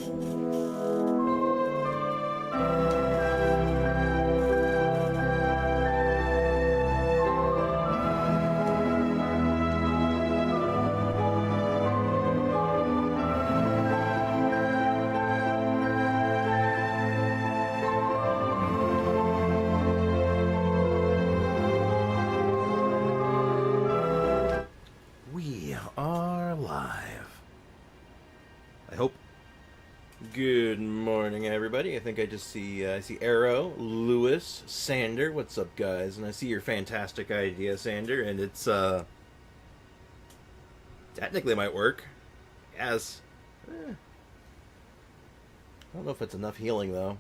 We are live. I hope. Good morning, everybody. I think I just see I see Arrow, Lewis, Sander. What's up, guys? And I see your fantastic idea, Sander, and it's technically might work. Yes. I don't know if it's enough healing though.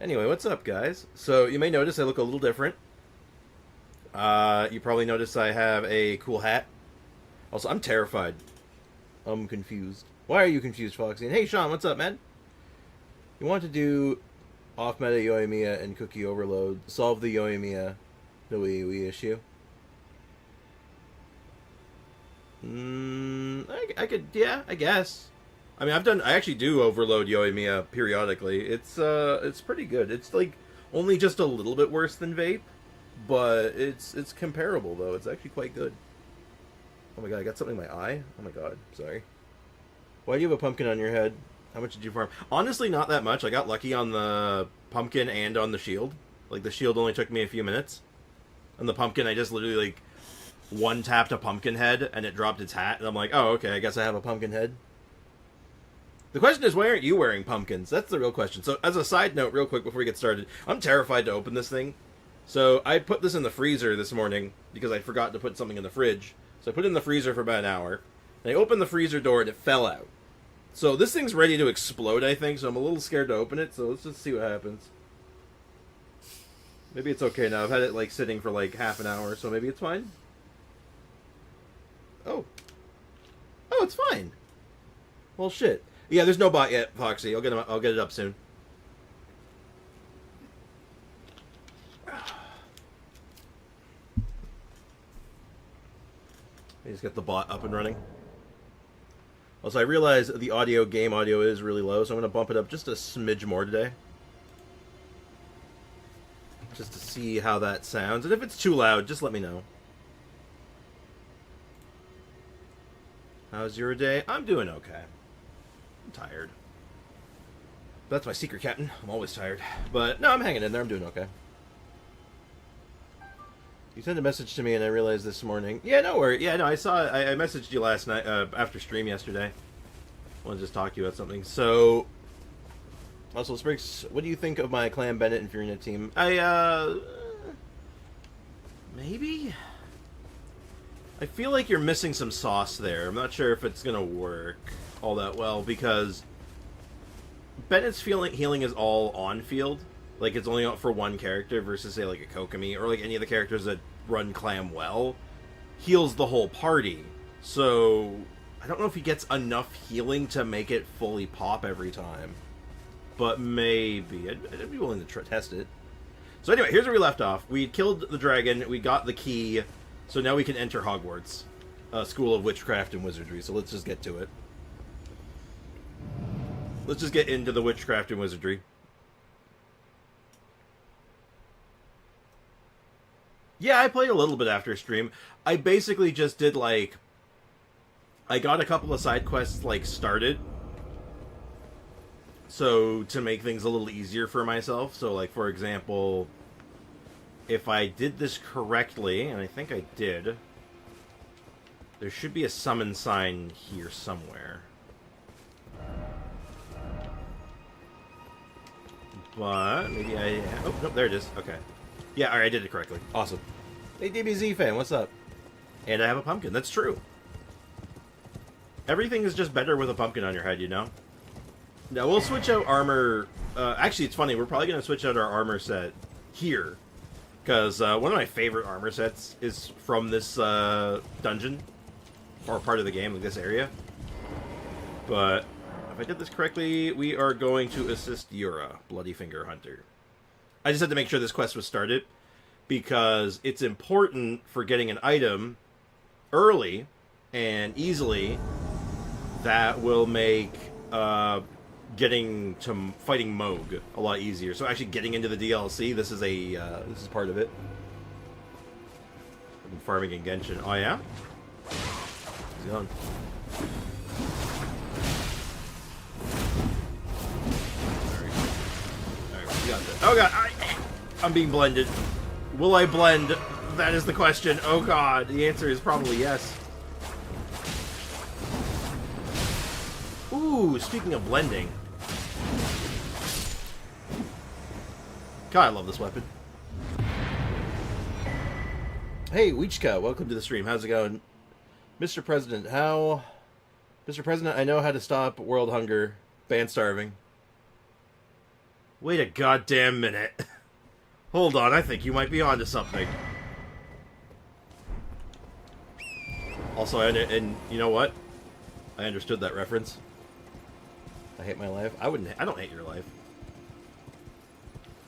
Anyway, what's up, guys? So you may notice I look a little different. You probably notice I have a cool hat. Also, I'm terrified. I'm confused. Why are you confused, Foxy? And hey, Sean, what's up, man? You want to do off-meta Yoimiya and cookie overload. Solve the Yoimiya the Wii issue. I could, yeah, I guess. I mean, I actually do overload Yoimiya periodically. It's pretty good. It's like only just a little bit worse than Vape, but it's comparable though. It's actually quite good. Oh my god, I got something in my eye? Oh my god, sorry. Why do you have a pumpkin on your head? How much did you farm? Honestly, not that much. I got lucky on the pumpkin and on the shield. Like, the shield only took me a few minutes. And the pumpkin, I just literally, like, one-tapped a pumpkin head, and it dropped its hat. And I'm like, oh, okay, I guess I have a pumpkin head. The question is, why aren't you wearing pumpkins? That's the real question. So, as a side note, real quick, before we get started, I'm terrified to open this thing. So, I put this in the freezer this morning, because I forgot to put something in the fridge. So I put it in the freezer for about an hour. And I opened the freezer door and it fell out. So this thing's ready to explode, I think. So I'm a little scared to open it. So let's just see what happens. Maybe it's okay now. I've had it like sitting for like half an hour. So maybe it's fine. Oh. Oh, it's fine. Well, shit. Yeah, there's no bot yet, Foxy. I'll get it up soon. I just got the bot up and running. Also, I realize the game audio is really low, so I'm going to bump it up just a smidge more today. Just to see how that sounds. And if it's too loud, just let me know. How's your day? I'm doing okay. I'm tired. That's my secret, Captain. I'm always tired. But, no, I'm hanging in there. I'm doing okay. You sent a message to me, and I realized this morning. Yeah, no worries. Yeah, no, I saw it. I messaged you last night, after stream yesterday. I want to just talk to you about something. So, also, Spriggs, what do you think of my Clan Bennett and Furina team? Maybe? I feel like you're missing some sauce there. I'm not sure if it's going to work all that well, because Bennett's healing is all on-field. Like, it's only for one character versus, say, like a Kokomi, or like any of the characters that run Clam well, heals the whole party. So, I don't know if he gets enough healing to make it fully pop every time. But maybe. I'd be willing to test it. So anyway, here's where we left off. We killed the dragon, we got the key, so now we can enter Hogwarts. School of Witchcraft and Wizardry, so let's just get to it. Let's just get into the Witchcraft and Wizardry. Yeah, I played a little bit after stream. I basically just did, like... I got a couple of side quests, like, started. So, to make things a little easier for myself. So, like, for example... If I did this correctly, and I think I did... There should be a summon sign here somewhere. But, maybe I... Oh, nope, there it is. Okay. Yeah, alright, I did it correctly. Awesome. Hey, DBZ fan, what's up? And I have a pumpkin. That's true. Everything is just better with a pumpkin on your head, you know? Now, we'll switch out armor... actually, it's funny. We're probably going to switch out our armor set here. Because one of my favorite armor sets is from this dungeon. Or part of the game, like this area. But if I did this correctly, we are going to assist Yura, Bloody Finger Hunter. I just had to make sure this quest was started, because it's important for getting an item early and easily that will make getting to fighting Moog a lot easier. So actually getting into the DLC, this is part of it. I've been farming in Genshin. Oh yeah? He's gone. Alright, we got this. Oh god, I'm being blended. Will I blend? That is the question. Oh god, the answer is probably yes. Ooh, speaking of blending. God, I love this weapon. Hey, Wichka, welcome to the stream. How's it going? Mr. President, Mr. President, I know how to stop world hunger. Ban starving. Wait a goddamn minute. Hold on, I think you might be onto something. Also, and you know what? I understood that reference. I hate my life. I don't hate your life.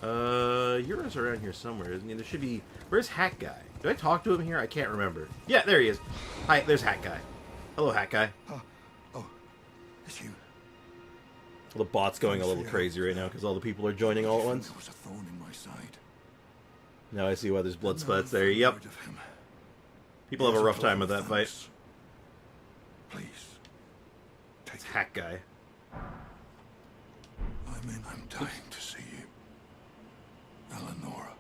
Euro's around here somewhere, isn't he? There should be... Where's Hat Guy? Did I talk to him here? I can't remember. Yeah, there he is. Hi, there's Hat Guy. Hello, Hat Guy. Oh, it's you. The bot's going a little crazy right now because all the people are joining all at once. There was a thorn in my side. Now I see why there's blood splats there. Yep. People have a rough time with that fight. Please. It's Hat Guy. I'm dying to see you. Eleonora.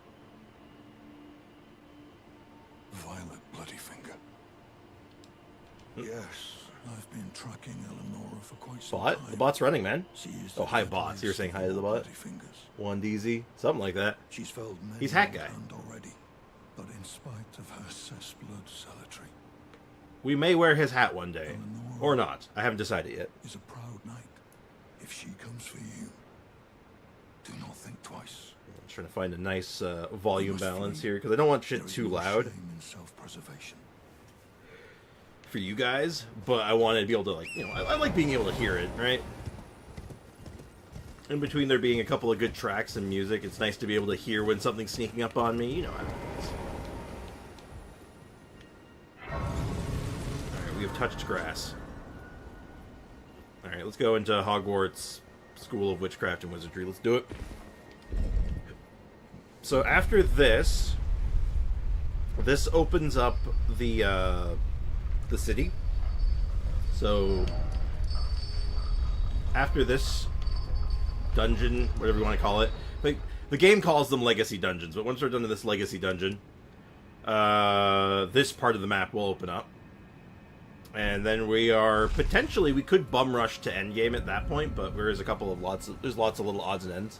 Violet Bloodyfinger. Yes, I've been tracking Eleonora for quite some time. The bot's running, man. She is Oh, hi, bots. You were saying hi to the bot? One DZ, something like that. She's felled many He's Hat Guy. already, but in spite of her cessblood zealotry, We may wear his hat one day. Eleonora Or not. I haven't decided yet. is a proud knight. If she comes for you, do not think twice. I'm trying to find a nice volume balance here, because I don't want shit too loud Self-preservation. for you guys, but I wanted to be able to, like, you know, I like being able to hear it, right? In between there being a couple of good tracks and music, it's nice to be able to hear when something's sneaking up on me, you know how it is. Alright, we have touched grass. Alright, let's go into Hogwarts School of Witchcraft and Wizardry. Let's do it. So after this opens up the city. So after this dungeon, whatever you want to call it, like the game calls them legacy dungeons, but once we're done to this legacy dungeon, this part of the map will open up. And then we could bum rush to endgame at that point, but there's there's lots of little odds and ends.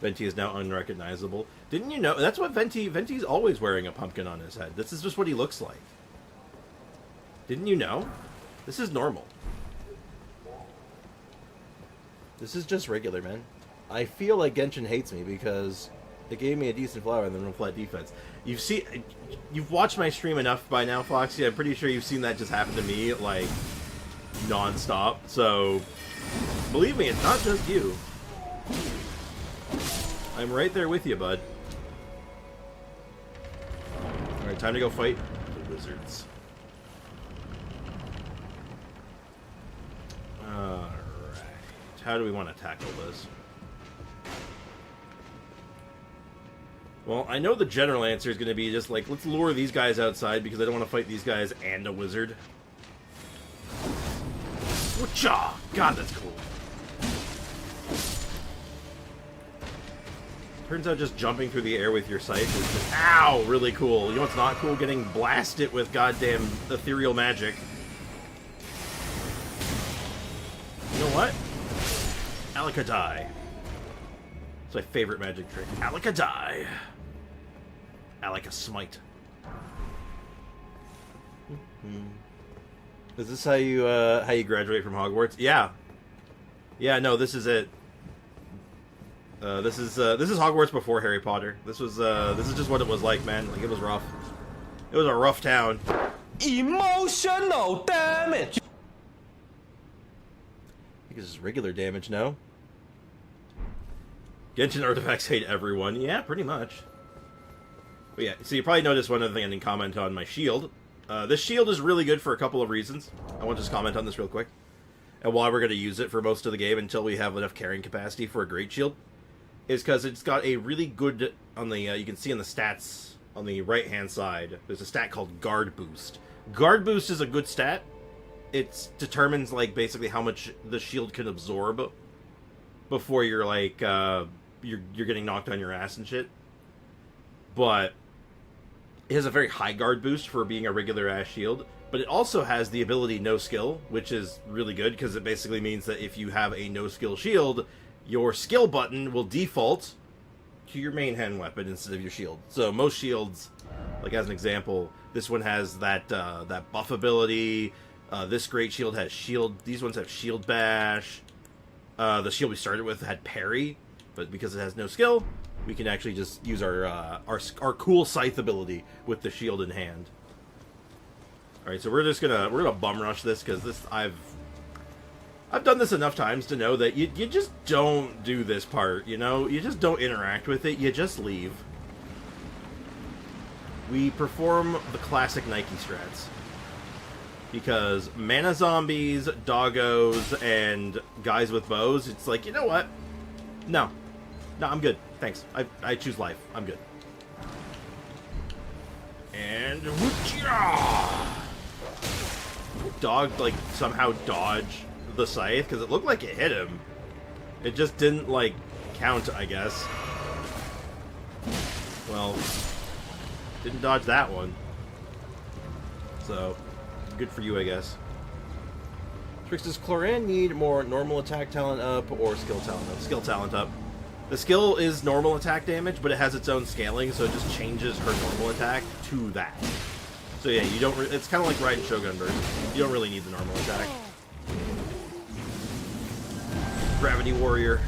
Venti is now unrecognizable. Didn't you know? That's what Venti's always wearing a pumpkin on his head. This is just what he looks like. Didn't you know? This is normal. This is just regular, man. I feel like Genshin hates me because it gave me a decent flower and then a flat defense. You've watched my stream enough by now, Foxy. I'm pretty sure you've seen that just happen to me, like, non-stop. So, believe me, it's not just you. I'm right there with you, bud. Alright, time to go fight the wizards. Alright. How do we want to tackle this? Well, I know the general answer is going to be just like, let's lure these guys outside because I don't want to fight these guys and a wizard. Whatcha! God, that's cool. Turns out just jumping through the air with your scythe is just, ow, really cool. You know what's not cool? Getting blasted with goddamn ethereal magic. You know what? Alakadai. It's my favorite magic trick. Alakadai. Alaka smite. Is this how you graduate from Hogwarts? Yeah. Yeah, no, this is it. This is Hogwarts before Harry Potter. This is just what it was like, man. Like, it was rough. It was a rough town. Emotional damage. I think this is regular damage, no? Genshin artifacts hate everyone. Yeah, pretty much. But yeah, so you probably noticed one other thing I didn't comment on my shield. This shield is really good for a couple of reasons. I want to just comment on this real quick. and why we're going to use it for most of the game until we have enough carrying capacity for a great shield, is because it's got a really good, on the you can see in the stats on the right hand side, there's a stat called guard boost. Guard boost is a good stat. It determines like basically how much the shield can absorb before you're like you're getting knocked on your ass and shit. But it has a very high guard boost for being a regular ass shield, but it also has the ability no skill, which is really good because it basically means that if you have a no skill shield, your skill button will default to your main hand weapon instead of your shield. So most shields, like as an example, this one has that that buff ability. This great shield has shield. These ones have shield bash. The shield we started with had parry, but because it has no skill, we can actually just use our cool scythe ability with the shield in hand. All right, so we're gonna bum rush this because I've done this enough times to know that you just don't do this part. You know, you just don't interact with it. You just leave. We perform the classic Nike strats. Because mana zombies, doggos, and guys with bows, it's like, you know what? No, I'm good. Thanks. I choose life. I'm good. And dog like somehow dodge the scythe because it looked like it hit him. It just didn't like count, I guess. Well, didn't dodge that one. So. Good for you, I guess. Trix, does Cloran need more normal attack talent up or skill talent up? Skill talent up. The skill is normal attack damage, but it has its own scaling, so it just changes her normal attack to that. So yeah, you don't. It's kind of like riding Shogun Burst. You don't really need the normal attack. Gravity Warrior.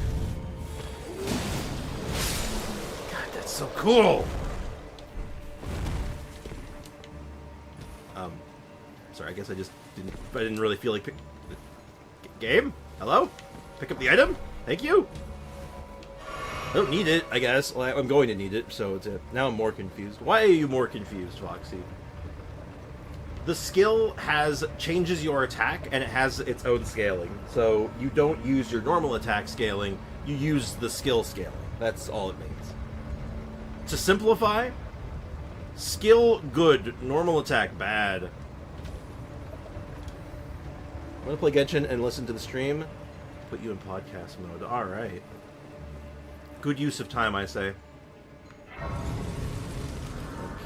God, that's so cool. Sorry, I guess I didn't really feel like game? Hello? Pick up the item? Thank you? I don't need it, I guess. Well, I'm going to need it, so it's it. Now I'm more confused. Why are you more confused, Foxy? The skill changes your attack, and it has its own scaling. So you don't use your normal attack scaling, you use the skill scaling. That's all it means. To simplify, skill good, normal attack bad. I'm gonna play Genshin and listen to the stream. Put you in podcast mode. Alright. Good use of time, I say.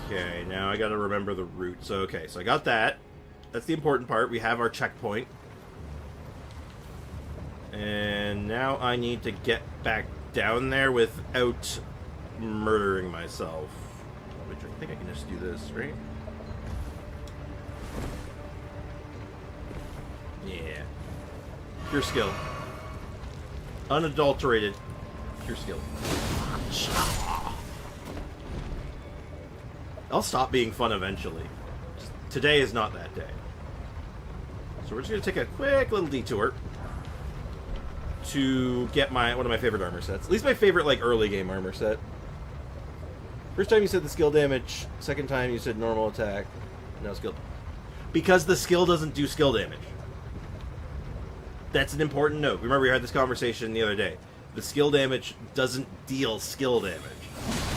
Okay, now I gotta remember the route. So, okay, so I got that. That's the important part. We have our checkpoint. And now I need to get back down there without murdering myself. I think I can just do this, right? Yeah. Pure skill. Unadulterated. Pure skill. I'll stop being fun eventually. Just, today is not that day. So we're just going to take a quick little detour to get one of my favorite armor sets. At least my favorite, like, early game armor set. First time you said the skill damage. Second time you said normal attack. No skill. Because the skill doesn't do skill damage. That's an important note. Remember, we had this conversation the other day. The skill damage doesn't deal skill damage.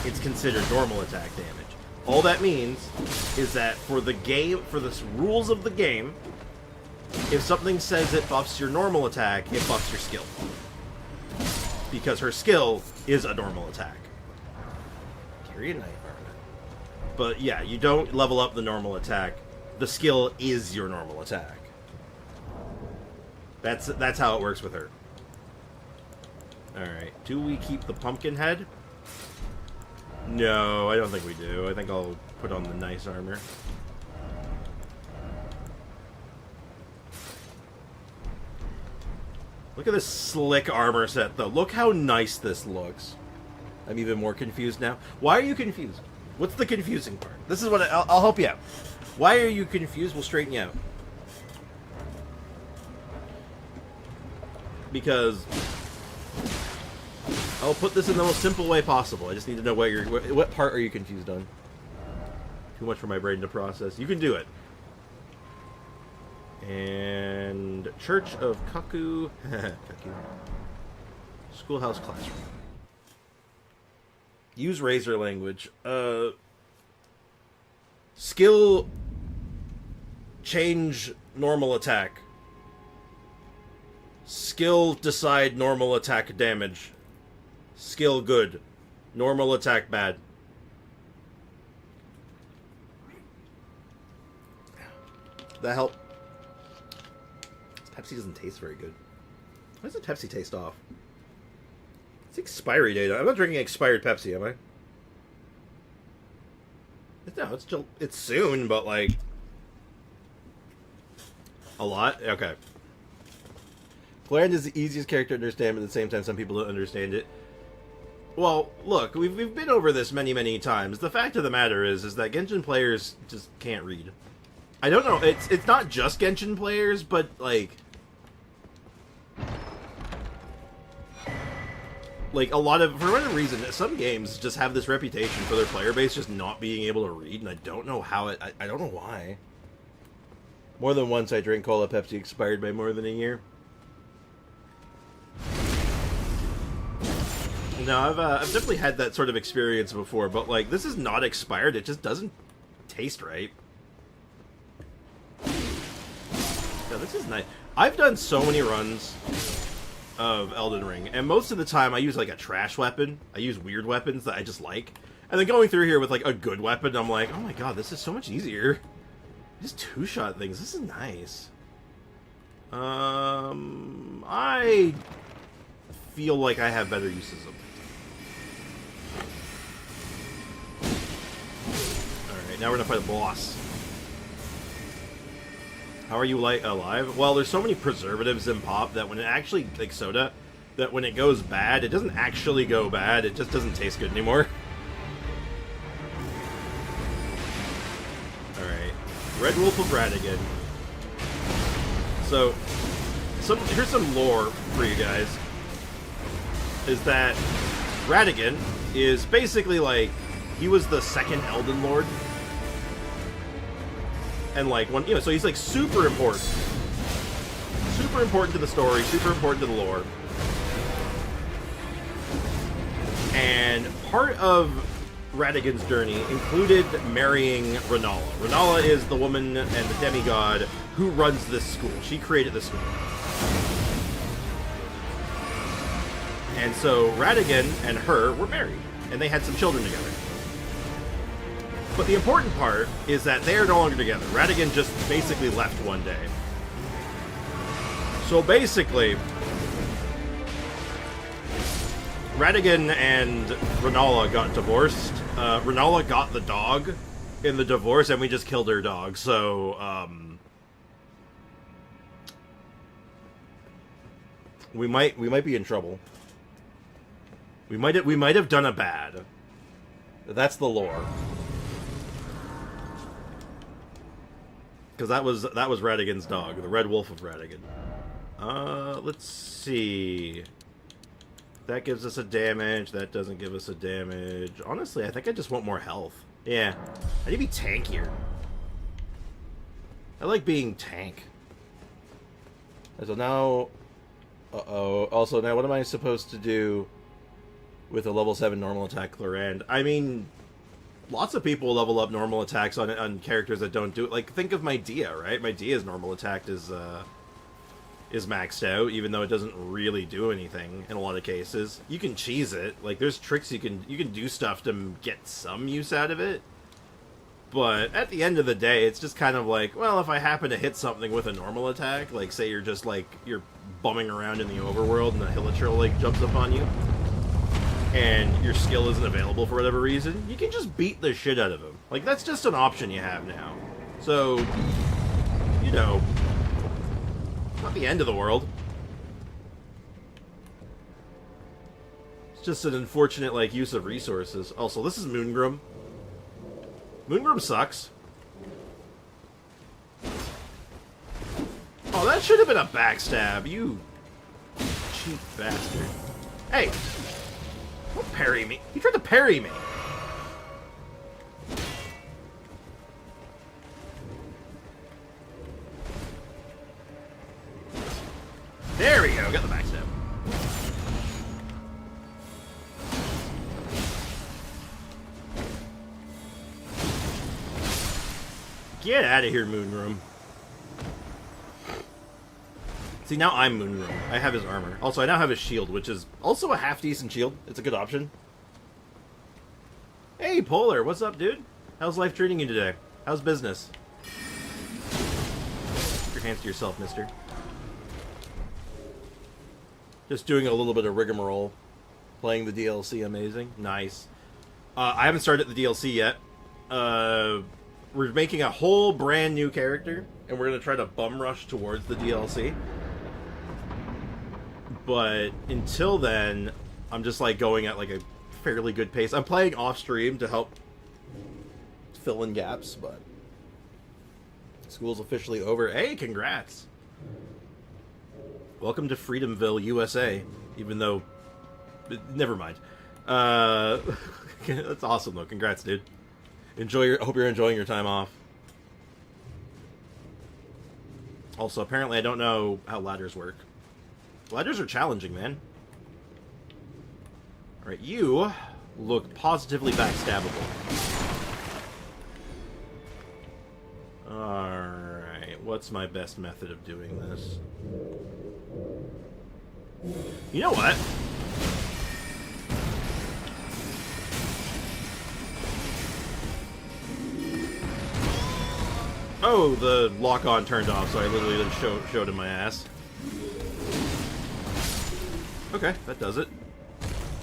It's considered normal attack damage. All that means is that for the game, for the rules of the game, if something says it buffs your normal attack, it buffs your skill. Because her skill is a normal attack. Carry a knight armor. But yeah, you don't level up the normal attack. The skill is your normal attack. That's how it works with her. Alright, do we keep the pumpkin head? No, I don't think we do. I think I'll put on the nice armor. Look at this slick armor set, though. Look how nice this looks. I'm even more confused now. Why are you confused? What's the confusing part? This is what I'll help you out. Why are you confused? We'll straighten you out. Because I'll put this in the most simple way possible. I just need to know what part are you confused on? Too much for my brain to process. You can do it. And Church of Kaku. Kaku. Schoolhouse classroom. Use razor language. Skill. Change normal attack. Skill decide normal attack damage. Skill good. Normal attack bad. That help? This Pepsi doesn't taste very good. Why does the Pepsi taste off? It's expiry date. I'm not drinking expired Pepsi, am I? No, it's still, it's soon, but like a lot. Okay. Bland is the easiest character to understand, but at the same time, some people don't understand it. Well, look, we've been over this many times. The fact of the matter is that Genshin players just can't read. I don't know. It's not just Genshin players, but like a lot of, for whatever reason, some games just have this reputation for their player base just not being able to read, and I don't know how it. I don't know why. More than once, I drank Cola Pepsi expired by more than a year. No, I've definitely had that sort of experience before, but like this is not expired. It just doesn't taste right. Yeah, this is nice. I've done so many runs of Elden Ring, and most of the time I use like a trash weapon. I use weird weapons that I just like, and then going through here with like a good weapon, I'm like, oh my god, this is so much easier. Just two-shot things. This is nice. I feel like I have better uses of it. Alright, now we're gonna fight a boss. How are you alive? Well, there's so many preservatives in pop that when it actually, like soda, that when it goes bad, it doesn't actually go bad, it just doesn't taste good anymore. Alright. Red Wolf of Radigan. So, here's some lore for you guys. Is that Radigan is basically like, he was the second Elden Lord. And like, when, you know, so he's like super important. Super important to the story, super important to the lore. And part of Radigan's journey included marrying Renala. Renala is the woman and the demigod who runs this school. She created the school. And so Radigan and her were married, and they had some children together. But the important part is that they are no longer together. Radigan just basically left one day. So basically, Radigan and Renala got divorced. Renala got the dog in the divorce, and we just killed her dog. So, we might be in trouble. We might have done a bad. That's the lore. Because that was Radigan's dog, the Red Wolf of Radigan. Let's see. That gives us a damage. That doesn't give us a damage. Honestly, I think I just want more health. Yeah, I need to be tankier. I like being tank. So now, also now, what am I supposed to do with a level 7 normal attack Clorand? I mean, lots of people level up normal attacks on characters that don't do it. Like, think of my Dia, right? My Dia's normal attack is maxed out, even though it doesn't really do anything in a lot of cases. You can cheese it. Like, there's tricks you can do stuff to get some use out of it. But at the end of the day, it's just kind of like, well, if I happen to hit something with a normal attack, like, say you're just, like, you're bumming around in the overworld and a Hilichurl, like, jumps up on you, and your skill isn't available for whatever reason, you can just beat the shit out of him. Like, that's just an option you have now. So, you know, not the end of the world. It's just an unfortunate, like, use of resources. Also, this is Moongrim. Moongrim sucks. Oh, that should have been a backstab, you cheap bastard. Hey! Don't parry me. He tried to parry me. There we go. Got the backstab. Get out of here, Moonroom. See, now I'm Moonroom. I have his armor. Also, I now have his shield, which is also a half-decent shield. It's a good option. Hey, Polar. What's up, dude? How's life treating you today? How's business? Put your hands to yourself, mister. Just doing a little bit of rigmarole. Playing the DLC. Amazing. Nice. I haven't started the DLC yet. We're making a whole brand new character, and we're going to try to bum rush towards the DLC. But until then, I'm just like going at like a fairly good pace. I'm playing off stream to help fill in gaps, but school's officially over. Hey, congrats! Welcome to Freedomville, USA. Even though, never mind. That's awesome though. Congrats, dude. Hope you're enjoying your time off. Also, apparently I don't know how ladders work. Ladders are challenging, man. Alright, you look positively backstabbable. Alright, what's my best method of doing this? You know what? Oh, the lock-on turned off, so I literally just showed him my ass. Okay, that does it.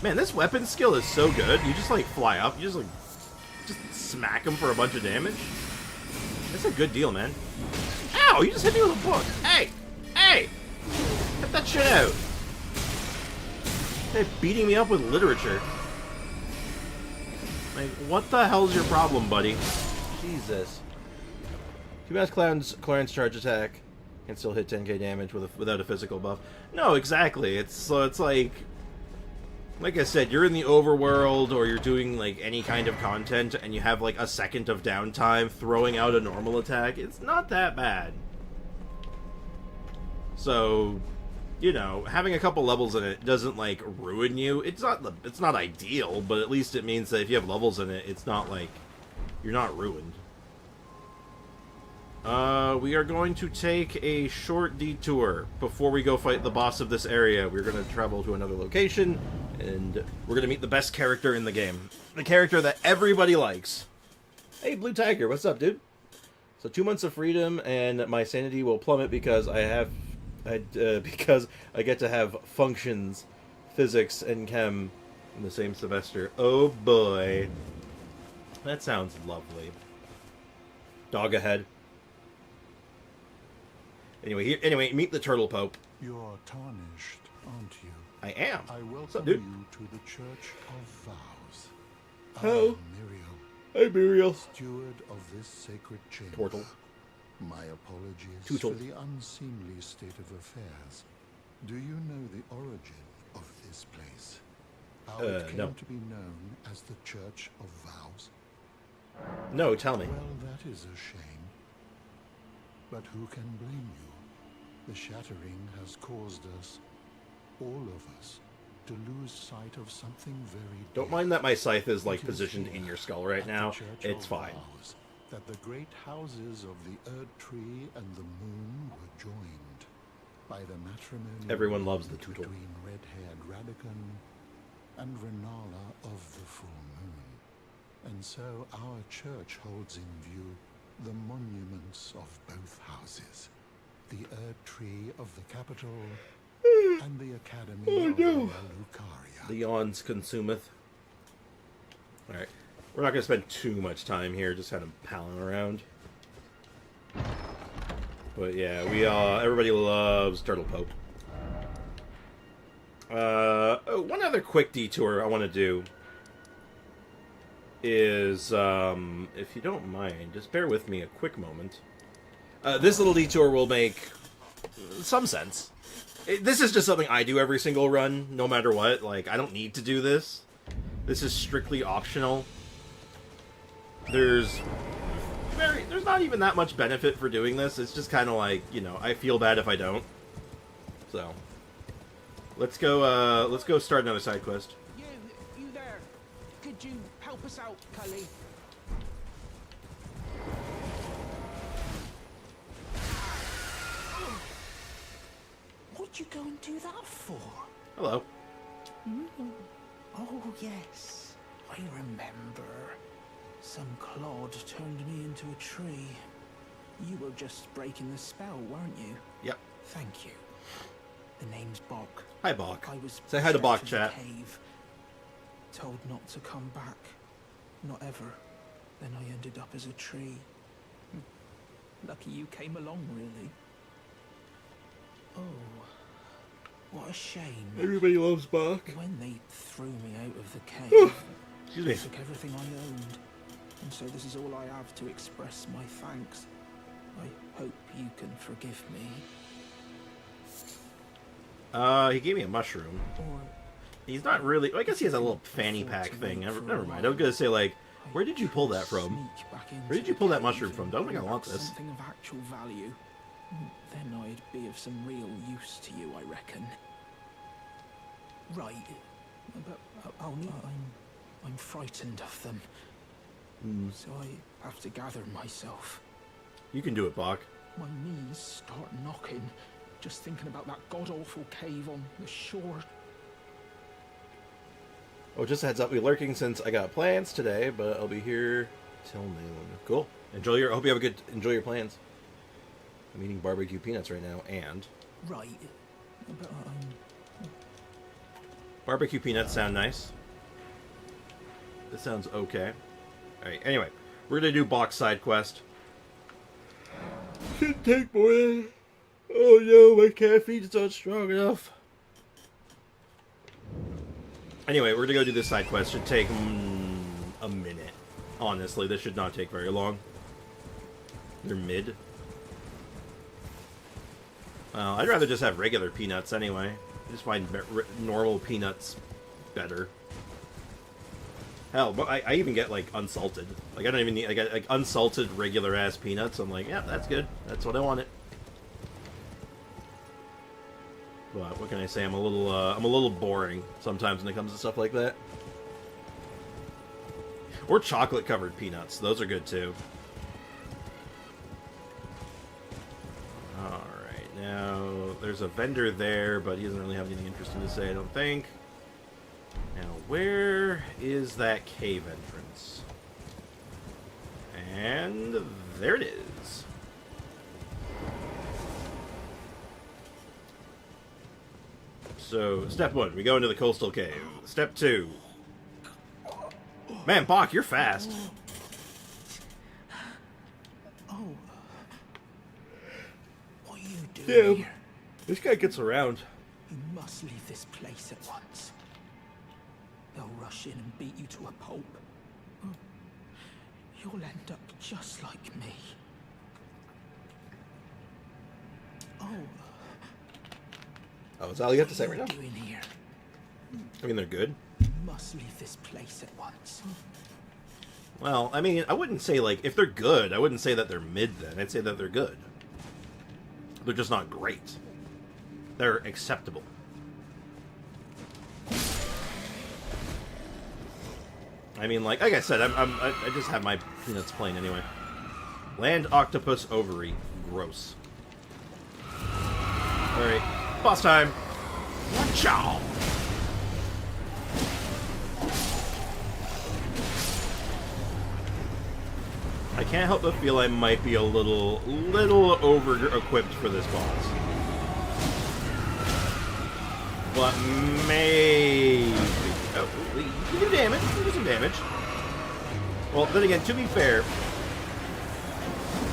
Man, this weapon skill is so good. You just, like, fly up. You just smack him for a bunch of damage. That's a good deal, man. Ow! You just hit me with a book. Hey! Hey! Get that shit out. They're beating me up with literature. Like, what the hell's your problem, buddy? Jesus. Too bad Clarence charge attack can still hit 10k damage without a physical buff. No, exactly. It's like I said, you're in the overworld or you're doing like any kind of content and you have like a second of downtime throwing out a normal attack. It's not that bad. So, you know, having a couple levels in it doesn't like ruin you. It's not ideal, but at least it means that if you have levels in it, it's not like you're not ruined. We are going to take a short detour before we go fight the boss of this area. We're going to travel to another location, and we're going to meet the best character in the game. The character that everybody likes. Hey, Blue Tiger, what's up, dude? So 2 months of freedom, and my sanity will plummet because because I get to have functions, physics, and chem in the same semester. Oh, boy. That sounds lovely. Dog ahead. Anyway, meet the Turtle Pope. You're tarnished, aren't you? I am. I welcome What's up, dude? you to the Church of Vows. Hello. I'm Muriel, Hey, Muriel. steward of this sacred chamber. Portal. My apologies Tootle. for the unseemly state of affairs. Do you know the origin of this place? How it came no. to be known as the Church of Vows? No, tell me. Well, that is a shame. But who can blame you? The shattering has caused us, all of us, to lose sight of something very Don't dear. mind that my scythe is, like, It is positioned here, in your skull right at the now. Church It's of fine. Vows, that the great houses of the Erd Tree and the Moon were joined by the matrimony Everyone loves the Tootle. between red-haired Hadoken and Renala of the Full Moon. And so our church holds in view the monuments of both houses, the Erd Tree of the capital and the Academy of Royal Lucaria. The yawns consumeth. Alright. We're not going to spend too much time here, just kind of palling around. But yeah, everybody loves Turtle Pope. Oh, one other quick detour I want to do is, if you don't mind, just bear with me a quick moment. This little detour will make some sense. This is just something I do every single run, no matter what. Like, I don't need to do this. This is strictly optional. There's not even that much benefit for doing this. It's just kind of like, you know, I feel bad if I don't. So let's go start another side quest. You there? Could you help us out, Cully? What'd you go and do that for? Hello. Oh, yes. I remember. Some clod turned me into a tree. You were just breaking the spell, weren't you? Yep. Thank you. The name's Bok. Hi, Bok. I was Say hi to sent Bok, the chat. Cave, told not to come back. Not ever. Then I ended up as a tree. Lucky you came along, really. Oh, what a shame. Everybody loves Bok. When they threw me out of the cave, Excuse me. they took everything I owned. And so this is all I have to express my thanks. I hope you can forgive me. He gave me a mushroom. Or He's not really... I guess he has a little fanny pack thing. Never mind. I was going to say, like, where did you pull that from? Where did you pull that mushroom from? Don't think I want this. Something of actual value. Then I'd be of some real use to you, I reckon. Right. But only I'm frightened of them. So I have to gather myself. You can do it, Bok. My knees start knocking, just thinking about that god-awful cave on the shore. Oh, just a heads up, we'll be lurking since I got plans today, but I'll be here till noon. Cool. Enjoy your... I hope you have a good... Enjoy your plans. I'm eating barbecue peanuts right now, and... Right. But Barbecue peanuts sound nice. This sounds okay. Alright, anyway. We're gonna do Bok's side quest. Shouldn't take more than... Oh no, my caffeine's not strong enough. Anyway, we're gonna go do this side quest. Should take a minute. Honestly, this should not take very long. They're mid. Well, I'd rather just have regular peanuts anyway. I just find normal peanuts better. Hell, I even get, like, unsalted. Like, I don't even need... I get, like, unsalted regular-ass peanuts. I'm like, yeah, that's good. That's what I wanted. But what can I say? I'm a little boring sometimes when it comes to stuff like that. Or chocolate-covered peanuts. Those are good, too. Alright, now... There's a vendor there, but he doesn't really have anything interesting to say, I don't think. Now, where is that cave entrance? And there it is. So, step 1, we go into the coastal cave. Step 2. Man, Bok, you're fast. oh, what are you doing Damn. here? This guy gets around. You must leave this place at once. They'll rush in and beat you to a pulp. You'll end up just like me. Oh, is that all you have to say right What now? are you doing here? I mean, they're good. You must leave this place at once. Well, I mean, I wouldn't say, like, if they're good, I wouldn't say that they're mid then. I'd say that they're good. They're just not great. They're acceptable. I mean, like I said, I just have my peanuts plain anyway. Land octopus ovary. Gross. Alright, boss time. Ciao! I can't help but feel I might be a little over-equipped for this boss. But maybe... Oh, you can do damage. You can do some damage. Well, then again, to be fair,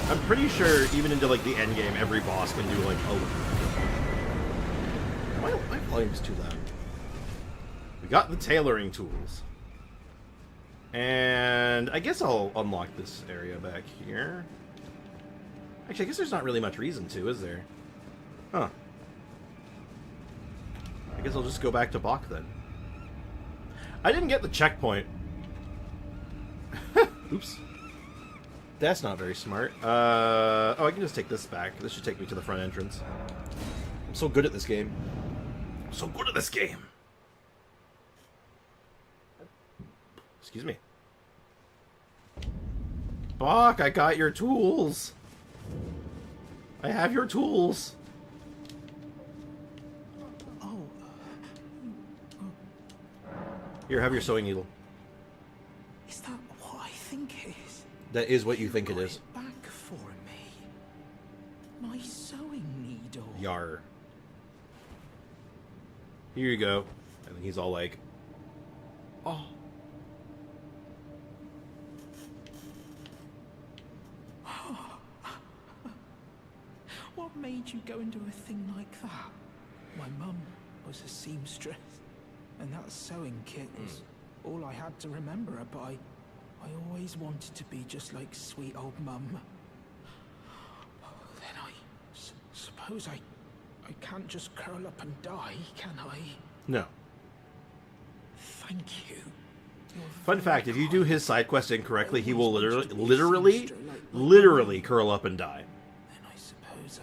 I'm pretty sure even into, like, the end game, every boss can do, like, a little. My volume's too loud. We got the tailoring tools. And I guess I'll unlock this area back here. Actually, I guess there's not really much reason to, is there? Huh. I guess I'll just go back to Bok then. I didn't get the checkpoint. Oops. That's not very smart. Oh, I can just take this back. This should take me to the front entrance. I'm so good at this game. I'm so good at this game. Excuse me. Fuck, I got your tools. I have your tools. Oh. Here, have your sewing needle. Is that what I think it is? That is what you think it got is. Back for me. My sewing needle. Yar. Here you go. And then he's all like, oh. What made you go and do a thing like that? My mum was a seamstress, and that sewing kit was all I had to remember her, but I always wanted to be just like sweet old mum. Then I suppose I can't just curl up and die, can I? No. Thank you. Fun fact, if you do his side quest incorrectly, he will literally curl up and die. Then I suppose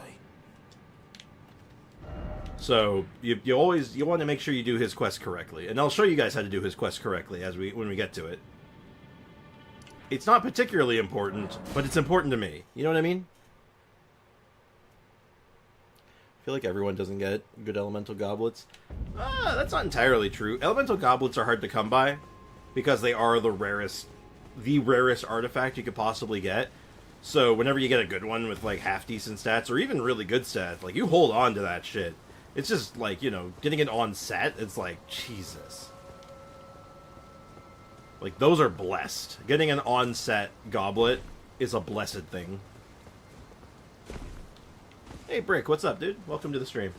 So you want to make sure you do his quest correctly, and I'll show you guys how to do his quest correctly when we get to it. It's not particularly important, but it's important to me. You know what I mean? I feel like everyone doesn't get good elemental goblets. That's not entirely true. Elemental goblets are hard to come by because they are the rarest artifact you could possibly get. So whenever you get a good one with like half decent stats or even really good stats, like you hold on to that shit. It's just like, you know, getting it on set, it's like, Jesus. Like, those are blessed. Getting an on-set goblet is a blessed thing. Hey, Brick, what's up, dude? Welcome to the stream.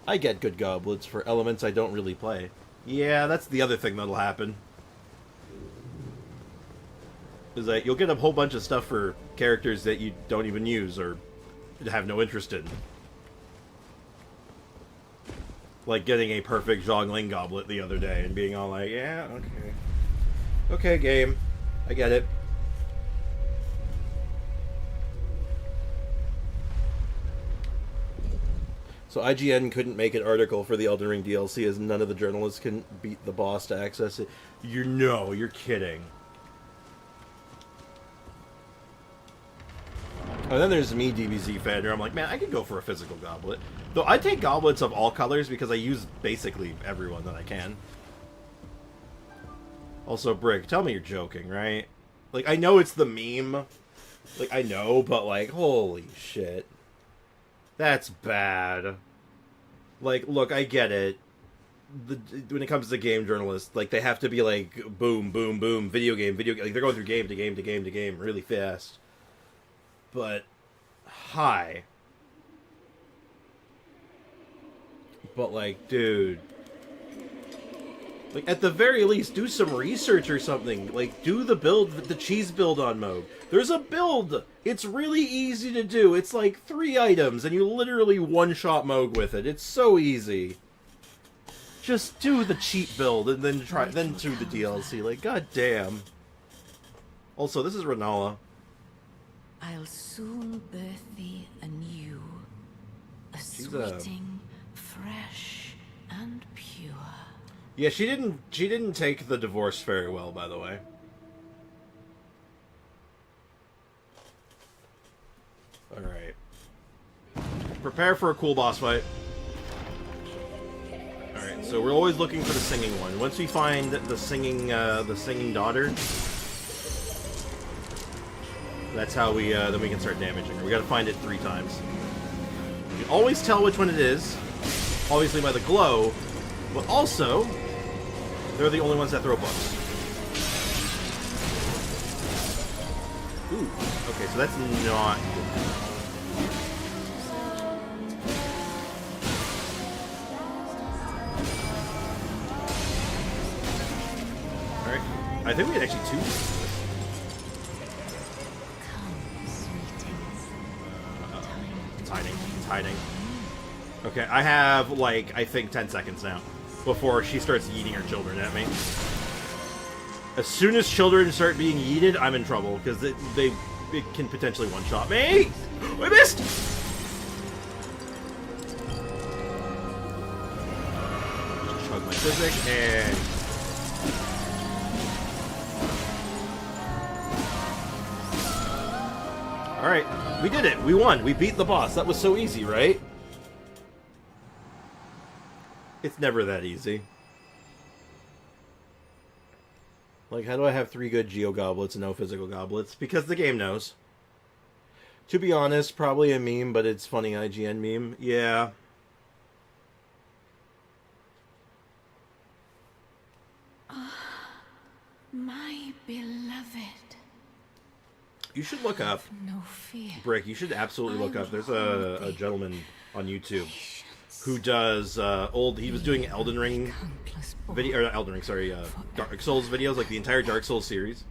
I get good goblets for elements I don't really play. Yeah, that's the other thing that'll happen. Is that you'll get a whole bunch of stuff for characters that you don't even use or have no interest in. Like getting a perfect Zhongling goblet the other day and being all like, yeah, okay. Okay, game. I get it. So IGN couldn't make an article for the Elden Ring DLC as none of the journalists can beat the boss to access it. You're kidding. And then there's me, DBZ fan, where I'm like, man, I could go for a physical goblet. Though I take goblets of all colors because I use basically everyone that I can. Also, Brick, tell me you're joking, right? Like, I know it's the meme. Like, I know, but like, holy shit. That's bad. Like, look, I get it. When it comes to game journalists, like, they have to be like, boom, boom, boom, video game. Like, they're going through game to game to game to game really fast. But, hi. But, like, dude. Like, at the very least, do some research or something. Like, do the build, the cheese build on Moog. There's a build! It's really easy to do. It's like 3 items, and you literally one-shot Moog with it. It's so easy. Just do the cheat build, and then do the DLC. Like, goddamn. Also, this is Renala. I'll soon birth thee anew, a sweeting, fresh and pure. Yeah, she didn't take the divorce very well, by the way. Alright. Prepare for a cool boss fight. Alright, so we're always looking for the singing one. Once we find the singing daughter, that's how we, then we can start damaging her. We gotta find it 3 times. You can always tell which one it is, obviously by the glow, but also, they're the only ones that throw books. Ooh, okay, so that's not good. Alright, I think we had actually 2. It's hiding. Okay, I have, like, I think 10 seconds now before she starts yeeting her children at me. As soon as children start being yeeted, I'm in trouble, because it can potentially one-shot me! I missed! cause my physic, and... Alright, we did it. We won. We beat the boss. That was so easy, right? It's never that easy. Like, how do I have 3 good Geo Goblets and no physical goblets? Because the game knows. To be honest, probably a meme, but it's funny IGN meme. Yeah. My beloved. You should look up. No fear. Brick, you should absolutely look up. There's a gentleman on YouTube who does he was doing Elden Ring video, or not Elden Ring, sorry, Dark Souls videos, like the entire Dark Souls series.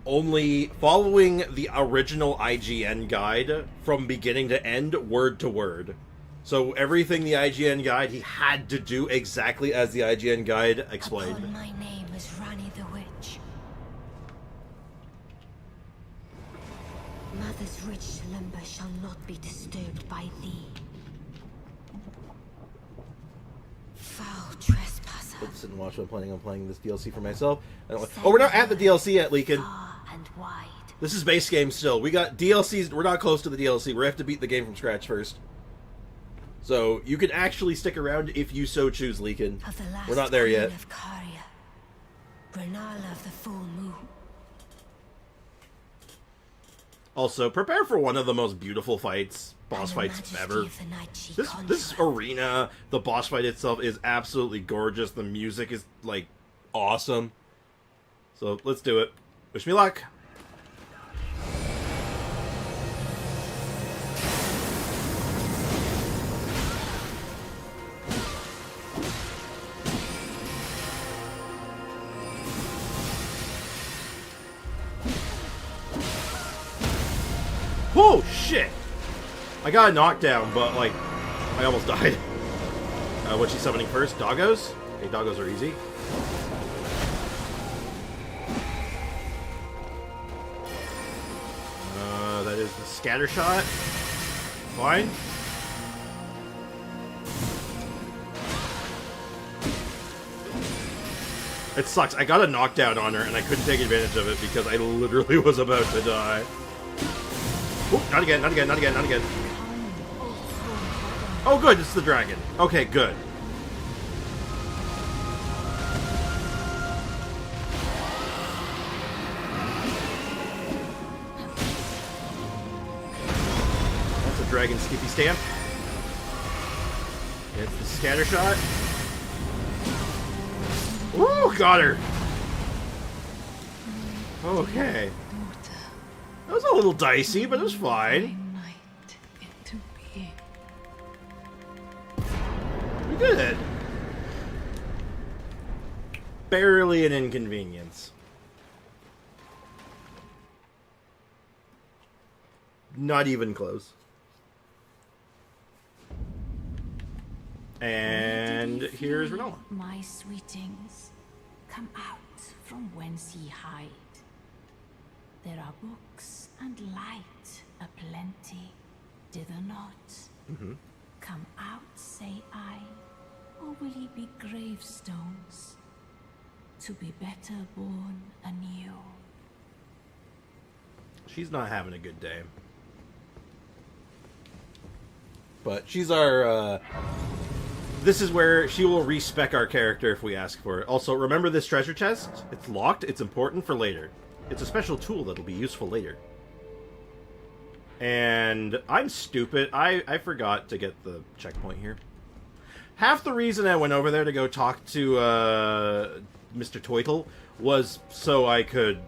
Only following the original IGN guide from beginning to end, word to word. So everything the IGN guide, he had to do exactly as the IGN guide explained. Upon my name is Rani the Witch. Mother's rich slumber shall not be disturbed by thee. Foul trespasser. Let's sit and watch. I'm planning on playing this DLC for myself. Oh, we're not at the DLC yet, Leakin. And wide. This is base game still. We got DLCs. We're not close to the DLC. We have to beat the game from scratch first. So you can actually stick around if you so choose, Leakin. We're not there yet. Of Caria, Renala of the full moon. Also, prepare for one of the most beautiful fights, boss fights ever. This arena, the boss fight itself is absolutely gorgeous. The music is, like, awesome. So, let's do it. Wish me luck. Oh, shit! I got a knockdown, but, like, I almost died. What's she summoning first? Doggos? Okay, doggos are easy. That is the scatter shot. Fine. It sucks. I got a knockdown on her, and I couldn't take advantage of it because I literally was about to die. Oop, not again, not again, not again, not again. Oh, good, it's the dragon. Okay, good. That's a dragon skippy stamp. It's the scatter shot. Ooh, got her. Okay. That was a little dicey, but it was fine. We did. Barely an inconvenience. Not even close. And here's Renala. My sweetings, come out from whence ye hide. There are books and light aplenty, dither not. Come out, say I, or will ye be gravestones, to be better born anew? She's not having a good day. But she's our, this is where she will respec our character if we ask for it. Also, remember this treasure chest? It's locked, it's important for later. It's a special tool that'll be useful later. And I'm stupid. I forgot to get the checkpoint here. Half the reason I went over there to go talk to Mr. Toitle was so I could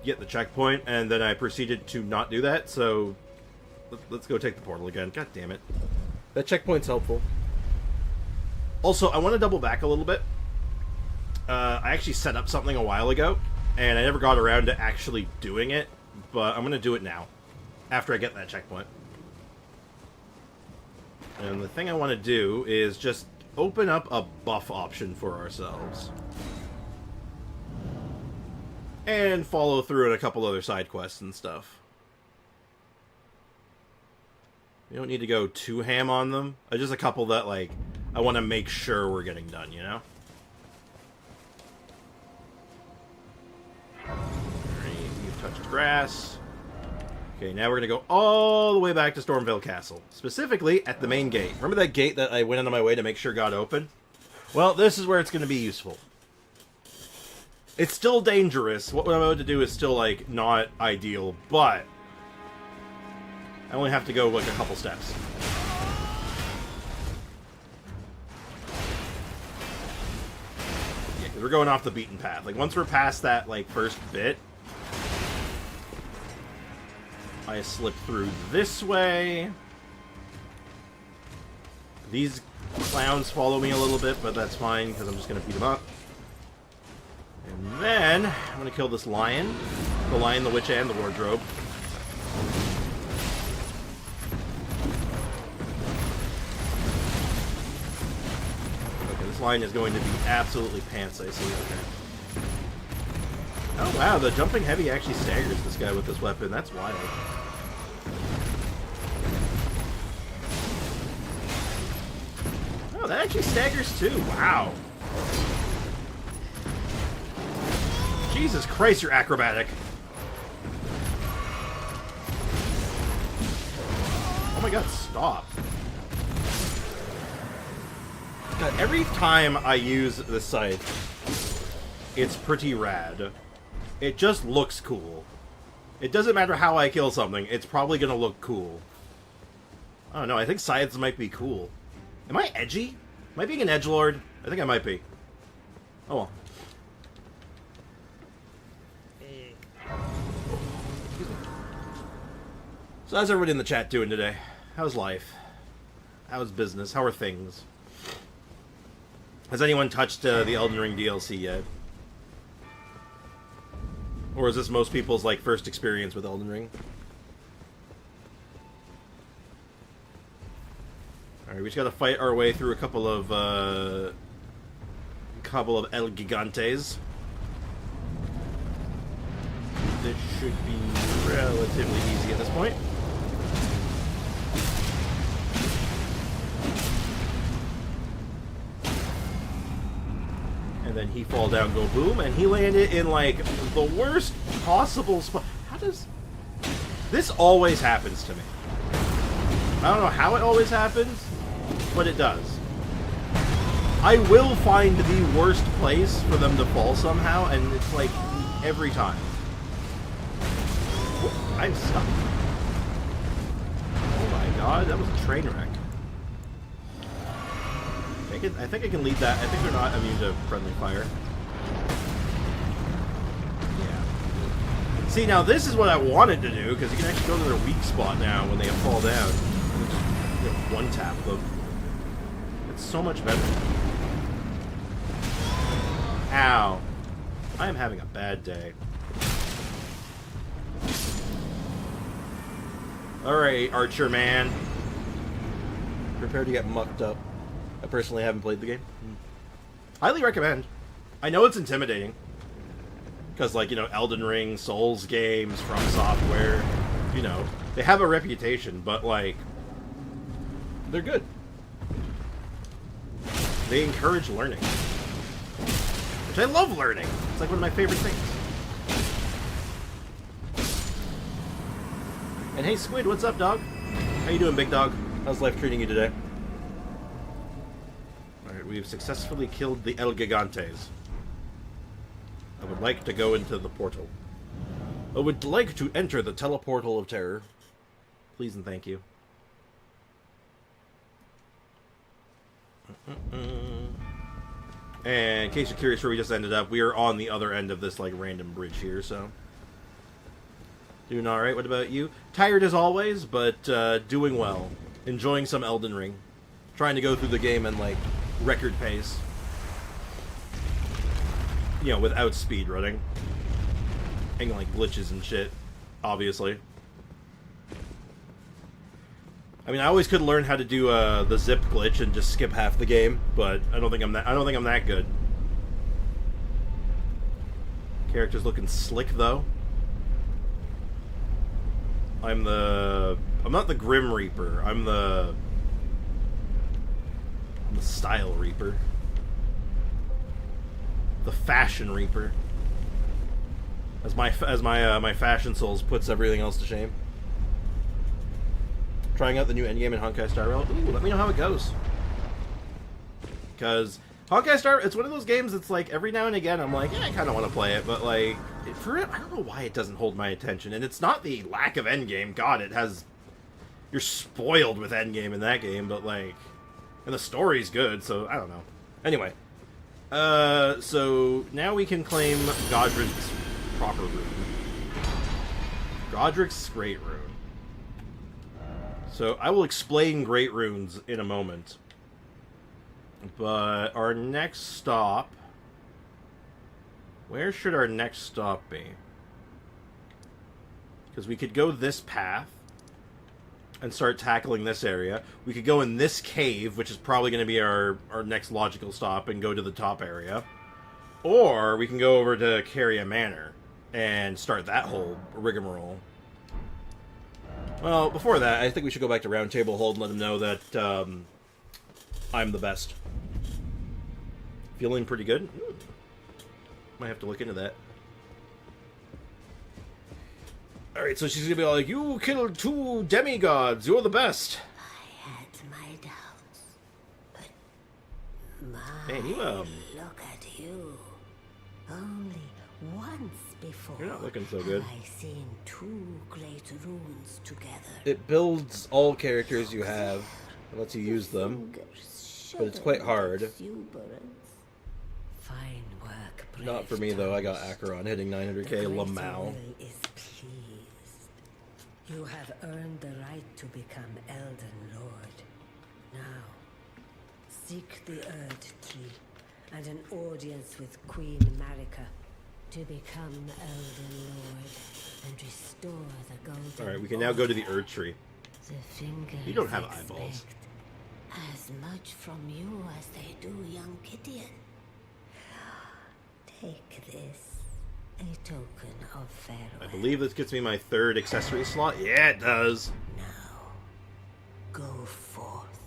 get the checkpoint, and then I proceeded to not do that, so let's go take the portal again. God damn it. That checkpoint's helpful. Also, I want to double back a little bit. I actually set up something a while ago, and I never got around to actually doing it, but I'm going to do it now, after I get that checkpoint. And the thing I want to do is just open up a buff option for ourselves. And follow through on a couple other side quests and stuff. You don't need to go too ham on them. Just a couple that, like, I want to make sure we're getting done, you know? Alright, we've touched grass. Okay, now we're gonna go all the way back to Stormvale Castle. Specifically, at the main gate. Remember that gate that I went out of my way to make sure got open? Well, this is where it's gonna be useful. It's still dangerous. What I'm about to do is still, like, not ideal, but I only have to go, like, a couple steps. Yeah, because we're going off the beaten path. Like, once we're past that, like, first bit, I slip through this way. These clowns follow me a little bit, but that's fine, because I'm just going to beat them up. And then, I'm going to kill this lion. The lion, the witch, and the wardrobe. Okay, this lion is going to be absolutely pants, I see. Okay. Oh wow, the jumping heavy actually staggers this guy with this weapon. That's wild. Oh, that actually staggers too. Wow. Jesus Christ, you're acrobatic. Oh my god, stop. God, every time I use the scythe, it's pretty rad. It just looks cool. It doesn't matter how I kill something, it's probably gonna look cool. I don't know, I think scythes might be cool. Am I edgy? Am I being an edgelord? I think I might be. Oh well. So how's everybody in the chat doing today? How's life? How's business? How are things? Has anyone touched the Elden Ring DLC yet? Or is this most people's, like, first experience with Elden Ring? Alright, we just gotta fight our way through a couple of El Gigantes. This should be relatively easy at this point. And then he fall down, go boom, and he landed in, like, the worst possible spot. How does... This always happens to me. I don't know how it always happens, but it does. I will find the worst place for them to fall somehow, and it's, like, every time. I'm stuck. Oh my god, that was a train wreck. I think I can lead that. I think they're not immune to friendly fire. Yeah. See, now this is what I wanted to do, because you can actually go to their weak spot now when they fall down. And just, you know, one-tap them. It's so much better. Ow. I am having a bad day. Alright, Archer Man. Prepare to get mucked up. I personally haven't played the game. Highly recommend. I know it's intimidating. Because, like, you know, Elden Ring, Souls games, From Software, you know, they have a reputation, but, like, they're good. They encourage learning. Which I love learning. It's like one of my favorite things. And hey, Squid, what's up, dog? How you doing, big dog? How's life treating you today? Alright, we've successfully killed the El Gigantes. I would like to go into the portal. I would like to enter the teleportal of terror. Please and thank you. And in case you're curious where we just ended up, we are on the other end of this, like, random bridge here, so... Doing alright, what about you? Tired as always, but doing well. Enjoying some Elden Ring. Trying to go through the game in, like, record pace. You know, without speedrunning. And, like, glitches and shit, obviously. I mean, I always could learn how to do the zip glitch and just skip half the game, but I don't think I'm that good. Character's looking slick, though. I'm not the Grim Reaper. I'm the The Style Reaper. The Fashion Reaper. As my Fashion Souls puts everything else to shame. Trying out the new endgame in Honkai Star Rail. Ooh, let me know how it goes. Because Honkai Star, it's one of those games that's like, every now and again, I'm like, yeah, I kind of want to play it, but like, I don't know why it doesn't hold my attention. And it's not the lack of endgame. God, it has... You're spoiled with endgame in that game, but like... And the story's good, so I don't know. Anyway. So now we can claim Godric's proper rune. Godric's Great Rune. So I will explain Great Runes in a moment. But our next stop... Where should our next stop be? Because we could go this path and start tackling this area. We could go in this cave, which is probably going to be our next logical stop, and go to the top area. Or we can go over to Caria Manor and start that whole rigmarole. Well, before that, I think we should go back to Round Table Hold and let them know that I'm the best. Feeling pretty good? Might have to look into that. Alright, so she's gonna be like, you killed 2 demigods, you're the best. I had my doubts, but Man, you, look at you. Only once before You're not looking so good. have I seen 2 great runes together. It builds all characters you have. It lets you use them. But it's quite hard. Exuberance. Fine work, Not for brave me, though. I got Thomas. Acheron hitting The 900k Great Lamau. Will is pleased. You have earned the right to become Elden Lord. Now, seek the Erd Tree and an audience with Queen Marika to become Elden Lord and restore the golden. Alright, we can now go to the Erd Tree. The fingers You don't have eyeballs. expect as much from you as they do young Gideon. Take this, a token of farewell. I believe this gets me my 3rd accessory slot. Yeah, it does. Now, go forth,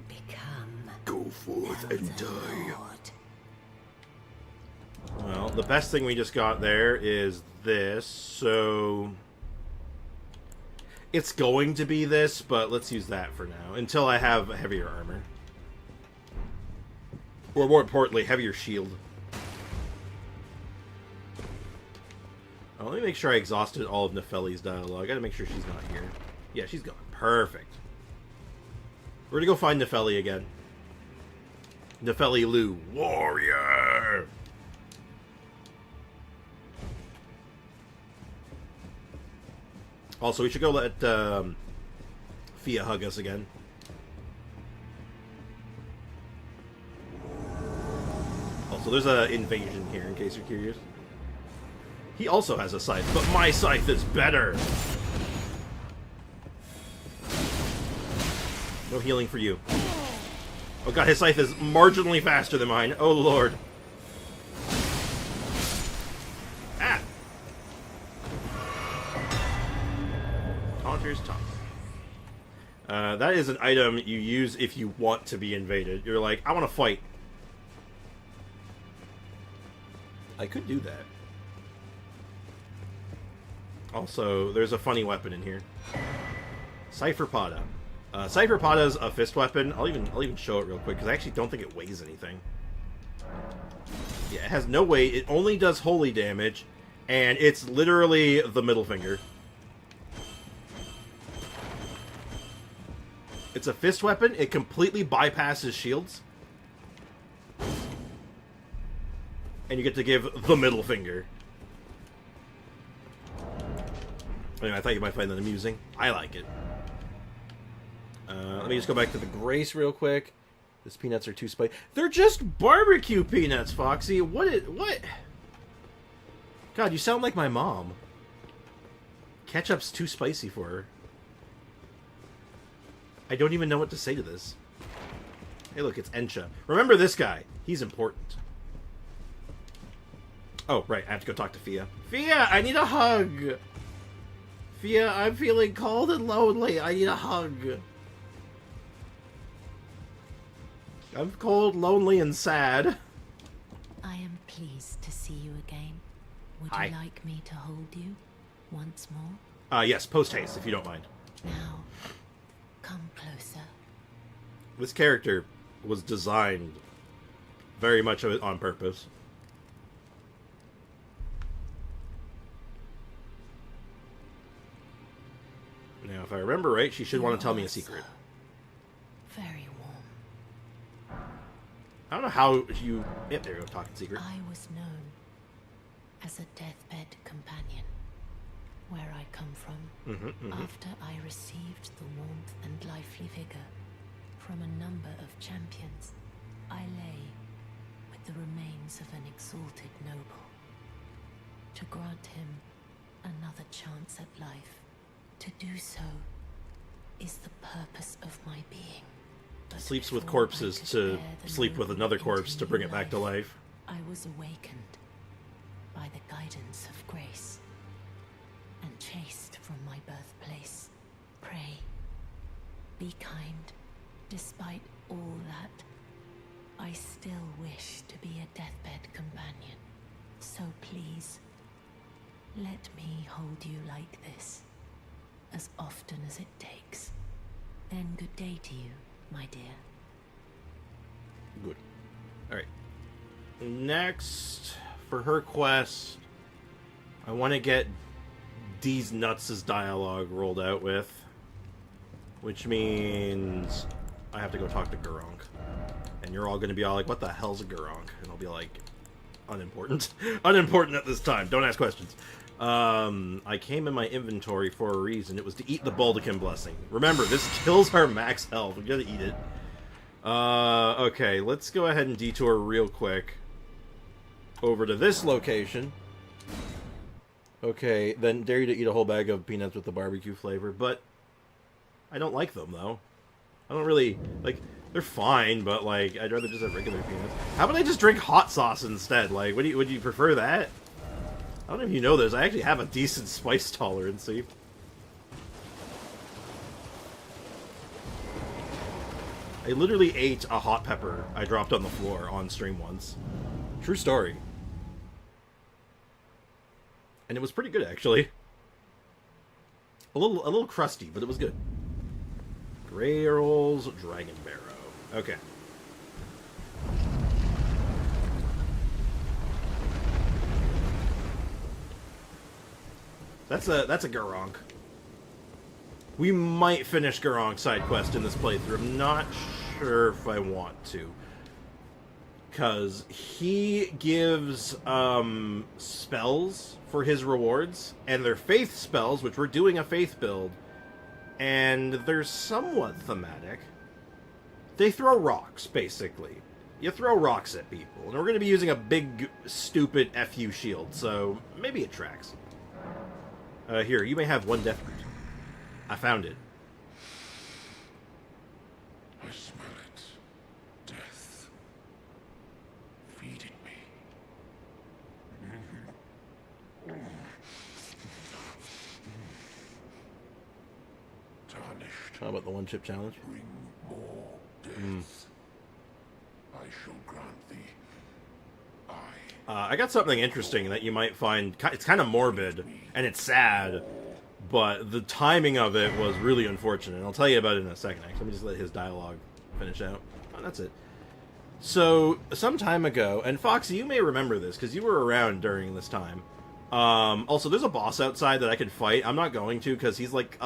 become Go forth and Elden die. Lord. Well, the best thing we just got there is this, so... It's going to be this, but let's use that for now, until I have heavier armor. Or more importantly, heavier shield. Oh, let me make sure I exhausted all of Nefeli's dialogue. I gotta make sure she's not here. Yeah, she's gone. Perfect. We're gonna go find Nefeli again. Nefeli Lu. Warrior! Also, we should go let Fia hug us again. Also, there's an invasion here, in case you're curious. He also has a scythe, but my scythe is better! No healing for you. Oh god, his scythe is marginally faster than mine. Oh lord. Ah! Taunter's Taunt. That is an item you use if you want to be invaded. You're like, I want to fight. I could do that. Also, there's a funny weapon in here. Cypherpada. Cypherpada's a fist weapon. I'll even show it real quick, because I actually don't think it weighs anything. Yeah, it has no weight. It only does holy damage, and it's literally the middle finger. It's a fist weapon. It completely bypasses shields. And you get to give the middle finger. Anyway, I thought you might find that amusing. I like it. Let me just go back to the Grace real quick. These peanuts are too spicy. They're just barbecue peanuts, Foxy. What? God, you sound like my mom. Ketchup's too spicy for her. I don't even know what to say to this. Hey, look, it's Ensha. Remember this guy. He's important. Oh, right. I have to go talk to Fia. Fia, I need a hug. Fia, I'm feeling cold and lonely. I need a hug. I'm cold, lonely, and sad. I am pleased to see you again. Would Hi. you like me to hold you once more? Yes, post-haste, if you don't mind. Now, come closer. This character was designed very much on purpose. Now, if I remember right, she should want to tell me a secret. Very warm. I don't know how you... Yep, there you go, talking secret. I was known as a deathbed companion. Where I come from, after I received the warmth and lively vigor from a number of champions, I lay with the remains of an exalted noble. To grant him another chance at life, to do so is the purpose of my being. But Sleeps with before I corpses could to bear the sleep with noble another into corpse to bring new it back to life. I was awakened by the guidance of grace and chased from my birthplace. Pray, be kind. Despite all that, I still wish to be a deathbed companion. So please, let me hold you like this, as often as it takes. Then good day to you, my dear. Good. Alright. Next, for her quest, I want to get these nuts' dialogue rolled out with. Which means I have to go talk to Gurunk. And you're all going to be all like, what the hell's a Gurunk? And I'll be like, unimportant. Unimportant at this time. Don't ask questions. I came in my inventory for a reason. It was to eat the Baldekin Blessing. Remember, this kills our max health. We gotta eat it. Okay, let's go ahead and detour real quick over to this location. Okay, then dare you to eat a whole bag of peanuts with the barbecue flavor, but I don't like them, though. I don't really, like, they're fine, but, like, I'd rather just have regular peanuts. How about I just drink hot sauce instead? Like, would you prefer that? I don't know if you know this, I actually have a decent spice tolerance, see? I literally ate a hot pepper I dropped on the floor on stream once. True story. And it was pretty good, actually. A little crusty, but it was good. Grey Earl's Dragon Barrow. Okay. That's a Gurunk. We might finish Guronk's side quest in this playthrough. I'm not sure if I want to. Because he gives spells for his rewards, and they're faith spells, which we're doing a faith build, and they're somewhat thematic. They throw rocks, basically. You throw rocks at people, and we're going to be using a big, stupid FU shield, so maybe it tracks. Here, you may have one death root. I found it. I smell it. Death. Feeding me. Tarnished. How about the one chip challenge? Bring more death. I shall grant thee. I got something interesting that you might find. It's kind of morbid, and it's sad, but the timing of it was really unfortunate. I'll tell you about it in a second, actually. Let me just let his dialogue finish out. Oh, that's it. So, some time ago, and Foxy, you may remember this, because you were around during this time. Also, there's a boss outside that I could fight. I'm not going to, because he's like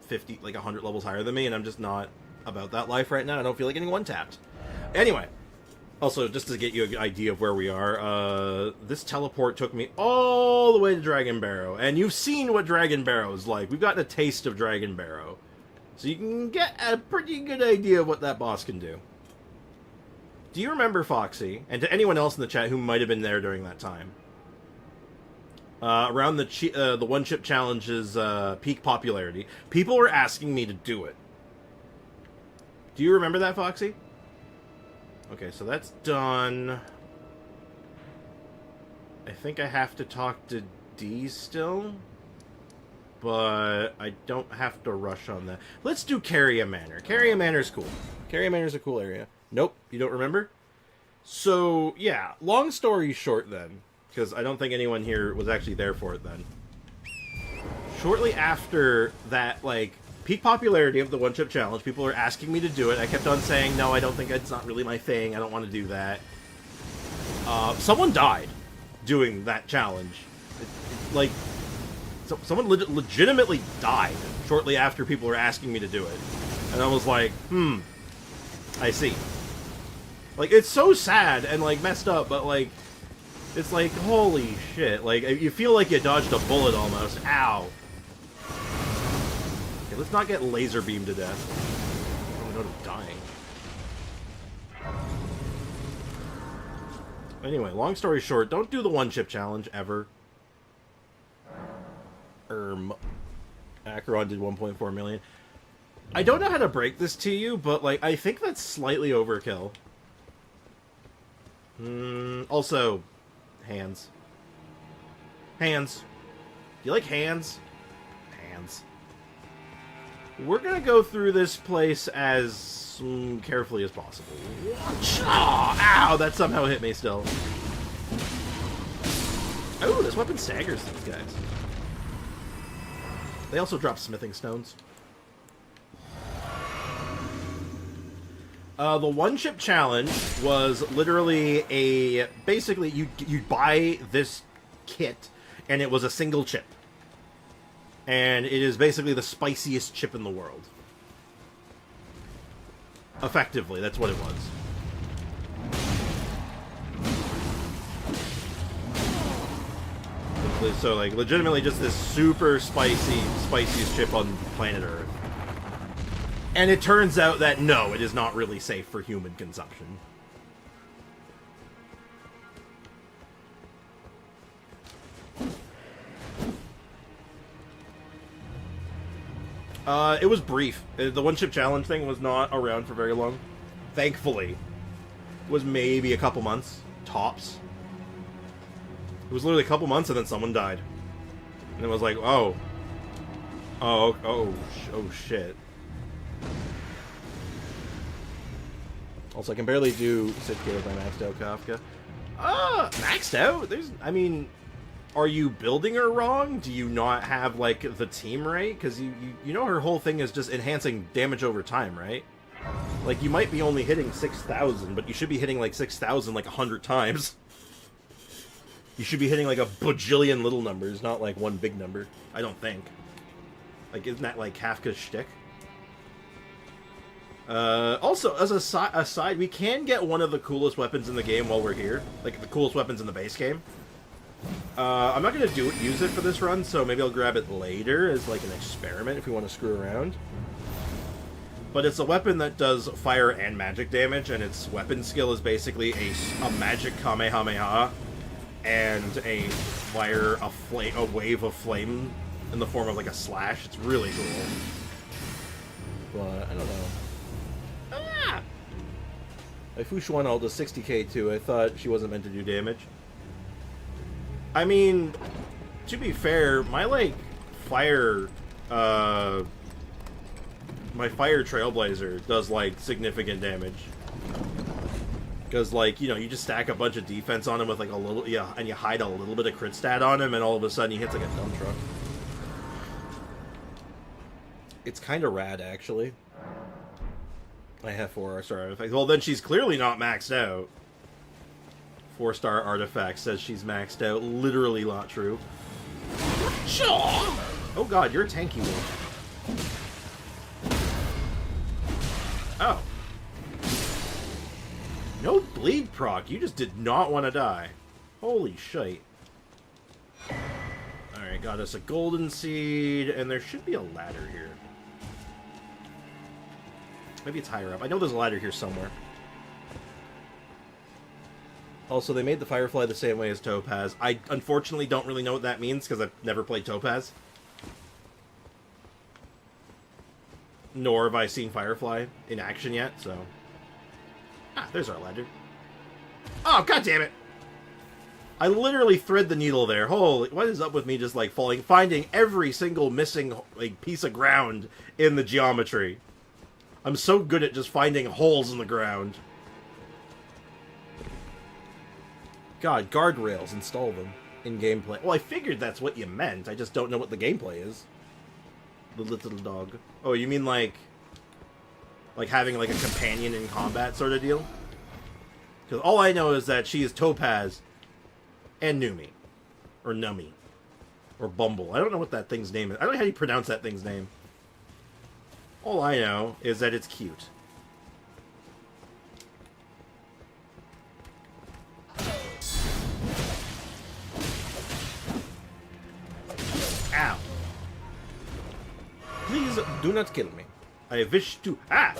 50, like 100 levels higher than me, and I'm just not about that life right now. I don't feel like getting one-tapped. Anyway. Also, just to get you an idea of where we are, this teleport took me all the way to Dragon Barrow. And you've seen what Dragon Barrow is like. We've gotten a taste of Dragon Barrow. So you can get a pretty good idea of what that boss can do. Do you remember, Foxy, and to anyone else in the chat who might have been there during that time, around the One Chip Challenge's peak popularity, people were asking me to do it. Do you remember that, Foxy? Okay, so that's done. I think I have to talk to D still, but I don't have to rush on that. Let's do Carrier Manor. Carrier Manor's cool. Carrier Manor's a cool area. Nope, you don't remember? So, yeah, long story short then, because I don't think anyone here was actually there for it then. Shortly after that, like, peak popularity of the one-chip challenge, people were asking me to do it. I kept on saying, no, I don't think it's not really my thing. I don't want to do that. Someone died doing that challenge. Like, someone legitimately died shortly after people were asking me to do it. And I was like, I see. Like, it's so sad and, like, messed up, but, like, it's like, holy shit. Like, you feel like you dodged a bullet almost. Ow. Okay, let's not get laser beamed to death. Oh my god, I'm dying. Anyway, long story short, don't do the one-chip challenge, ever. Acheron did 1.4 million. I don't know how to break this to you, but, like, I think that's slightly overkill. Also, hands. Hands. Do you like hands? Hands. We're gonna go through this place as carefully as possible. Oh, ow! That somehow hit me still. Oh, this weapon staggers these guys. They also drop smithing stones. The one-chip challenge was literally a... Basically, you buy this kit, and it was a single chip. And it is basically the spiciest chip in the world. Effectively, that's what it was. So, like, legitimately just this super spiciest chip on planet Earth. And it turns out that, no, it is not really safe for human consumption. It was brief. The one-chip challenge thing was not around for very long. Thankfully. It was maybe a couple months. Tops. It was literally a couple months and then someone died. And it was like, oh, shit. Also, I can barely do Sitka with my maxed out Kafka. Maxed out? I mean, are you building her wrong? Do you not have, like, the team right? Because you know her whole thing is just enhancing damage over time, right? Like, you might be only hitting 6,000, but you should be hitting, like, 6,000, like, 100 times. You should be hitting, like, a bajillion little numbers, not, like, one big number. I don't think. Like, isn't that, like, Kafka's shtick? Also, as a side, we can get one of the coolest weapons in the game while we're here. Like, the coolest weapons in the base game. I'm not going to use it for this run, so maybe I'll grab it later as, like, an experiment if we want to screw around. But it's a weapon that does fire and magic damage, and its weapon skill is basically a magic Kamehameha and a wave of flame in the form of, like, a slash. It's really cool. But, I don't know. Ah! My Fushuan ult does 60k too. I thought she wasn't meant to do damage. I mean, to be fair, my, like, fire, my fire Trailblazer does, like, significant damage. Because, like, you know, you just stack a bunch of defense on him with, like, a little, yeah, and you hide a little bit of crit stat on him, and all of a sudden he hits, like, a dump truck. It's kind of rad, actually. I have 4-star artifacts. Well, then she's clearly not maxed out. 4-star artifact says she's maxed out. Literally not true. Oh god, you're a tanky wolf. Oh. No bleed proc. You just did not want to die. Holy shite. Alright, got us a golden seed, and there should be a ladder here. Maybe it's higher up. I know there's a ladder here somewhere. Also, they made the Firefly the same way as Topaz. I unfortunately don't really know what that means, because I've never played Topaz. Nor have I seen Firefly in action yet, so... Ah, there's our ladder. Oh, god damn it! I literally thread the needle there. Holy, what is up with me just, like, finding every single missing, like, piece of ground in the geometry? I'm so good at just finding holes in the ground. God, guardrails, install them in gameplay. Well, I figured that's what you meant. I just don't know what the gameplay is. The little dog. Oh, you mean like having like a companion in combat sort of deal? Because all I know is that she is Topaz and Numi. Or Nummy. Or Bumble. I don't know what that thing's name is. I don't know how you pronounce that thing's name. All I know is that it's cute. Ow. Please do not kill me. I wish to... Ah!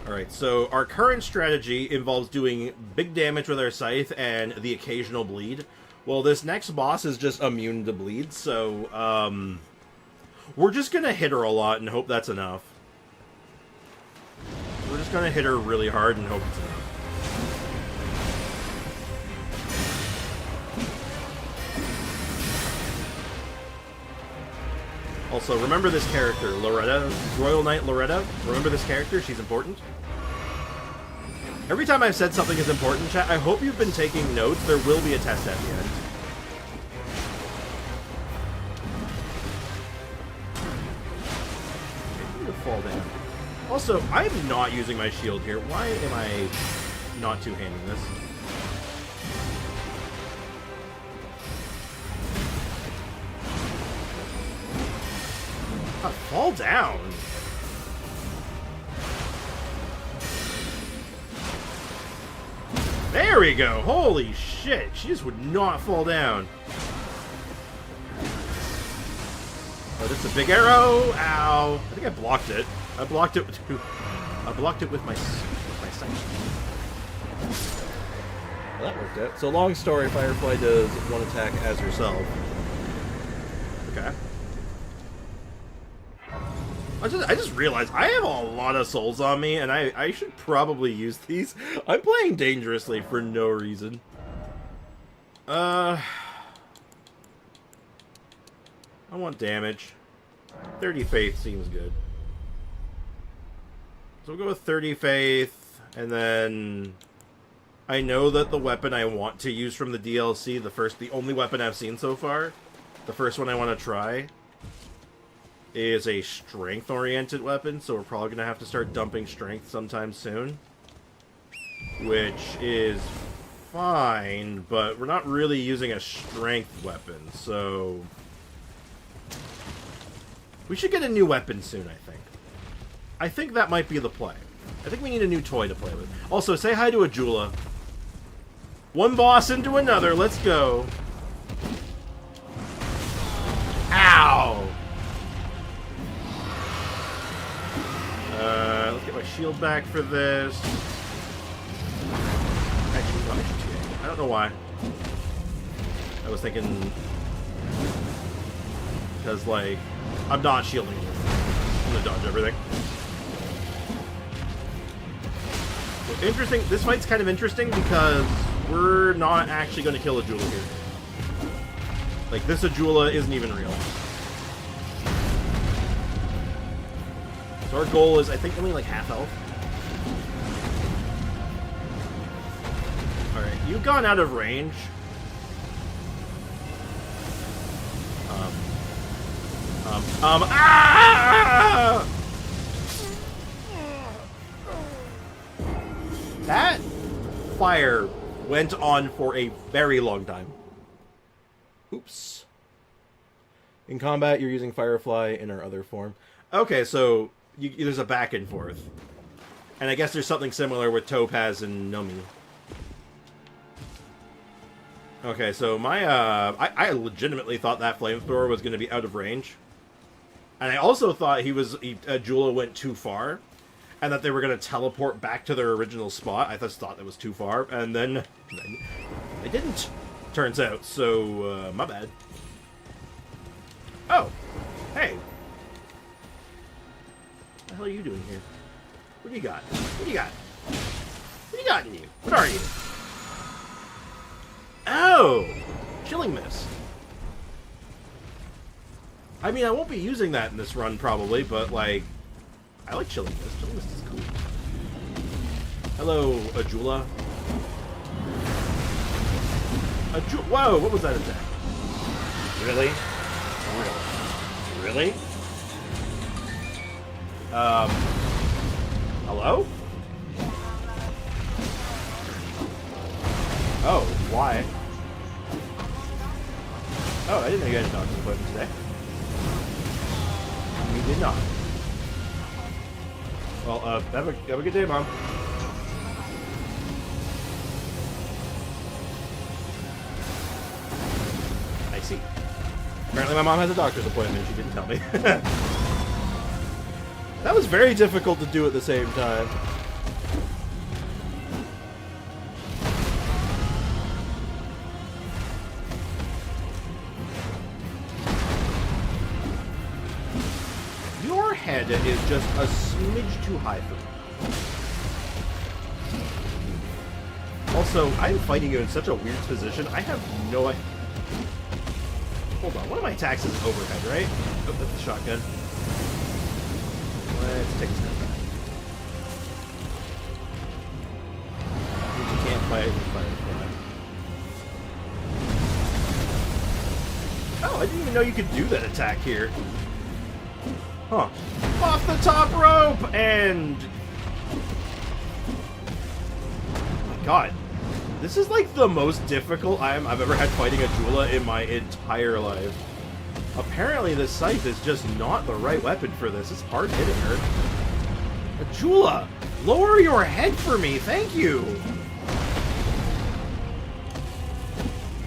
Alright, so our current strategy involves doing big damage with our scythe and the occasional bleed. Well, this next boss is just immune to bleed, so, we're just gonna hit her a lot and hope that's enough. We're just gonna hit her really hard and hope it's enough. Also, remember this character, Loretta, Royal Knight Loretta. Remember this character, she's important. Every time I've said something is important, chat, I hope you've been taking notes. There will be a test at the end. I'm gonna fall down. Also, I'm not using my shield here. Why am I not two-handing this? God, fall down. There we go. Holy shit. She just would not fall down. Oh, that's a big arrow. Ow. I think I blocked it. I blocked it with my sight. Well, that worked out. So long story, Firefly does one attack as herself. Okay. I just realized I have a lot of souls on me, and I should probably use these. I'm playing dangerously for no reason. I want damage. 30 faith seems good. So we'll go with 30 faith, and then I know that the weapon I want to use from the DLC, the only weapon I've seen so far, the first one I want to try, is a strength-oriented weapon, so we're probably going to have to start dumping strength sometime soon. Which is fine, but we're not really using a strength weapon, so... we should get a new weapon soon, I think. I think that might be the play. I think we need a new toy to play with. Also, say hi to Ajula. One boss into another, let's go. Ow! Let's get my shield back for this. Actually, no, I don't know why. I was thinking... because, like, I'm not shielding you. I'm gonna dodge everything. So, interesting. This fight's kind of interesting because we're not actually going to kill Ajula here. Like, this Ajula isn't even real. So our goal is, I think, only like half health. Alright, you've gone out of range. Ah! That fire went on for a very long time. Oops. In combat, you're using Firefly in our other form. Okay, so there's a back and forth. And I guess there's something similar with Topaz and Numi. Okay, so my, I legitimately thought that flamethrower was going to be out of range. And I also thought Jula went too far. And that they were going to teleport back to their original spot. I just thought that was too far. And then it didn't, turns out. So, my bad. Oh, hey. What the hell are you doing here? What do you got? What do you got? What do you got in you? What are you? Oh! Chilling Mist. I mean, I won't be using that in this run, probably, but, like, I like Chilling Mist. Chilling Mist is cool. Hello, Ajula. Whoa, what was that attack? Really? Really? Hello? Oh, why? Oh, I didn't know you had a doctor's appointment today. You did not. Well, have a good day, Mom. I see. Apparently my mom has a doctor's appointment. She didn't tell me. That was very difficult to do at the same time. Your head is just a smidge too high for me. Also, I'm fighting you in such a weird position. I have no idea. Hold on, one of my attacks is overhead, right? Oh, that's the shotgun. Let's take a step back. You can't fight with Firefly. Oh, I didn't even know you could do that attack here. Huh. Off the top rope and... Oh my god. This is like the most difficult I've ever had fighting a Jula in my entire life. Apparently this scythe is just not the right weapon for this. It's hard hitting her. Jula, lower your head for me, thank you!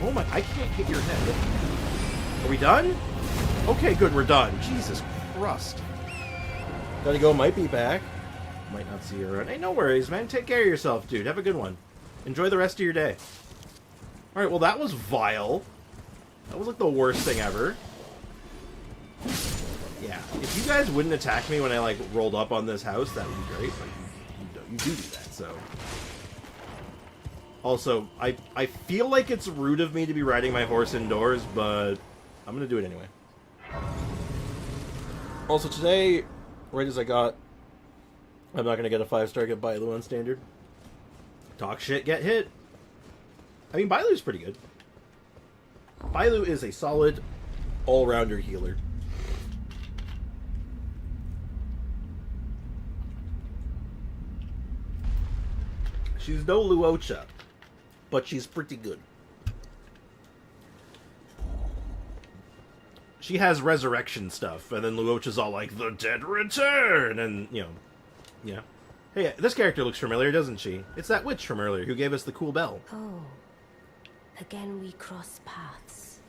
Oh my, I can't hit your head. Are we done? Okay, good, we're done. Jesus Christ. Gotta go, might be back. Might not see her around. Hey, no worries, man. Take care of yourself, dude. Have a good one. Enjoy the rest of your day. Alright, well that was vile. That was like the worst thing ever. Yeah, if you guys wouldn't attack me when I like rolled up on this house, that would be great, but you do that, so. Also, I feel like it's rude of me to be riding my horse indoors, but I'm gonna do it anyway. Also today, right as I'm not gonna get a 5-star, get Bailu on standard. Talk shit, get hit. I mean, Bailu's pretty good. Bailu is a solid, all-rounder healer. She's no Luocha, but she's pretty good. She has resurrection stuff, and then Luocha's all like, the dead return, and, you know, yeah. Hey, this character looks familiar, doesn't she? It's that witch from earlier who gave us the cool bell. Oh, again we cross paths.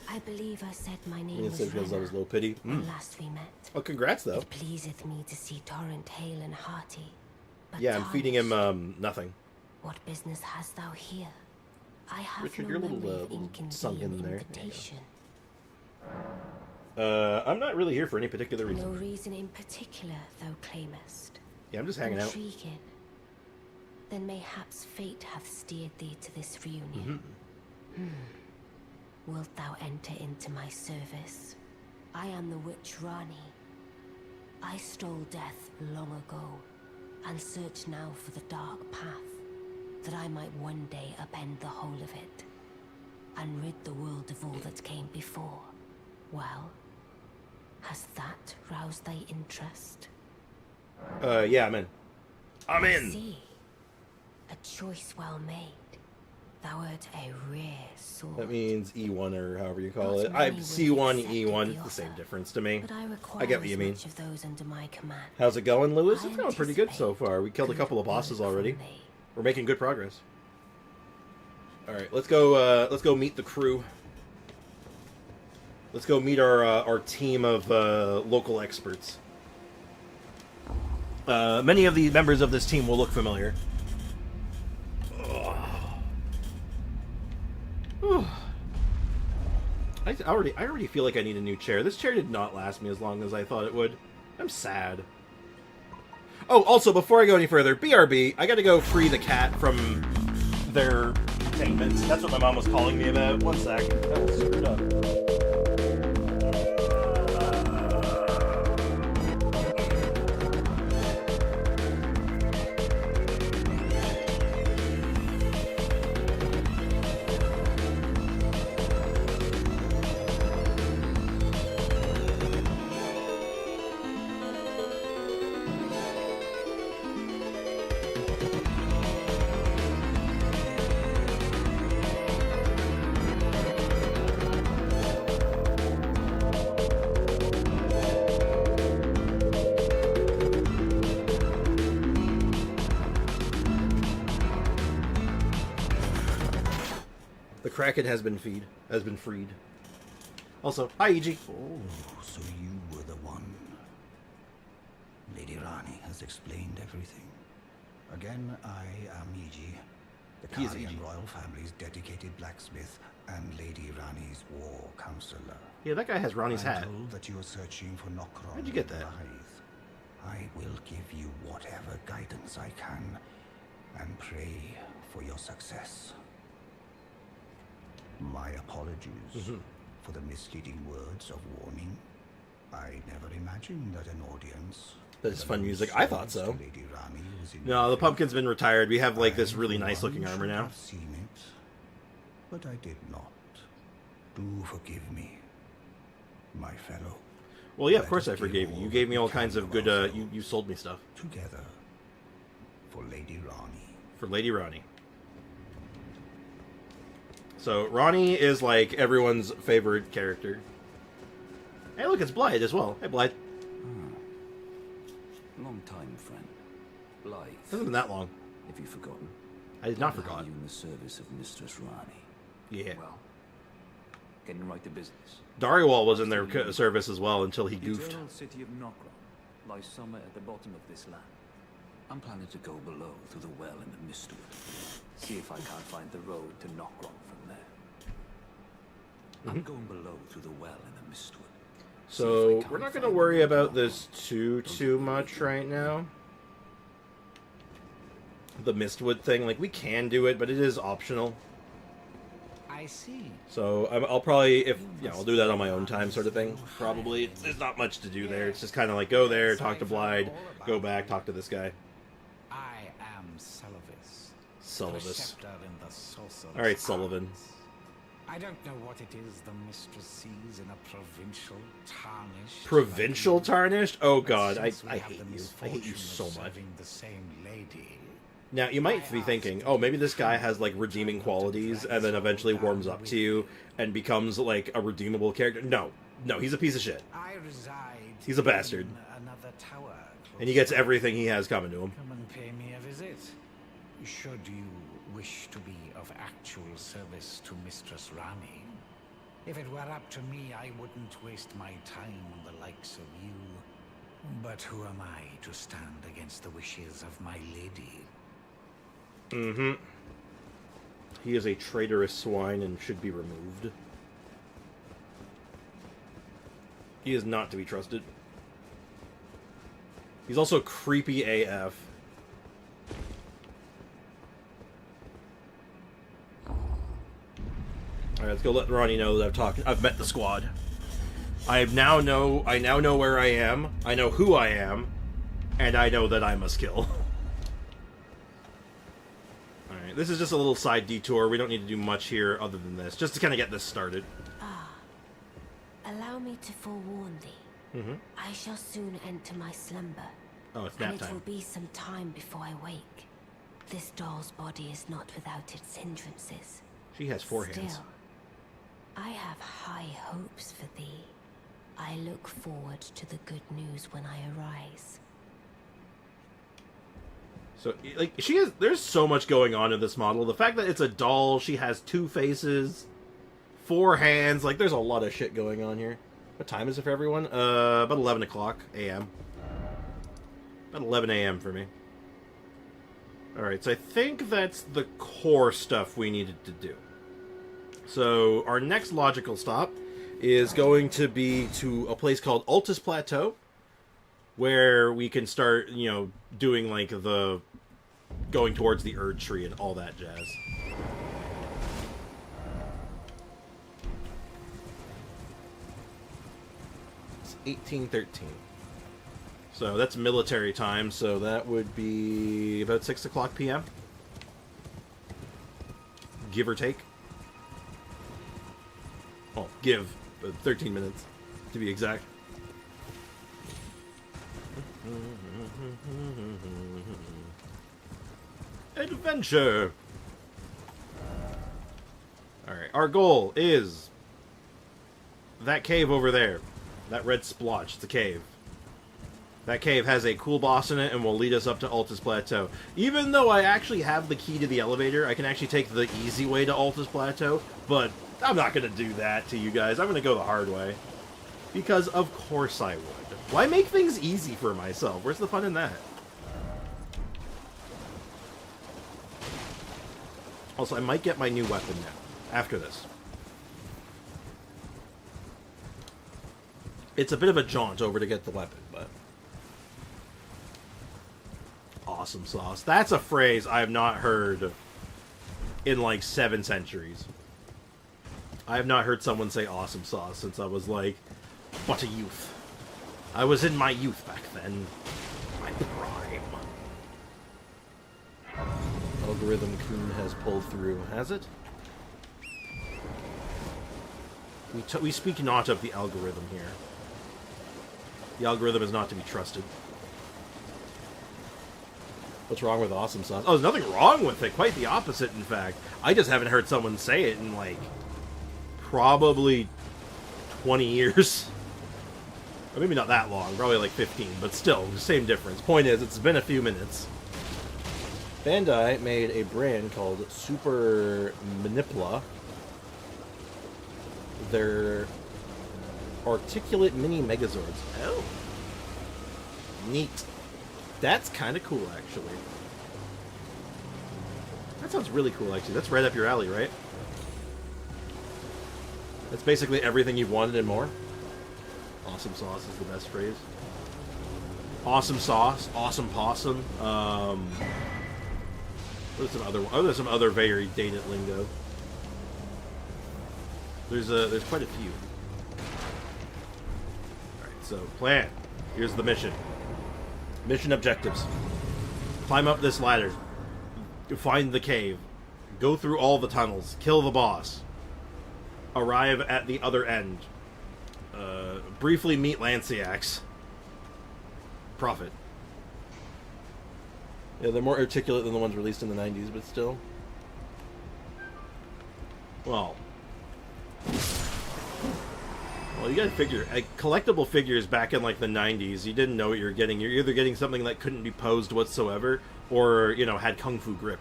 I believe I said my name was because I was low pity. when last we met. Oh, congrats, though. It pleaseth me to see Torrent hale and hearty. But yeah, I'm feeding him, nothing. What business hast thou here? I have Richard, no you're a little, memory of little inking sunk thee an in there. invitation. I'm not really here for any particular reason. No reason in particular, thou claimest. Yeah, I'm just hanging out. Intriguing. Then mayhaps fate hath steered thee to this reunion. Wilt thou enter into my service? I am the witch Rani. I stole death long ago, and search now for the dark path, that I might one day upend the whole of it, and rid the world of all that came before. Well, has that roused thy interest? Yeah, I'm in. I'm I in! see. A choice well made. Thou art a rare sword. That means E1 or however you call Not it. many I would C1, accept E1, the it's the same offer, difference to me. But I require I get what you as mean. much of those under my command. How's it going, Lewis? I It's going pretty good so anticipate far. We killed a couple of good bosses work from already. thee. We're making good progress. Alright, let's go meet the crew. Let's go meet our team of local experts. Many of the members of this team will look familiar. I already feel like I need a new chair. This chair did not last me as long as I thought it would. I'm sad. Oh, also, before I go any further, BRB, I gotta go free the cat from their containments. That's what my mom was calling me about. One sec. That was screwed up. Kraken has been freed. Also, hi, Iji. Oh, so you were the one. Lady Rani has explained everything. Again, I am Iji, the He is Karian Iji. royal family's dedicated blacksmith and Lady Rani's war counselor. Yeah, that guy has Ronnie's I'm hat. told that you are searching for Nokron. How'd you get that? Lithe. I will give you whatever guidance I can, and pray for your success. My apologies for the misleading words of warning. I never imagined that an audience... That's fun music. I thought so. Lady Rani was in No, the pumpkin's been retired. We have like this I, really for nice looking one, armor should now. have seen it, but I did not. Do forgive me, my fellow. Well, yeah, of Let course us I forgave give you. You all gave that me we all can kinds of of good. ourselves. You sold me stuff Together for Lady Rani. for Lady Ronnie. So Ronnie is like everyone's favorite character. Hey, look, it's Blythe as well. Hey, Blythe. Long time, friend. Blythe. Hasn't been that long. Have you forgotten? I did not How forgot. you in the service of Mistress Rani? Yeah. Well, getting right to business. Dariwal was in their service as well until he The goofed. eternal city of Nokron lies somewhere at the bottom of this land. I'm planning to go below through the well in the Mistwood. See if I can't find the road to Nokron from there. I'm going below through the well in the Mistwood. So we're not going to worry about this too much right now. The Mistwood thing, like we can do it, but it is optional. I see. So I'll probably, I'll do that on my own time, sort of thing. Probably, there's not much to do there. It's just kind of like go there, talk to Blythe, go back, talk to this guy. I am Sullivis. Sullivis. Preceptor in the Sorcerer's All right, Sullivan. Arts. I don't know what it is the mistress sees in a provincial tarnished. Provincial like you, tarnished? Oh but god, since we I have hate the you. I hate you misfortune so of much. serving the same lady. Now, you might be thinking, oh, maybe this guy has, like, redeeming qualities, and then eventually warms up to you, and becomes, like, a redeemable character. No. No, he's a piece of shit. I reside He's a bastard. in another tower. And he gets everything he has coming to him. Come and pay me a visit. Should you wish to be of actual service to Mistress Rani. If it were up to me, I wouldn't waste my time on the likes of you. But who am I to stand against the wishes of my lady? Mm-hmm. He is a traitorous swine and should be removed. He is not to be trusted. He's also creepy AF. Alright, let's go let Ronnie know that I've met the squad. I now know where I am, I know who I am, and I know that I must kill. Alright, this is just a little side detour. We don't need to do much here other than this, just to kind of get this started. Allow me to forewarn thee. Mm-hmm. I shall soon enter my slumber. Oh, it's nap And it time. will be some time before I wake. This doll's body is not without its hindrances. She has four hands. Still, I have high hopes for thee. I look forward to the good news when I arise. So, like, there's so much going on in this model. The fact that it's a doll, she has 2 faces, 4 hands, like, there's a lot of shit going on here. What time is it for everyone? About 11 o'clock a.m. About 11 a.m. for me. Alright, so I think that's the core stuff we needed to do. So, our next logical stop is going to be to a place called Altus Plateau, where we can start, doing, like, the going towards the Erd Tree and all that jazz. It's 1813. So that's military time, so that would be about 6 o'clock p.m. Give or take. Oh, give. 13 minutes, to be exact. Adventure! Alright, our goal is that cave over there. That red splotch, it's a cave. That cave has a cool boss in it and will lead us up to Altus Plateau. Even though I actually have the key to the elevator, I can actually take the easy way to Altus Plateau, but I'm not going to do that to you guys. I'm going to go the hard way. Because of course I would. Why make things easy for myself? Where's the fun in that? Also, I might get my new weapon now, after this. It's a bit of a jaunt over to get the weapon, but... Awesome sauce. That's a phrase I have not heard in like 7 centuries. I have not heard someone say awesome sauce since I was like, but a youth. I was in my youth back then. My prime. Algorithm Kun has pulled through. Has it? We speak not of the algorithm here. The algorithm is not to be trusted. What's wrong with awesome sauce? Oh, there's nothing wrong with it. Quite the opposite, in fact. I just haven't heard someone say it in, like, probably 20 years. Or maybe not that long. Probably like 15. But still, same difference. Point is, it's been a few minutes. Bandai made a brand called Super Manipula. They're articulate mini megazords. Oh. Neat. That's kind of cool, actually. That sounds really cool, actually. That's right up your alley, right? That's basically everything you've wanted and more. Awesome sauce is the best phrase. Awesome sauce. Awesome possum. There's some other very dated lingo. There's quite a few. Alright, so plan. Here's the mission. Mission objectives. Climb up this ladder. Find the cave. Go through all the tunnels. Kill the boss. Arrive at the other end. Briefly meet Lanciacs. Profit. Yeah, they're more articulate than the ones released in the 90s, but still. Well, you gotta figure, collectible figures back in like the 90s, you didn't know what you were getting. You're either getting something that couldn't be posed whatsoever, or, you know, had kung fu grip.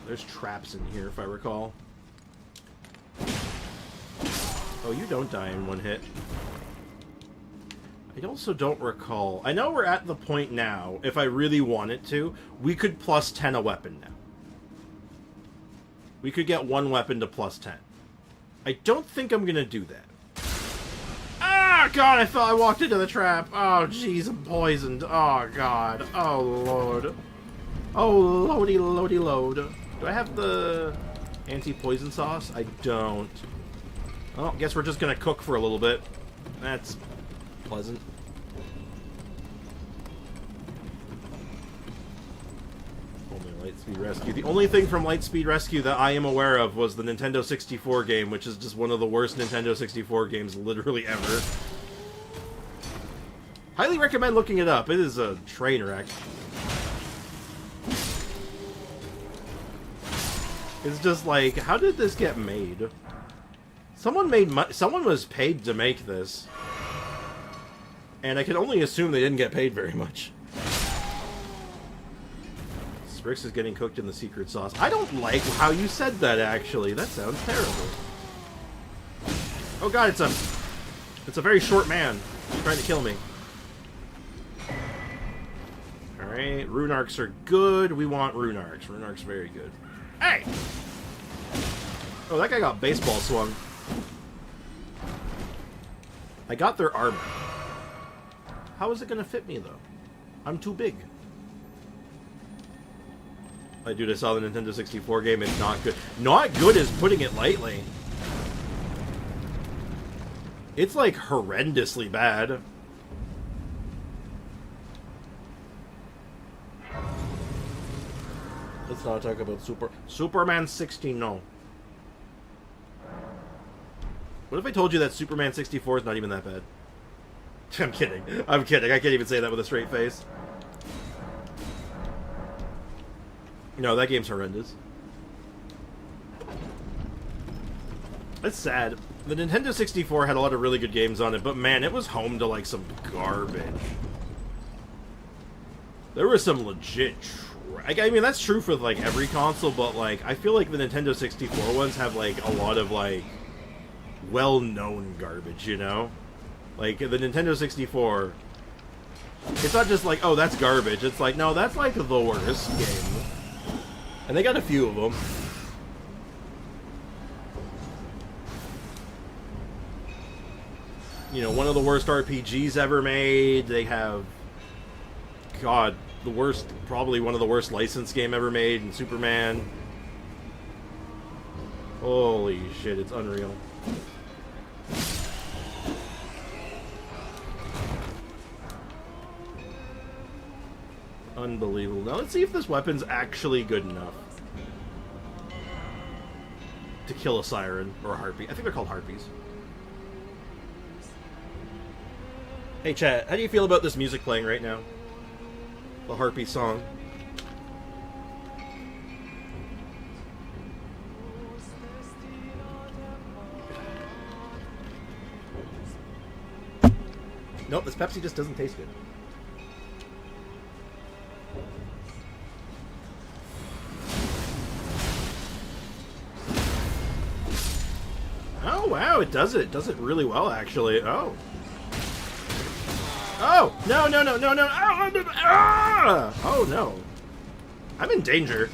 There's traps in here, if I recall. Oh, you don't die in one hit. I also don't recall. I know we're at the point now, if I really wanted to, we could plus 10 a weapon now. We could get one weapon to plus 10. I don't think I'm gonna do that. Ah, God, I walked into the trap. Oh, jeez, I'm poisoned. Oh, God. Oh, Lord. Oh, loady, loady, load. Do I have the anti-poison sauce? I don't. Well, guess we're just gonna cook for a little bit. That's pleasant. Only Lightspeed Rescue. The only thing from Lightspeed Rescue that I am aware of was the Nintendo 64 game, which is just one of the worst Nintendo 64 games literally ever. Highly recommend looking it up. It is a train wreck. It's just like, how did this get made? Someone was paid to make this. And I can only assume they didn't get paid very much. Strix is getting cooked in the secret sauce. I don't like how you said that, actually. That sounds terrible. Oh god, it's a very short man. He's trying to kill me. Alright, rune arcs are good. We want rune arcs. Rune arcs very good. Hey! Oh, that guy got baseball swung. I got their armor. How is it gonna fit me, though? I'm too big. Dude, I saw the Nintendo 64 game. It's not good. Not good is putting it lightly. It's, like, horrendously bad. Let's not talk about Superman 60, no. What if I told you that Superman 64 is not even that bad? I'm kidding. I'm kidding. I can't even say that with a straight face. No, that game's horrendous. It's sad. The Nintendo 64 had a lot of really good games on it, but man, it was home to like some garbage. There was some legit I mean, that's true for like every console, but like I feel like the Nintendo 64 ones have like a lot of like well-known garbage, you know? Like the Nintendo 64, it's not just like, oh, that's garbage. It's like, no, that's like the worst game. And they got a few of them. You know, one of the worst RPGs ever made. They have, God, the worst, probably one of the worst licensed game ever made in Superman. Holy shit, it's unreal. Unbelievable. Now let's see if this weapon's actually good enough to kill a siren or a harpy. I think they're called harpies. Hey chat, how do you feel about this music playing right now? The harpy song. Nope, this Pepsi just doesn't taste good. Oh wow, it does it. It does it really well actually. Oh. Oh! No, no, no, no, no! Ah! Oh, no. I'm in danger.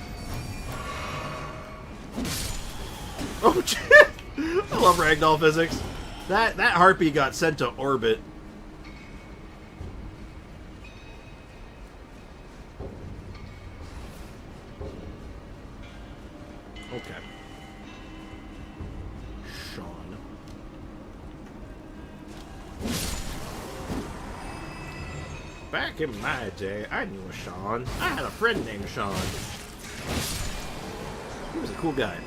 Oh, shit! I love ragdoll physics. That harpy got sent to orbit. Okay. Sean. Back in my day, I knew a Sean. I had a friend named Sean. He was a cool guy.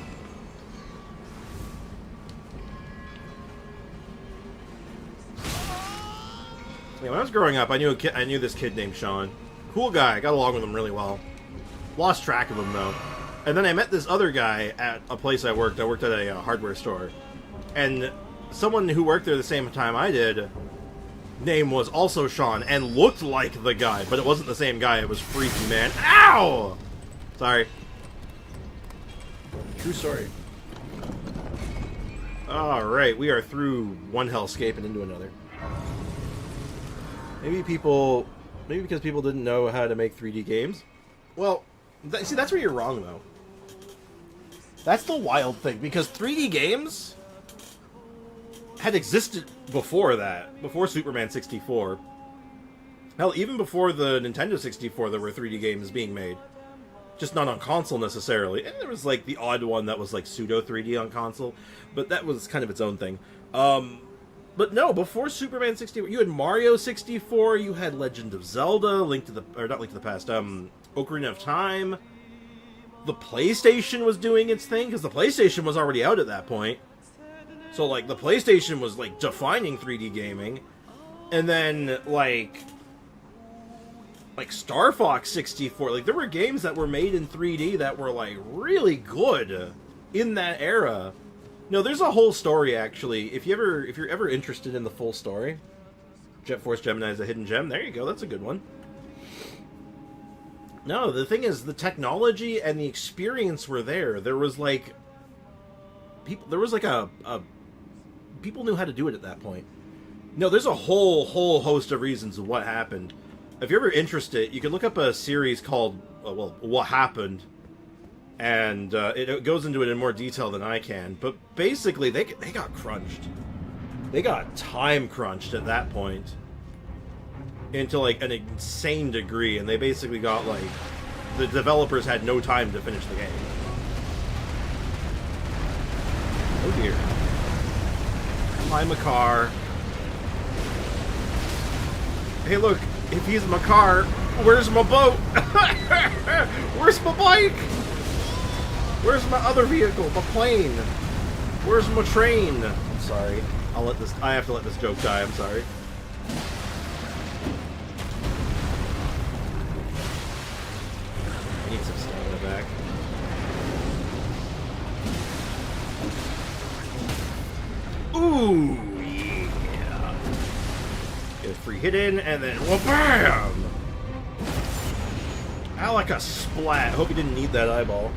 Yeah, when I was growing up, I knew this kid named Sean. Cool guy. I got along with him really well. Lost track of him though. And then I met this other guy at a place I worked. I worked at a hardware store, and someone who worked there the same time I did. Name was also Sean and looked like the guy, but it wasn't the same guy. It was freaky, man. Ow! Sorry. True story. Alright, we are through one hellscape and into another. Maybe because people didn't know how to make 3D games. Well, see, that's where you're wrong, though. That's the wild thing, because 3D games had existed before that, before Superman 64. Hell, even before the Nintendo 64, there were 3D games being made. Just not on console, necessarily. And there was, like, the odd one that was, like, pseudo-3D on console. But that was kind of its own thing. But no, before Superman 64, you had Mario 64, you had Legend of Zelda, not Link to the Past, Ocarina of Time. The PlayStation was doing its thing, because the PlayStation was already out at that point. So, like, the PlayStation was, like, defining 3D gaming. And then, like Star Fox 64. Like, there were games that were made in 3D that were, like, really good in that era. No, there's a whole story, actually. If you're ever interested in the full story, Jet Force Gemini is a hidden gem. There you go. That's a good one. No, the thing is, the technology and the experience were there. There was, like... People knew how to do it at that point. No, there's a whole host of reasons of what happened. If you're ever interested, you can look up a series called, What Happened, and it goes into it in more detail than I can. But basically, they got crunched. They got time crunched at that point into, like, an insane degree, and they basically got, like, the developers had no time to finish the game. Oh dear. Climb a car. Hey look, if he's my car, where's my boat? Where's my bike? Where's my other vehicle? My plane? Where's my train? I'm sorry. I have to let this joke die, I'm sorry. I need some stamina back. Ooh, yeah. Get a free hit in, and then wha-bam! Ayaka splat. Hope you didn't need that eyeball.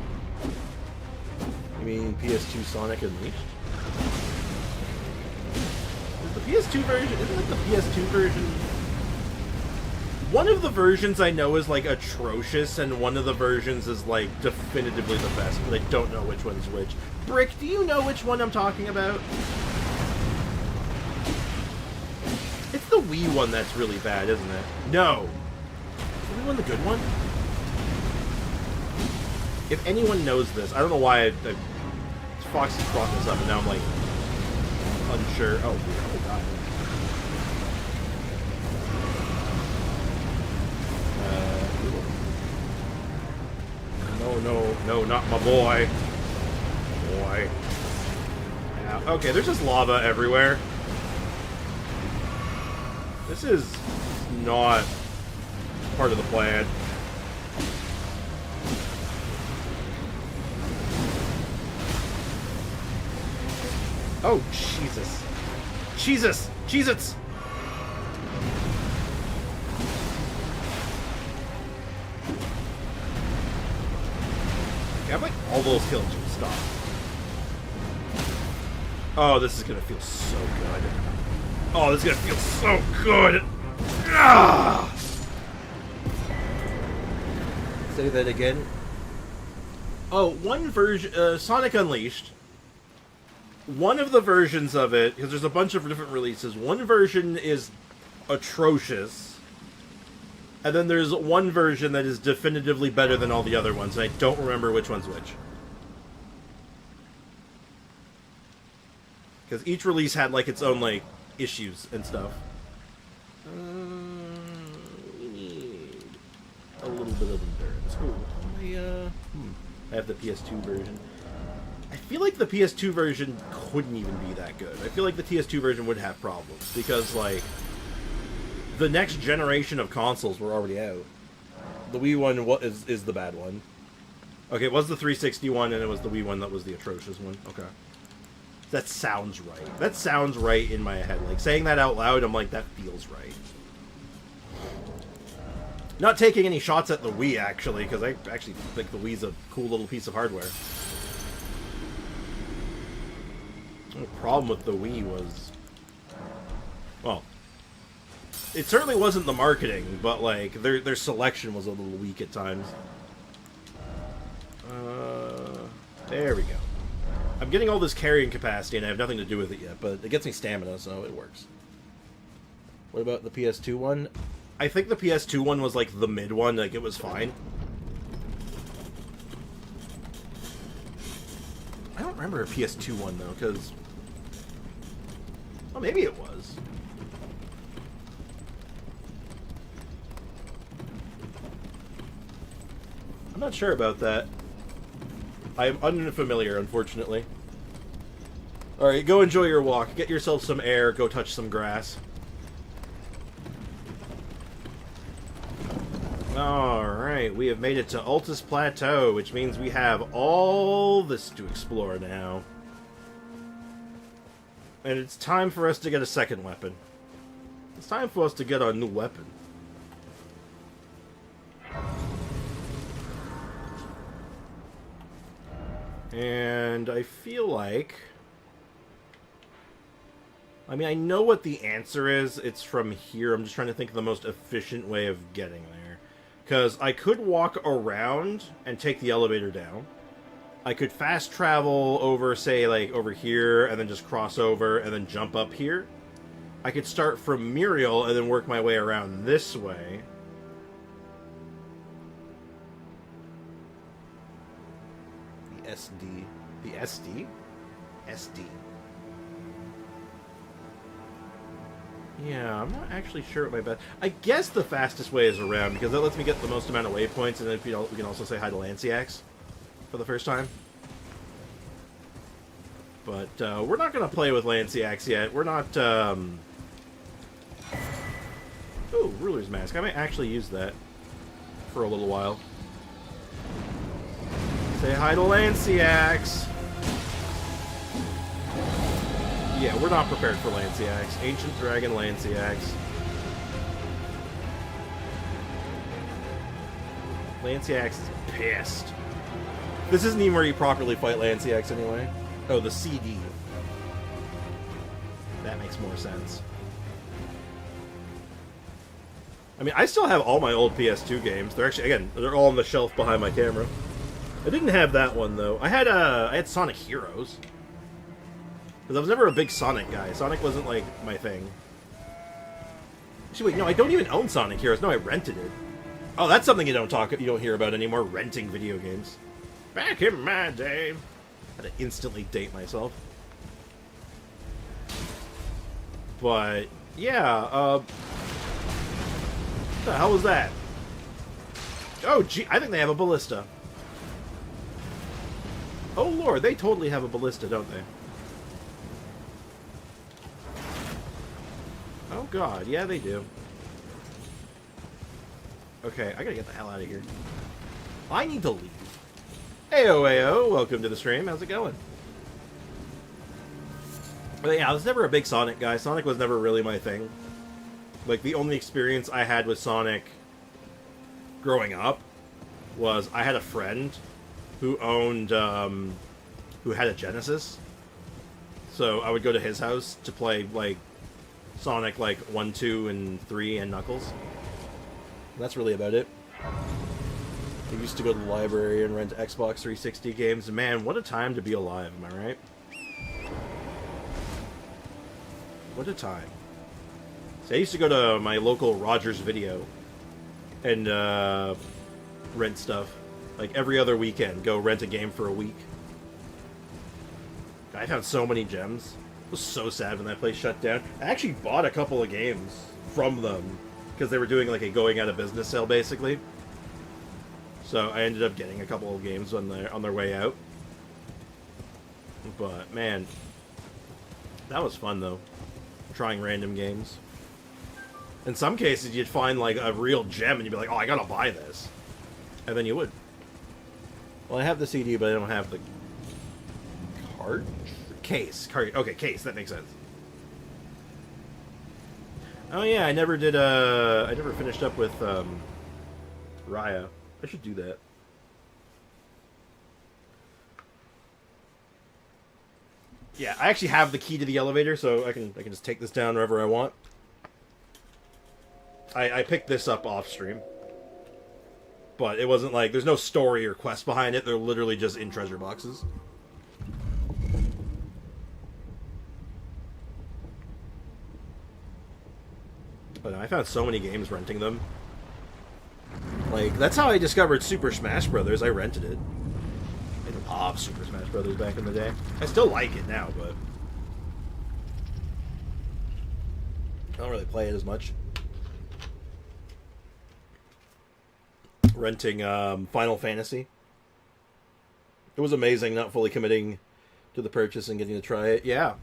You mean PS2 Sonic Unleashed? Is the PS2 version... Isn't it the PS2 version... One of the versions I know is, like, atrocious, and one of the versions is, like, definitively the best, but I don't know which one's which. Brick, do you know which one I'm talking about? It's the Wii one that's really bad, isn't it? No. Is the Wii one the good one? If anyone knows this, I don't know why Fox has brought this up, and now I'm, like, unsure. Oh, oh god. No, not my boy. Boy. Yeah, okay, there's just lava everywhere. This is not part of the plan. Oh, Jesus. Jesus! Jesus! I'm like almost killed you. Stop. Oh, this is gonna feel so good. Oh, this is gonna feel so good. Ah! Say that again. Oh, one version, Sonic Unleashed. One of the versions of it, because there's a bunch of different releases. One version is atrocious. And then there's one version that is definitively better than all the other ones, and I don't remember which one's which. Because each release had, like, its own, like, issues and stuff. We need a little bit of endurance. Ooh, I have the PS2 version. I feel like the PS2 version couldn't even be that good. I feel like the PS2 version would have problems, because, like, the next generation of consoles were already out. The Wii one is the bad one. Okay, it was the 360 one, and it was the Wii one that was the atrocious one. Okay. That sounds right. That sounds right in my head. Like, saying that out loud, I'm like, that feels right. Not taking any shots at the Wii, actually, because I actually think the Wii's a cool little piece of hardware. The problem with the Wii was... Well... It certainly wasn't the marketing, but, like, their selection was a little weak at times. There we go. I'm getting all this carrying capacity, and I have nothing to do with it yet, but it gets me stamina, so it works. What about the PS2 one? I think the PS2 one was, like, the mid one, like, it was fine. I don't remember a PS2 one, though, because... Well, maybe it was. I'm not sure about that. I am unfamiliar, unfortunately. Alright, go enjoy your walk. Get yourself some air. Go touch some grass. Alright, we have made it to Altus Plateau, which means we have all this to explore now. And it's time for us to get a second weapon. It's time for us to get our new weapon. And I feel like... I mean, I know what the answer is. It's from here. I'm just trying to think of the most efficient way of getting there. Because I could walk around and take the elevator down. I could fast travel over, say, like, over here, and then just cross over, and then jump up here. I could start from Muriel, and then work my way around this way. The SD. The SD? SD. Yeah, I'm not actually sure what my best... I guess the fastest way is around, because that lets me get the most amount of waypoints, and then we can also say hi to Lanciax for the first time. But, we're not going to play with Lanciax yet. We're not, Ooh, Ruler's Mask. I might actually use that for a little while. Say hi to Lanciax. Yeah, we're not prepared for Lanciax. Ancient Dragon Lanciax. Lanciax is pissed. This isn't even where you properly fight Lanciax anyway. Oh, the CD. That makes more sense. I mean, I still have all my old PS2 games. They're actually, again, they're all on the shelf behind my camera. I didn't have that one, though. I had Sonic Heroes. Because I was never a big Sonic guy. Sonic wasn't, like, my thing. Actually, wait, no, I don't even own Sonic Heroes. No, I rented it. Oh, that's something you don't hear about anymore, renting video games. Back in my day. I had to instantly date myself. But, yeah, what the hell was that? Oh, gee, I think they have a ballista. Oh, Lord, they totally have a ballista, don't they? Oh, God, yeah, they do. Okay, I gotta get the hell out of here. I need to leave. Heyo, heyo, welcome to the stream. How's it going? But yeah, I was never a big Sonic guy. Sonic was never really my thing. Like, the only experience I had with Sonic growing up was I had a friend who owned, who had a Genesis. So I would go to his house to play, like, Sonic, like, 1, 2, and 3, and Knuckles. That's really about it. I used to go to the library and rent Xbox 360 games. Man, what a time to be alive, am I right? What a time. See, I used to go to my local Rogers Video and rent stuff. Like, every other weekend, go rent a game for a week. I found so many gems. It was so sad when that place shut down. I actually bought a couple of games from them because they were doing, like, a going out of business sale, basically. So I ended up getting a couple of games on their way out. But, man, that was fun, though. Trying random games. In some cases, you'd find, like, a real gem, and you'd be like, oh, I gotta buy this. And then you would. Well, I have the CD, but I don't have the card? Case. Okay, case. That makes sense. Oh, yeah, I never did, I never finished up with, Raya. I should do that. Yeah, I actually have the key to the elevator, so I can just take this down wherever I want. I picked this up off stream. But it wasn't like, there's no story or quest behind it, they're literally just in treasure boxes. But I found so many games renting them. Like, that's how I discovered Super Smash Brothers. I rented it. I loved Super Smash Brothers back in the day. I still like it now, but I don't really play it as much. Renting Final Fantasy. It was amazing not fully committing to the purchase and getting to try it. Yeah.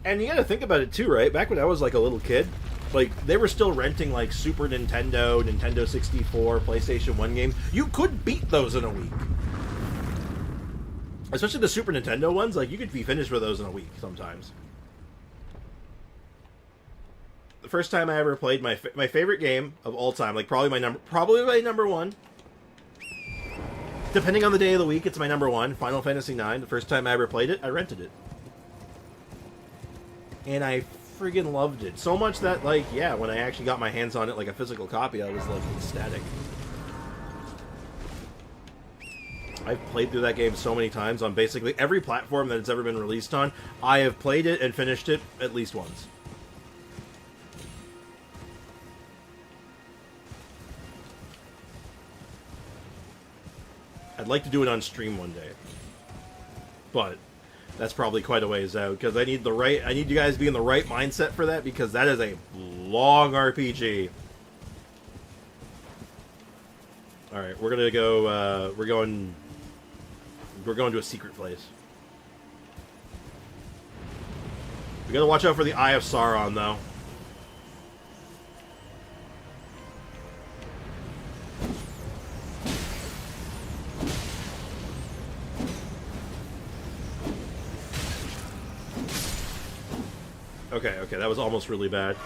And you gotta think about it too, right? Back when I was like a little kid, like, they were still renting, like, Super Nintendo, Nintendo 64, PlayStation 1 games. You could beat those in a week. Especially the Super Nintendo ones, like, you could be finished with those in a week sometimes. The first time I ever played my favorite game of all time, like, probably my number one. Depending on the day of the week, it's my number one, Final Fantasy IX. The first time I ever played it, I rented it. And I friggin' loved it. So much that, like, yeah, when I actually got my hands on it, like a physical copy, I was, like, ecstatic. I've played through that game so many times on basically every platform that it's ever been released on. I have played it and finished it at least once. I'd like to do it on stream one day. But that's probably quite a ways out, because I need you guys to be in the right mindset for that, because that is a long RPG. Alright, we're gonna go, we're going to a secret place. We gotta watch out for the Eye of Sauron, though. Okay, that was almost really bad.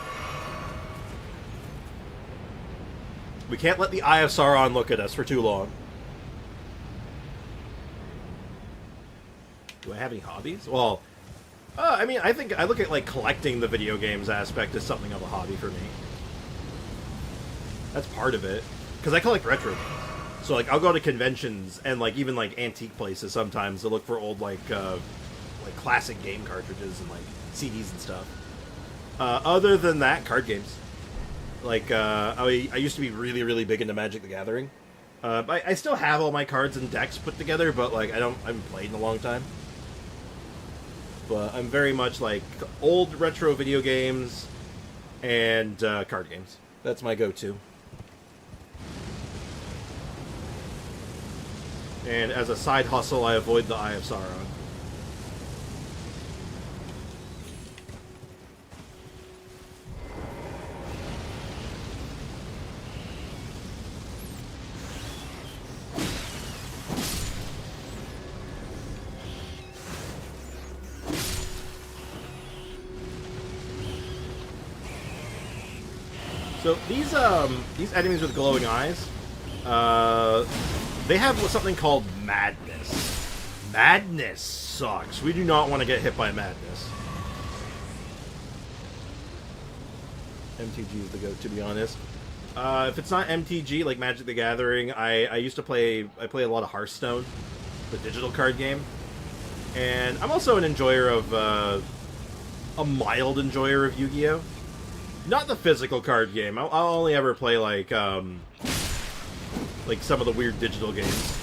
We can't let the Eye of Sauron look at us for too long. Do I have any hobbies? Well, I mean, I think I look at, like, collecting the video games aspect as something of a hobby for me. That's part of it. Because I collect retro games. So, like, I'll go to conventions and, like, even, like, antique places sometimes to look for old, like classic game cartridges and, like, CDs and stuff. Other than that, card games. Like, I used to be really, really big into Magic the Gathering. I still have all my cards and decks put together, but, like, I haven't played in a long time. But I'm very much, like, old retro video games and card games. That's my go-to. And as a side hustle, I avoid the Eye of Sauron. So these enemies with glowing eyes, they have something called madness. Madness sucks. We do not want to get hit by madness. MTG is the goat, to be honest. If it's not MTG, like Magic the Gathering, I used to play. I play a lot of Hearthstone, the digital card game, and I'm also an enjoyer of a mild enjoyer of Yu-Gi-Oh. Not the physical card game. I'll only ever play like some of the weird digital games.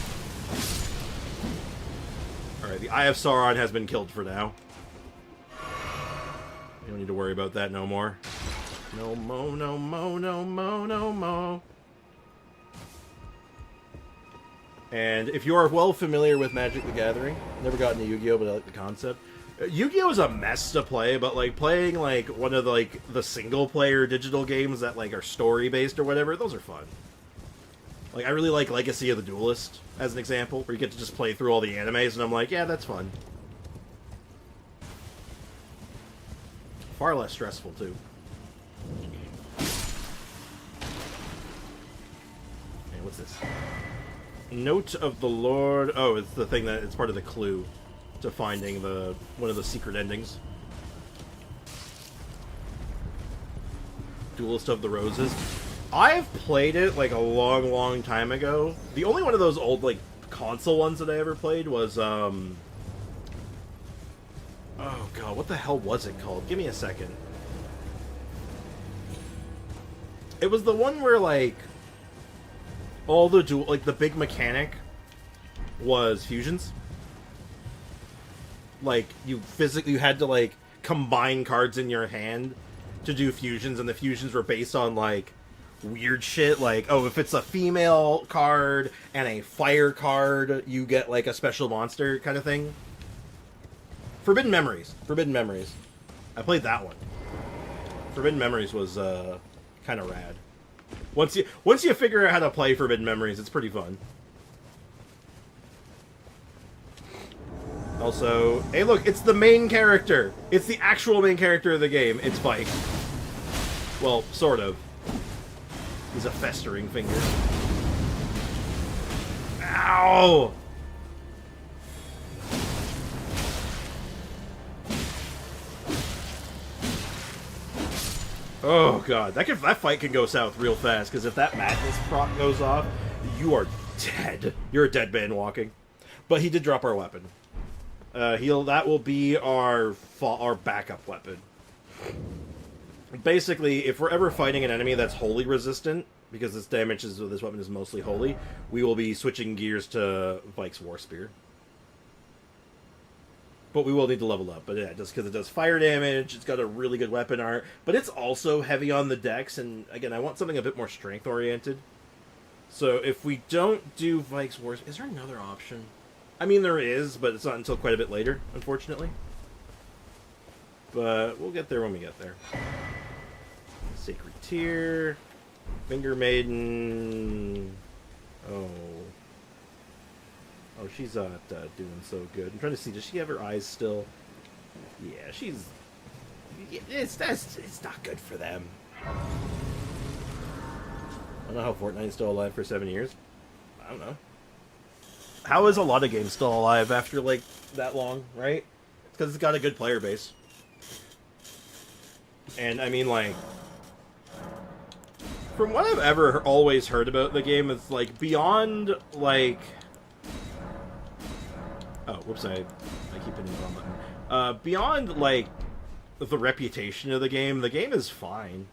Alright, the Eye of Sauron has been killed for now. You don't need to worry about that no more. No mo, no mo, no mo, no mo. And if you are well familiar with Magic the Gathering, never gotten to Yu-Gi-Oh, but I like the concept. Yu-Gi-Oh is a mess to play, but like playing like one of the single-player digital games that like are story-based or whatever, those are fun. Like I really like Legacy of the Duelist as an example, where you get to just play through all the animes, and I'm like, yeah, that's fun. Far less stressful too. Okay, what's this? Note of the Lord. Oh, it's the thing that it's part of the clue to finding one of the secret endings. Duelist of the Roses. I've played it like a long, long time ago. The only one of those old like console ones that I ever played was oh god, what the hell was it called? Give me a second. It was the one where like all the the big mechanic was fusions. Like you had to like combine cards in your hand to do fusions, and the fusions were based on like weird shit, like, oh, if it's a female card and a fire card, you get like a special monster kind of thing. Forbidden Memories. I played that one. Forbidden Memories was kind of rad. Once you figure out how to play Forbidden Memories, it's pretty fun. Also, hey look, it's the main character. It's the actual main character of the game. It's Vike. Well, sort of. He's a festering finger. Ow! Oh god, that fight can go south real fast, because if that madness proc goes off, you are dead. You're a dead man walking. But he did drop our weapon. That will be our backup weapon. Basically, if we're ever fighting an enemy that's holy resistant, because this damage of this weapon is mostly holy, we will be switching gears to Vike's War Spear. But we will need to level up. But yeah, just because it does fire damage, it's got a really good weapon art, but it's also heavy on the dex, and again, I want something a bit more strength-oriented. So if we don't do Vike's War Spear, is there another option? I mean, there is, but it's not until quite a bit later, unfortunately. But we'll get there when we get there. Sacred Tear. Finger Maiden. Oh. Oh, she's not doing so good. I'm trying to see, does she have her eyes still? Yeah, she's it's not good for them. I don't know how Fortnite's still alive for 7 years. I don't know. How is a lot of games still alive after, like, that long, right? Because it's got a good player base. And, I mean, like... From what I've ever always heard about the game, it's, like, beyond, like... Oh, whoops, I keep hitting the wrong button. Beyond, like, the reputation of the game is fine.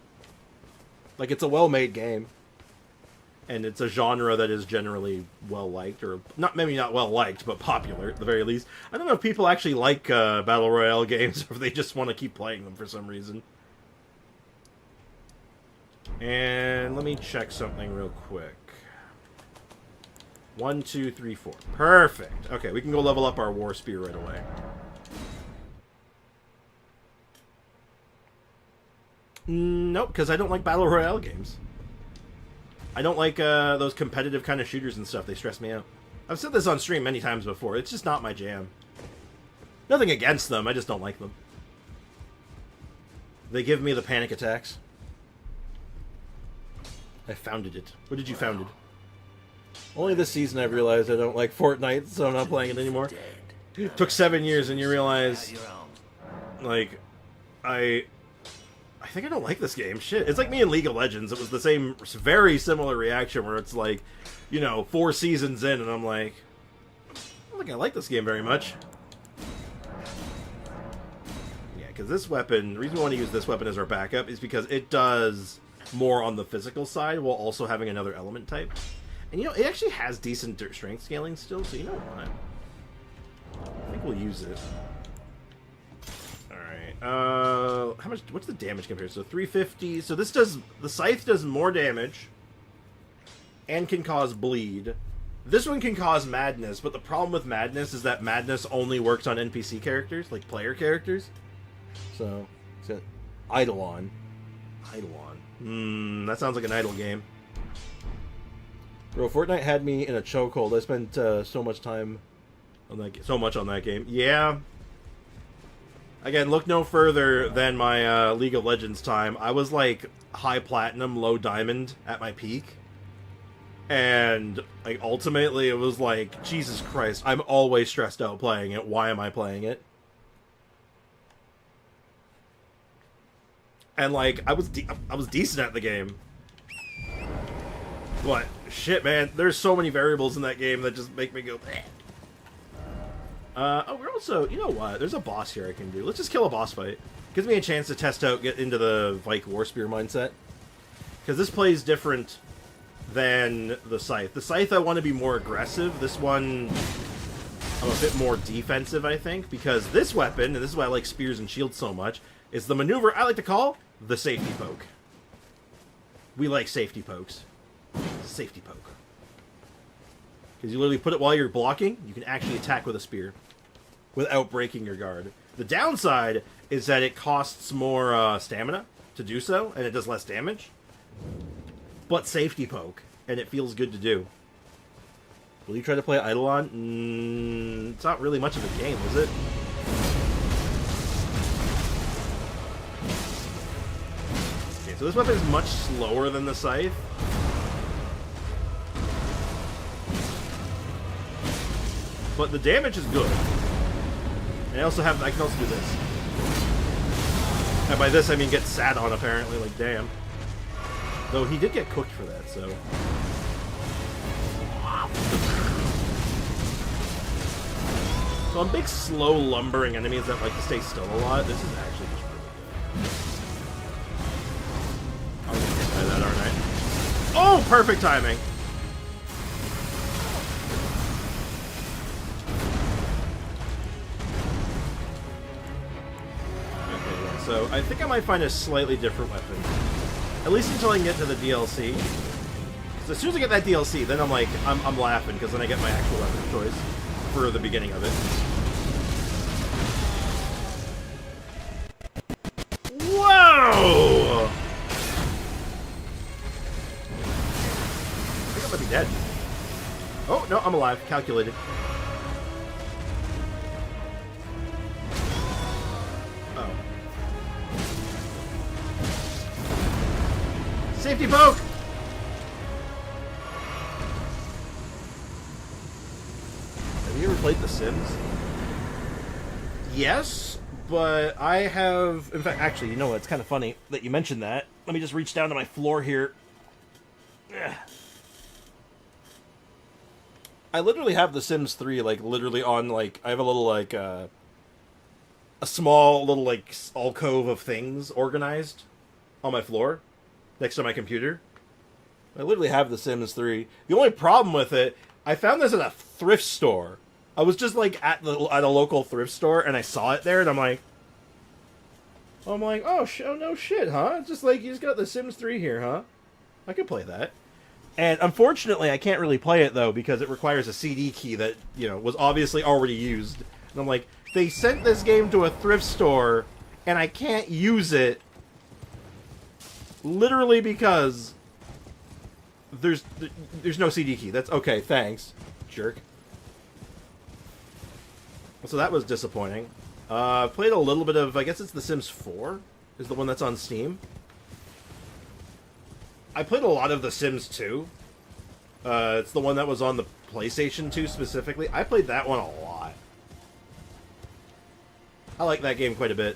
Like, it's a well-made game. And it's a genre that is generally well-liked, or maybe not well-liked, but popular, at the very least. I don't know if people actually like Battle Royale games, or if they just want to keep playing them for some reason. And let me check something real quick. 1, 2, 3, 4. Perfect. Okay, we can go level up our War Spear right away. Nope, because I don't like Battle Royale games. I don't like those competitive kind of shooters and stuff. They stress me out. I've said this on stream many times before. It's just not my jam. Nothing against them. I just don't like them. They give me the panic attacks. I founded it. What did you found it? Only this season I've realized I don't like Fortnite, so I'm not playing it anymore. It took 7 years and you realize... Like, I think I don't like this game. Shit. It's like me in League of Legends. It was the same, very similar reaction where it's like, you know, 4 seasons in and I'm like, I don't think I like this game very much. Yeah, because this weapon, the reason we want to use this weapon as our backup is because it does more on the physical side while also having another element type. And you know, it actually has decent strength scaling still, so you know what? I think we'll use it. How much? What's the damage compared? So 350. So this does, the scythe does more damage and can cause bleed. This one can cause madness, but the problem with madness is that madness only works on NPC characters, like player characters. So it's got Eidolon. That sounds like an idle game. Bro, Fortnite had me in a chokehold. I spent so much on that game. Yeah. Again, look no further than my League of Legends time. I was like high platinum, low diamond at my peak. And like ultimately it was like, Jesus Christ, I'm always stressed out playing it. Why am I playing it? And like I was decent at the game. What? Shit, man. There's so many variables in that game that just make me go, bleh. Oh, we're also... You know what? There's a boss here I can do. Let's just kill a boss fight. Gives me a chance to test out, get into the Vike War Spear mindset. Because this plays different than the Scythe. The Scythe, I want to be more aggressive. This one, I'm a bit more defensive, I think. Because this weapon, and this is why I like spears and shields so much, is the maneuver I like to call the safety poke. We like safety pokes. Safety poke. Because you literally put it while you're blocking, you can actually attack with a spear without breaking your guard. The downside is that it costs more stamina to do so, and it does less damage. But safety poke, and it feels good to do. Will you try to play Eidolon? It's not really much of a game, is it? Okay, so this weapon is much slower than the Scythe. But the damage is good. And I can also do this. And by this I mean get sat on apparently, like damn. Though he did get cooked for that, so. So on big slow lumbering enemies that like to stay still a lot, this is actually just really good. I'll get hit by that, aren't I? Oh, perfect timing! So I think I might find a slightly different weapon. At least until I can get to the DLC. Because as soon as I get that DLC, then I'm like, I'm laughing, because then I get my actual weapon of choice for the beginning of it. Whoa! I think I might be dead. Oh, no, I'm alive. Calculated. Safety poke! Have you ever played The Sims? Yes, but I have... In fact, actually, you know what? It's kind of funny that you mentioned that. Let me just reach down to my floor here. Ugh. I literally have The Sims 3, like, literally on, like... I have a little, like, a small little, like, alcove of things organized on my floor next to my computer. I literally have The Sims 3. The only problem with it, I found this at a thrift store. I was just, like, at a local thrift store, and I saw it there, and I'm like, oh, no shit, huh? It's just like, you just got The Sims 3 here, huh? I could play that. And unfortunately, I can't really play it, though, because it requires a CD key that, you know, was obviously already used. And I'm like, they sent this game to a thrift store, and I can't use it literally because there's no CD key. That's okay, thanks, jerk. So that was disappointing. Played a little bit of, I guess it's The Sims 4 is the one that's on Steam. I played a lot of The Sims 2. It's the one that was on the PlayStation 2 specifically. I played that one a lot. I like that game quite a bit.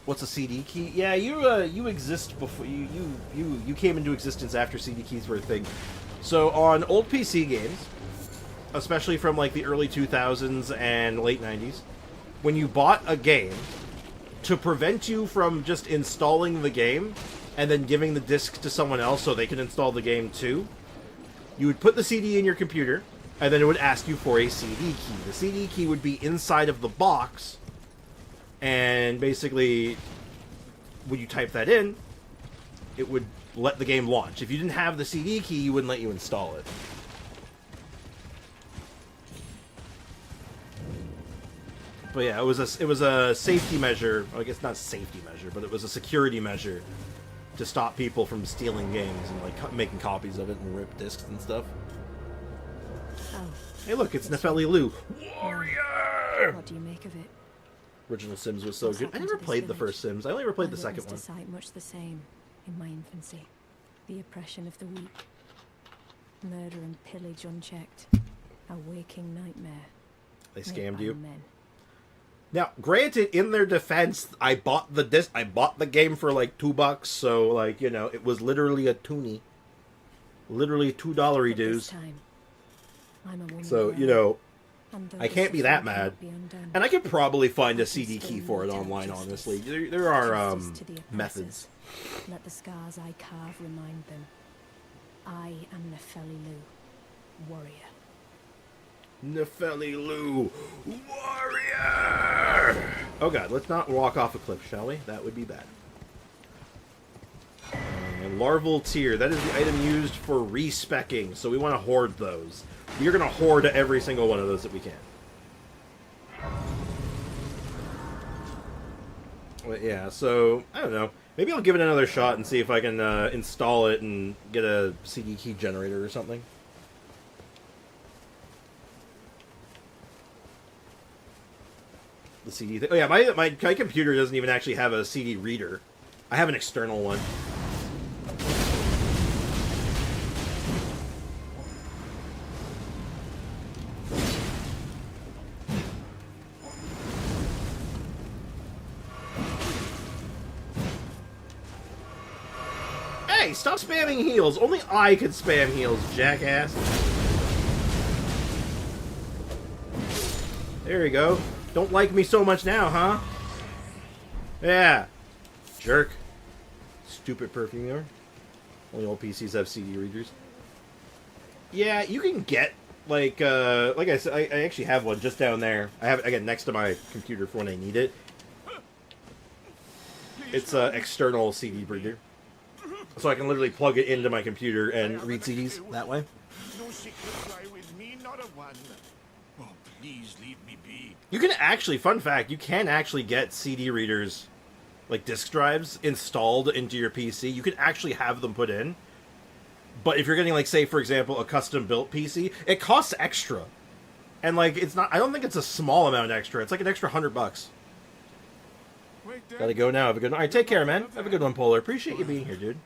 What's a CD key? Yeah, you exist before you came into existence after CD keys were a thing. So on old PC games, especially from like the early 2000s and late 90s, when you bought a game, to prevent you from just installing the game and then giving the disc to someone else so they can install the game too, you would put the CD in your computer, and then it would ask you for a CD key. The CD key would be inside of the box, and basically, when you type that in, it would let the game launch. If you didn't have the CD key, it wouldn't let you install it. But yeah, it was a safety measure. I guess not a safety measure, but it was a security measure to stop people from stealing games and like making copies of it and rip discs and stuff. Oh. Hey, look, it's Nefeli Lu. Warrior. What do you make of it? Original Sims was so good. I never played the first Sims. I only ever played the second one. I sight much the same in my infancy. The oppression of the weak, murder and pillage unchecked, a waking nightmare. They scammed you. Men. Now, granted, in their defense, I bought the disc. I bought the game for like $2, so like you know, it was literally a toonie, literally $2 dues. So you know, I can't be that mad, and I could probably find a CD key for it online. Honestly, there are methods. Let the scars I carve remind them. I am Nefeli Lu, warrior. Nefeli Lu, warrior! Oh god, let's not walk off a cliff, shall we? That would be bad. And larval tear, that is the item used for respecking, so we want to hoard those. We're going to hoard every single one of those that we can. But yeah, so, I don't know. Maybe I'll give it another shot and see if I can install it and get a CD key generator or something. The CD thing. Oh yeah, my computer doesn't even actually have a CD reader. I have an external one. Hey, stop spamming heals. Only I could spam heals, jackass. There you go. Don't like me so much now, huh? Yeah. Jerk. Stupid perfumer. Only old PCs have CD readers. Yeah, you can get, like I said, I actually have one just down there. I have it next to my computer for when I need it. It's an external CD reader. So I can literally plug it into my computer and read CDs that way. No secret lie with me, not a one. Oh, please leave me be. You can actually, fun fact, you can actually get CD readers, like disc drives, installed into your PC. You can actually have them put in. But if you're getting, like, say, for example, a custom-built PC, it costs extra. And, like, it's not, I don't think it's a small amount extra. It's like an extra $100. Gotta go now. Have a good one. Alright, take care, man. Have a good one, Polar. Appreciate you being here, dude.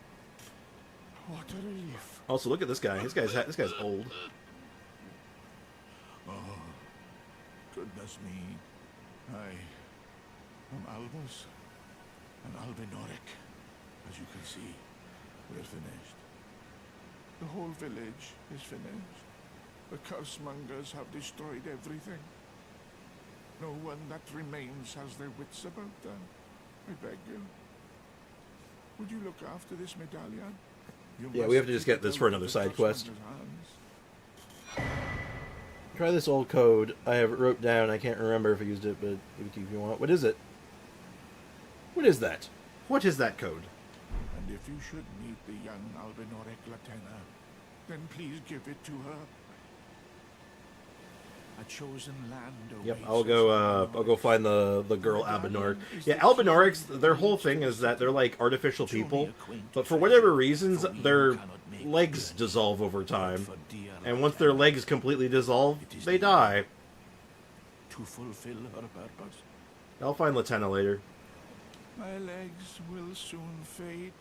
What a relief. Also, look at this guy. This guy's old. Oh, goodness me. I am Albus and Albinoric. As you can see, we're finished. The whole village is finished. The cursemongers have destroyed everything. No one that remains has their wits about them. I beg you. Would you look after this medallion? Yeah, we have to just get this for another side quest. Try this old code. I have it wrote down. I can't remember if I used it, but if you want. What is it? What is that? What is that code? And if you should meet the young Albinoric Latena, then please give it to her. A chosen land. Yep, I'll go find the girl Albinoric. Yeah, Albinorics, their whole thing is that they're like artificial people, but for whatever reasons, their legs dissolve over time, and once their legs completely dissolve, they die. To fulfill her purpose. I'll find Latena later. My legs will soon fade,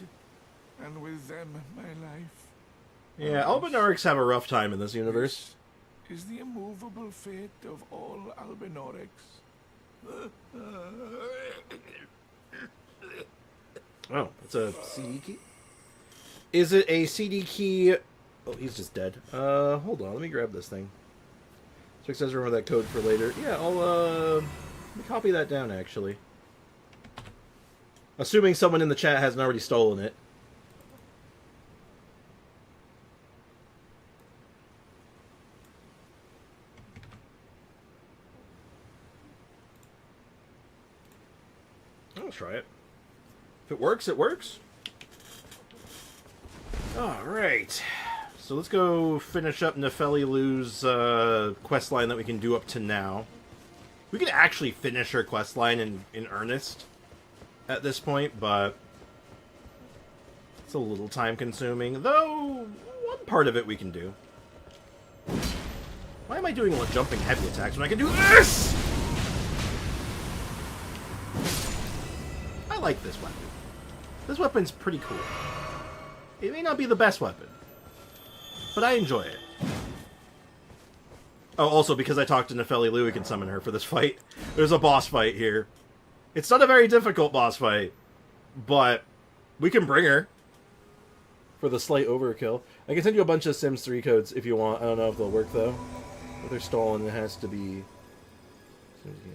and with them my life. Yeah, Albinorics have a rough time in this universe. Is the immovable fate of all Albinorics. Oh, it's a CD key? Is it a CD key? Oh, he's just dead. Hold on, let me grab this thing. So it says remember that code for later. Yeah, I'll, let me copy that down, actually. Assuming someone in the chat hasn't already stolen it. Let's try it. If it works, it works. Alright. So let's go finish up Nefeli Lu's quest line that we can do up to now. We could actually finish her quest line in earnest at this point, but it's a little time consuming. Though, one part of it we can do. Why am I doing jumping heavy attacks when I can do this? I like this weapon. This weapon's pretty cool. It may not be the best weapon, but I enjoy it. Oh, also, because I talked to Nefeli Lu, we can summon her for this fight. There's a boss fight here. It's not a very difficult boss fight, but we can bring her for the slight overkill. I can send you a bunch of Sims 3 codes if you want. I don't know if they'll work, though. If they're stolen, it has to be...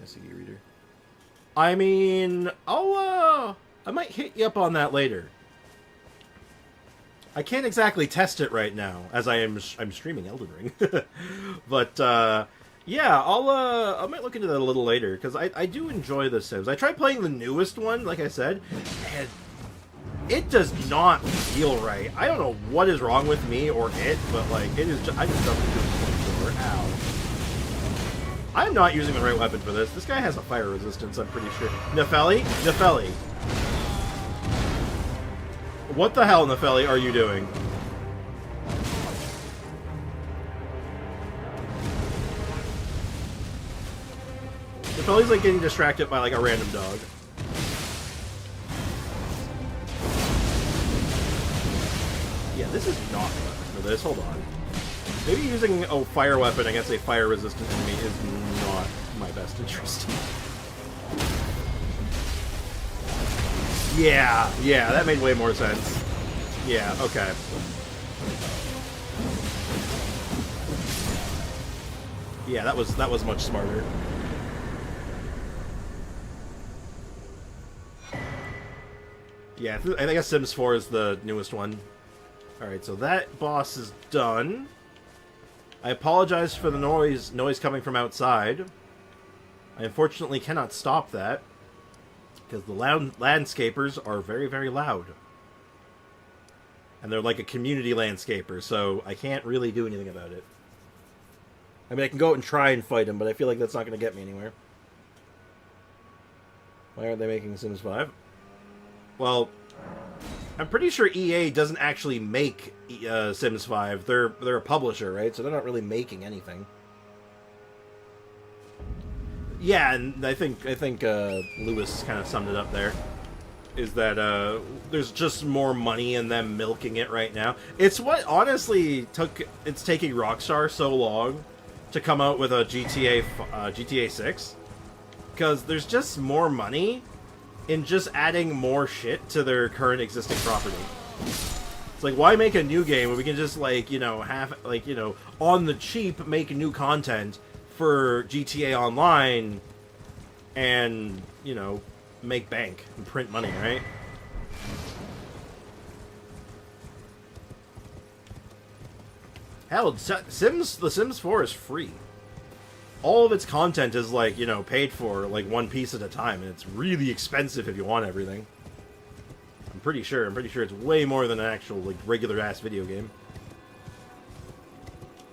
CD reader. I mean, I might hit you up on that later. I can't exactly test it right now, as I'm streaming Elden Ring. But, yeah, I might look into that a little later, because I do enjoy The Sims. I tried playing the newest one, like I said, and it does not feel right. I don't know what is wrong with me or it, but, like, it is just, I just jumped into a 24. Ow. I'm not using the right weapon for this. This guy has a fire resistance, I'm pretty sure. Nefeli? Nefeli. What the hell, Nefeli, are you doing? Nefeli's like getting distracted by like a random dog. Yeah, this is not the weapon for this. Hold on. Maybe using a fire weapon against a fire-resistant enemy is not my best interest. Yeah, that made way more sense. Yeah, okay. Yeah, that was much smarter. Yeah, I think Sims 4 is the newest one. Alright, so that boss is done. I apologize for the noise coming from outside. I unfortunately cannot stop that, because the landscapers are very, very loud. And they're like a community landscaper, so I can't really do anything about it. I mean, I can go out and try and fight them, but I feel like that's not going to get me anywhere. Why aren't they making Sims 5? Well, I'm pretty sure EA doesn't actually make Sims 5. They're a publisher, right? So they're not really making anything. Yeah, and I think Lewis kind of summed it up there. Is that there's just more money in them milking it right now. It's what honestly it's taking Rockstar so long to come out with a GTA 6, because there's just more money in just adding more shit to their current existing property. It's like, why make a new game when we can just, like, you know, on the cheap make new content for GTA Online and, you know, make bank and print money, right? Hell, The Sims 4 is free. All of its content is, like, you know, paid for, like, one piece at a time, and it's really expensive if you want everything. I'm pretty sure it's way more than an actual, like, regular-ass video game.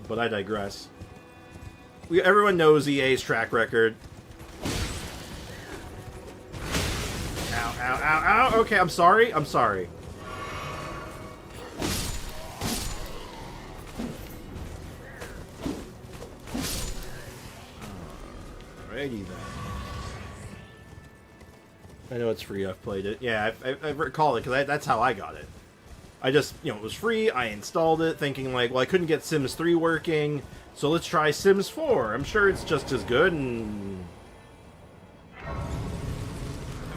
But I digress. Everyone knows EA's track record. Ow, ow, ow, ow! Okay, I'm sorry. Alrighty then. I know it's free, I've played it. Yeah, I recall it, because that's how I got it. I just, you know, it was free, I installed it, thinking, like, well, I couldn't get Sims 3 working, so let's try Sims 4. I'm sure it's just as good, and...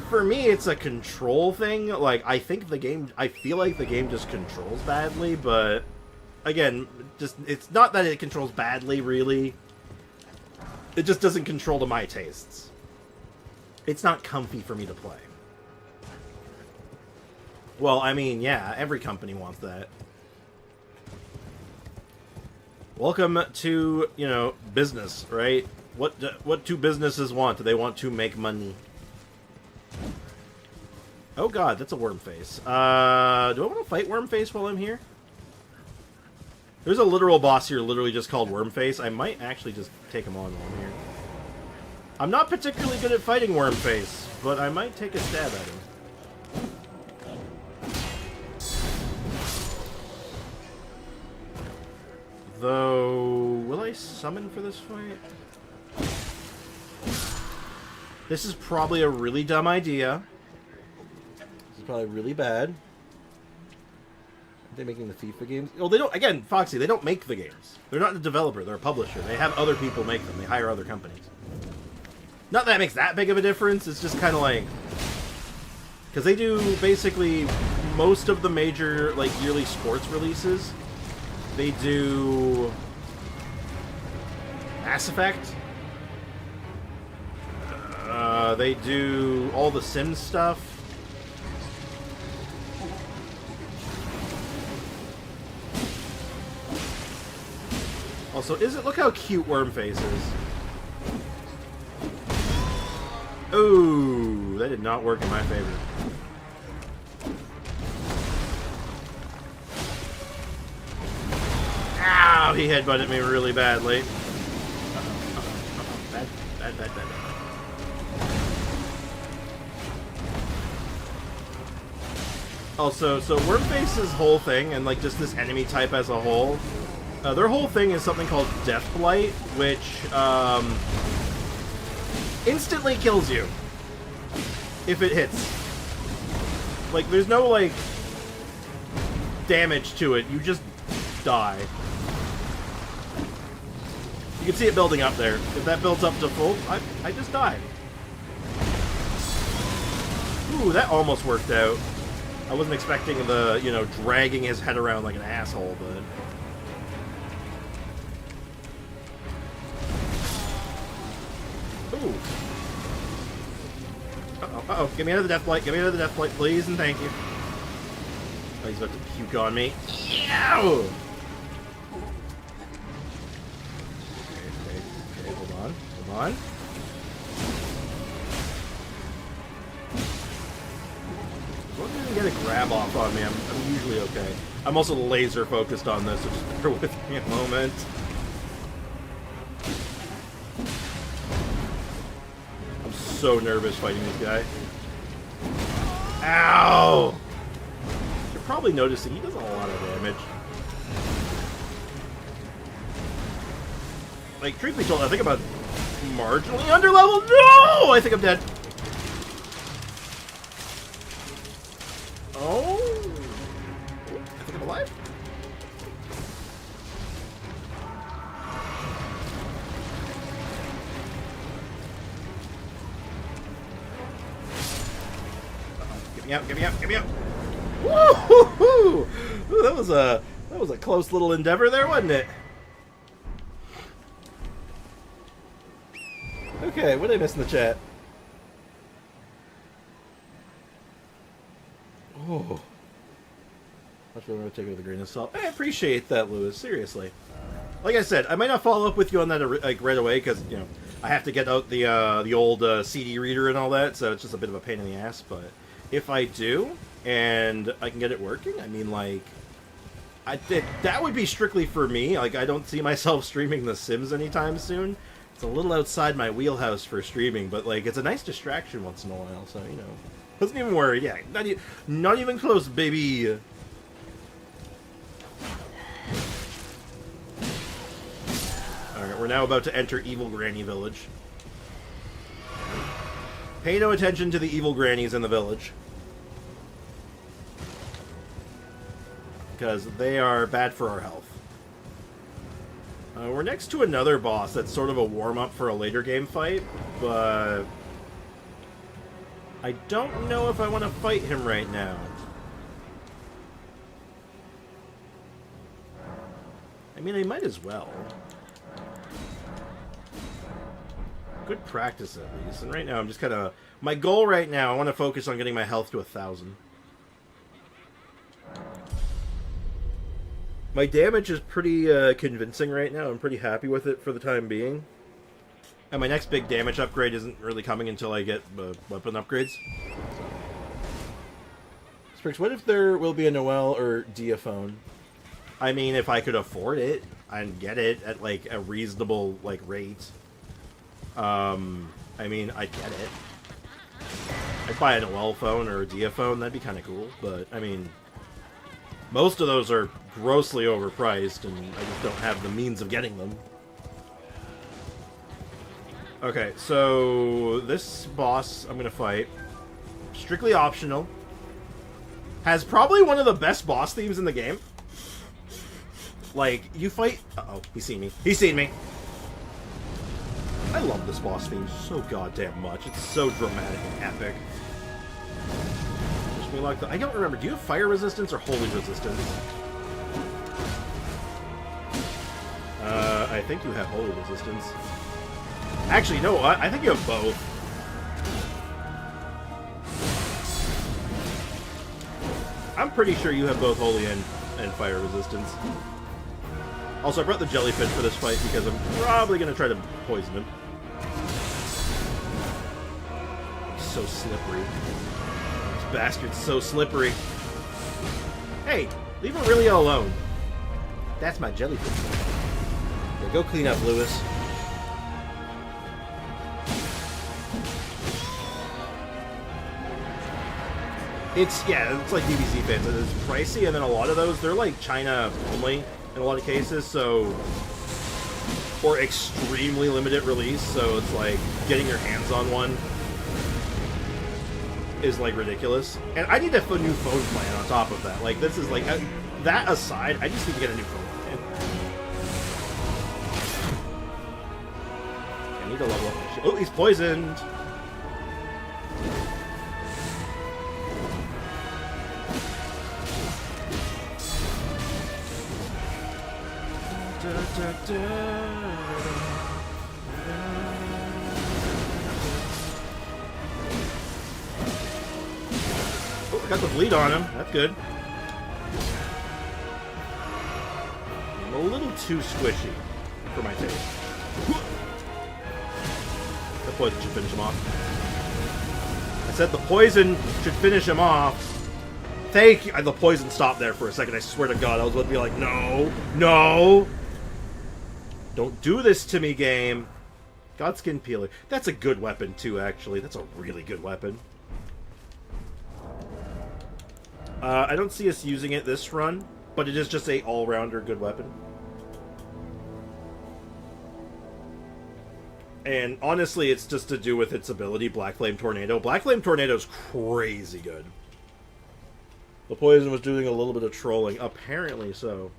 For me, it's a control thing. Like, I feel like the game just controls badly, but... Again, it's not that it controls badly, really. It just doesn't control to my tastes. It's not comfy for me to play. Well, I mean, yeah, every company wants that. Welcome to, you know, business, right? What do businesses want? Do they want to make money? Oh god, that's a worm face. Do I want to fight worm face while I'm here? There's a literal boss here literally just called worm face. I might actually just take him on while I'm here. I'm not particularly good at fighting worm face, but I might take a stab at him. Though, will I summon for this fight? This is probably a really dumb idea. This is probably really bad. Are they making the FIFA games? Well, they don't. Again, Foxy, they don't make the games. They're not a developer. They're a publisher. They have other people make them. They hire other companies. Not that it makes that big of a difference. It's just kind of like... Because they do basically most of the major, like, yearly sports releases. They do... Mass Effect. They do all the Sims stuff. Also, look how cute Wormface is. Ooh, that did not work in my favor. Ow, he headbutted me really badly. Bad. Also, so Wormface's whole thing, and like just this enemy type as a whole, their whole thing is something called Death Blight, which instantly kills you if it hits. Like, there's no like damage to it. You just die. You can see it building up there. If that builds up to full, I just died. Ooh, that almost worked out. I wasn't expecting the, you know, dragging his head around like an asshole, but... Ooh. Uh-oh. Get me out of the Death Blight. Get me out of the Death Blight, please, and thank you. Oh, he's about to puke on me. Yow! Okay, hold on. As long as I can get a grab off on me, I'm usually okay. I'm also laser focused on this, so just bear with me a moment. I'm so nervous fighting this guy. Ow! You're probably noticing he does a lot of damage. Like, truth be told, I think about marginally underleveled. No! I think I'm dead. Oh. I think I'm alive. Get me out, get me out, get me out. Woo-hoo-hoo! Ooh, that was a close little endeavor there, wasn't it? Okay, what did I miss in the chat? Oh. That's what I'm going to take it with a grain of salt. I appreciate that, Lewis. Seriously. Like I said, I might not follow up with you on that like right away because, you know, I have to get out the old CD reader and all that, so it's just a bit of a pain in the ass. But if I do, and I can get it working, I mean, like, that would be strictly for me. Like, I don't see myself streaming The Sims anytime soon. It's a little outside my wheelhouse for streaming, but, like, it's a nice distraction once in a while, so, you know. Doesn't even worry. Yeah, not even close, baby. Alright, we're now about to enter Evil Granny Village. Pay no attention to the evil grannies in the village. Because they are bad for our health. We're next to another boss that's sort of a warm-up for a later game fight, but I don't know if I want to fight him right now. I mean, I might as well. Good practice, at least. And right now, I'm just kind of... My goal right now, I want to focus on getting my health to 1,000. My damage is pretty convincing right now. I'm pretty happy with it for the time being. And my next big damage upgrade isn't really coming until I get weapon upgrades. Sprix, what if there will be a Noelle or Diaphone? I mean, if I could afford it and get it at, like, a reasonable, like, rate. I mean, I'd get it. I'd buy a Noelle phone or a Diaphone. That'd be kind of cool. But, I mean, most of those are grossly overpriced, and I just don't have the means of getting them. Okay, so this boss I'm gonna fight, strictly optional, has probably one of the best boss themes in the game. Like, you fight... Uh-oh, he's seen me. He's seen me! I love this boss theme so goddamn much. It's so dramatic and epic. I don't remember. Do you have fire resistance or holy resistance? I think you have holy resistance. Actually, no, I think you have both. I'm pretty sure you have both holy and fire resistance. Also, I brought the jellyfish for this fight because I'm probably going to try to poison him. He's so slippery. This bastard's so slippery. Hey, leave Aurelia alone. That's my jellyfish. Yeah, go clean up, Lewis. It's like DBZ fans. It's pricey, and then a lot of those, they're like China only in a lot of cases, so... Or extremely limited release, so it's like getting your hands on one is like ridiculous. And I need a new phone plan on top of that. Like, this is like... that aside, I just need to get a new phone plan. I need to level up my shit. Oh, he's poisoned! Oh, I got the bleed on him. That's good. I'm a little too squishy for my taste. The poison should finish him off. I said the poison should finish him off. Thank you. The poison stopped there for a second. I swear to God, I was about to be like, no, no. Don't do this to me, game. Godskin Peeler. That's a good weapon, too, actually. That's a really good weapon. I don't see us using it this run, but it is just a all-rounder good weapon. And honestly, it's just to do with its ability, Black Flame Tornado. Black Flame Tornado's crazy good. The poison was doing a little bit of trolling. Apparently so.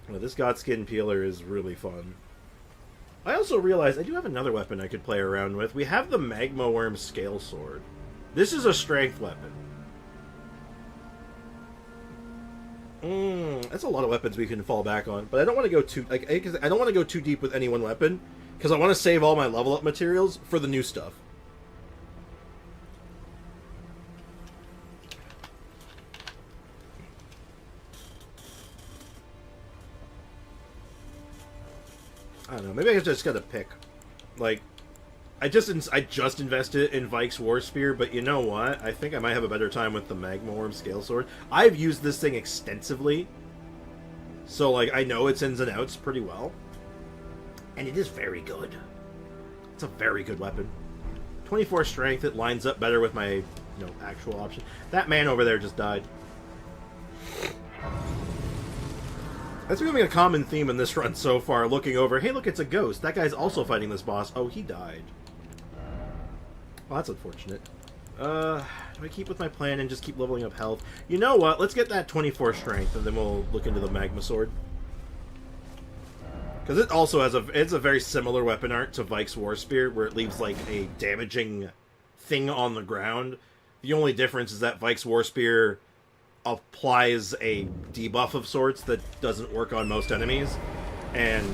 Well, this Godskin Peeler is really fun. I also realized I do have another weapon I could play around with. We have the Magma Worm Scale Sword. This is a strength weapon. That's a lot of weapons we can fall back on, but I don't want to go too I don't want to go too deep with any one weapon because I want to save all my level up materials for the new stuff. I don't know. Maybe I just gotta pick. Like, I just invested in Vike's War Spear, but you know what? I think I might have a better time with the Magma Worm Scale Sword. I've used this thing extensively, so like I know its ins and outs pretty well, and it is very good. It's a very good weapon. 24 strength. It lines up better with my actual option. That man over there just died. That's becoming a common theme in this run so far, looking over. Hey, look, it's a ghost. That guy's also fighting this boss. Oh, he died. Well, that's unfortunate. Do I keep with my plan and just keep leveling up health? You know what? Let's get that 24 strength, and then we'll look into the Magma Sword. Because it also has it's a very similar weapon art to Vike's War Spear, where it leaves, like, a damaging thing on the ground. The only difference is that Vike's War Spear applies a debuff of sorts that doesn't work on most enemies, and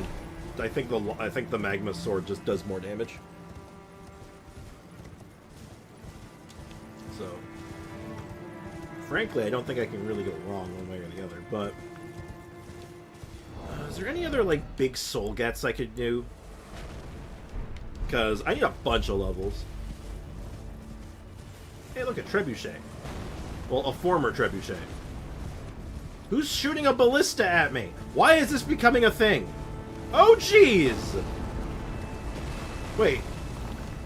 I think the Magma Sword just does more damage. So, frankly, I don't think I can really go wrong one way or the other. But is there any other like big soul gets I could do? Because I need a bunch of levels. Hey, look at Trebuchet. Well, a former Trebuchet. Who's shooting a ballista at me? Why is this becoming a thing? Oh, jeez! Wait.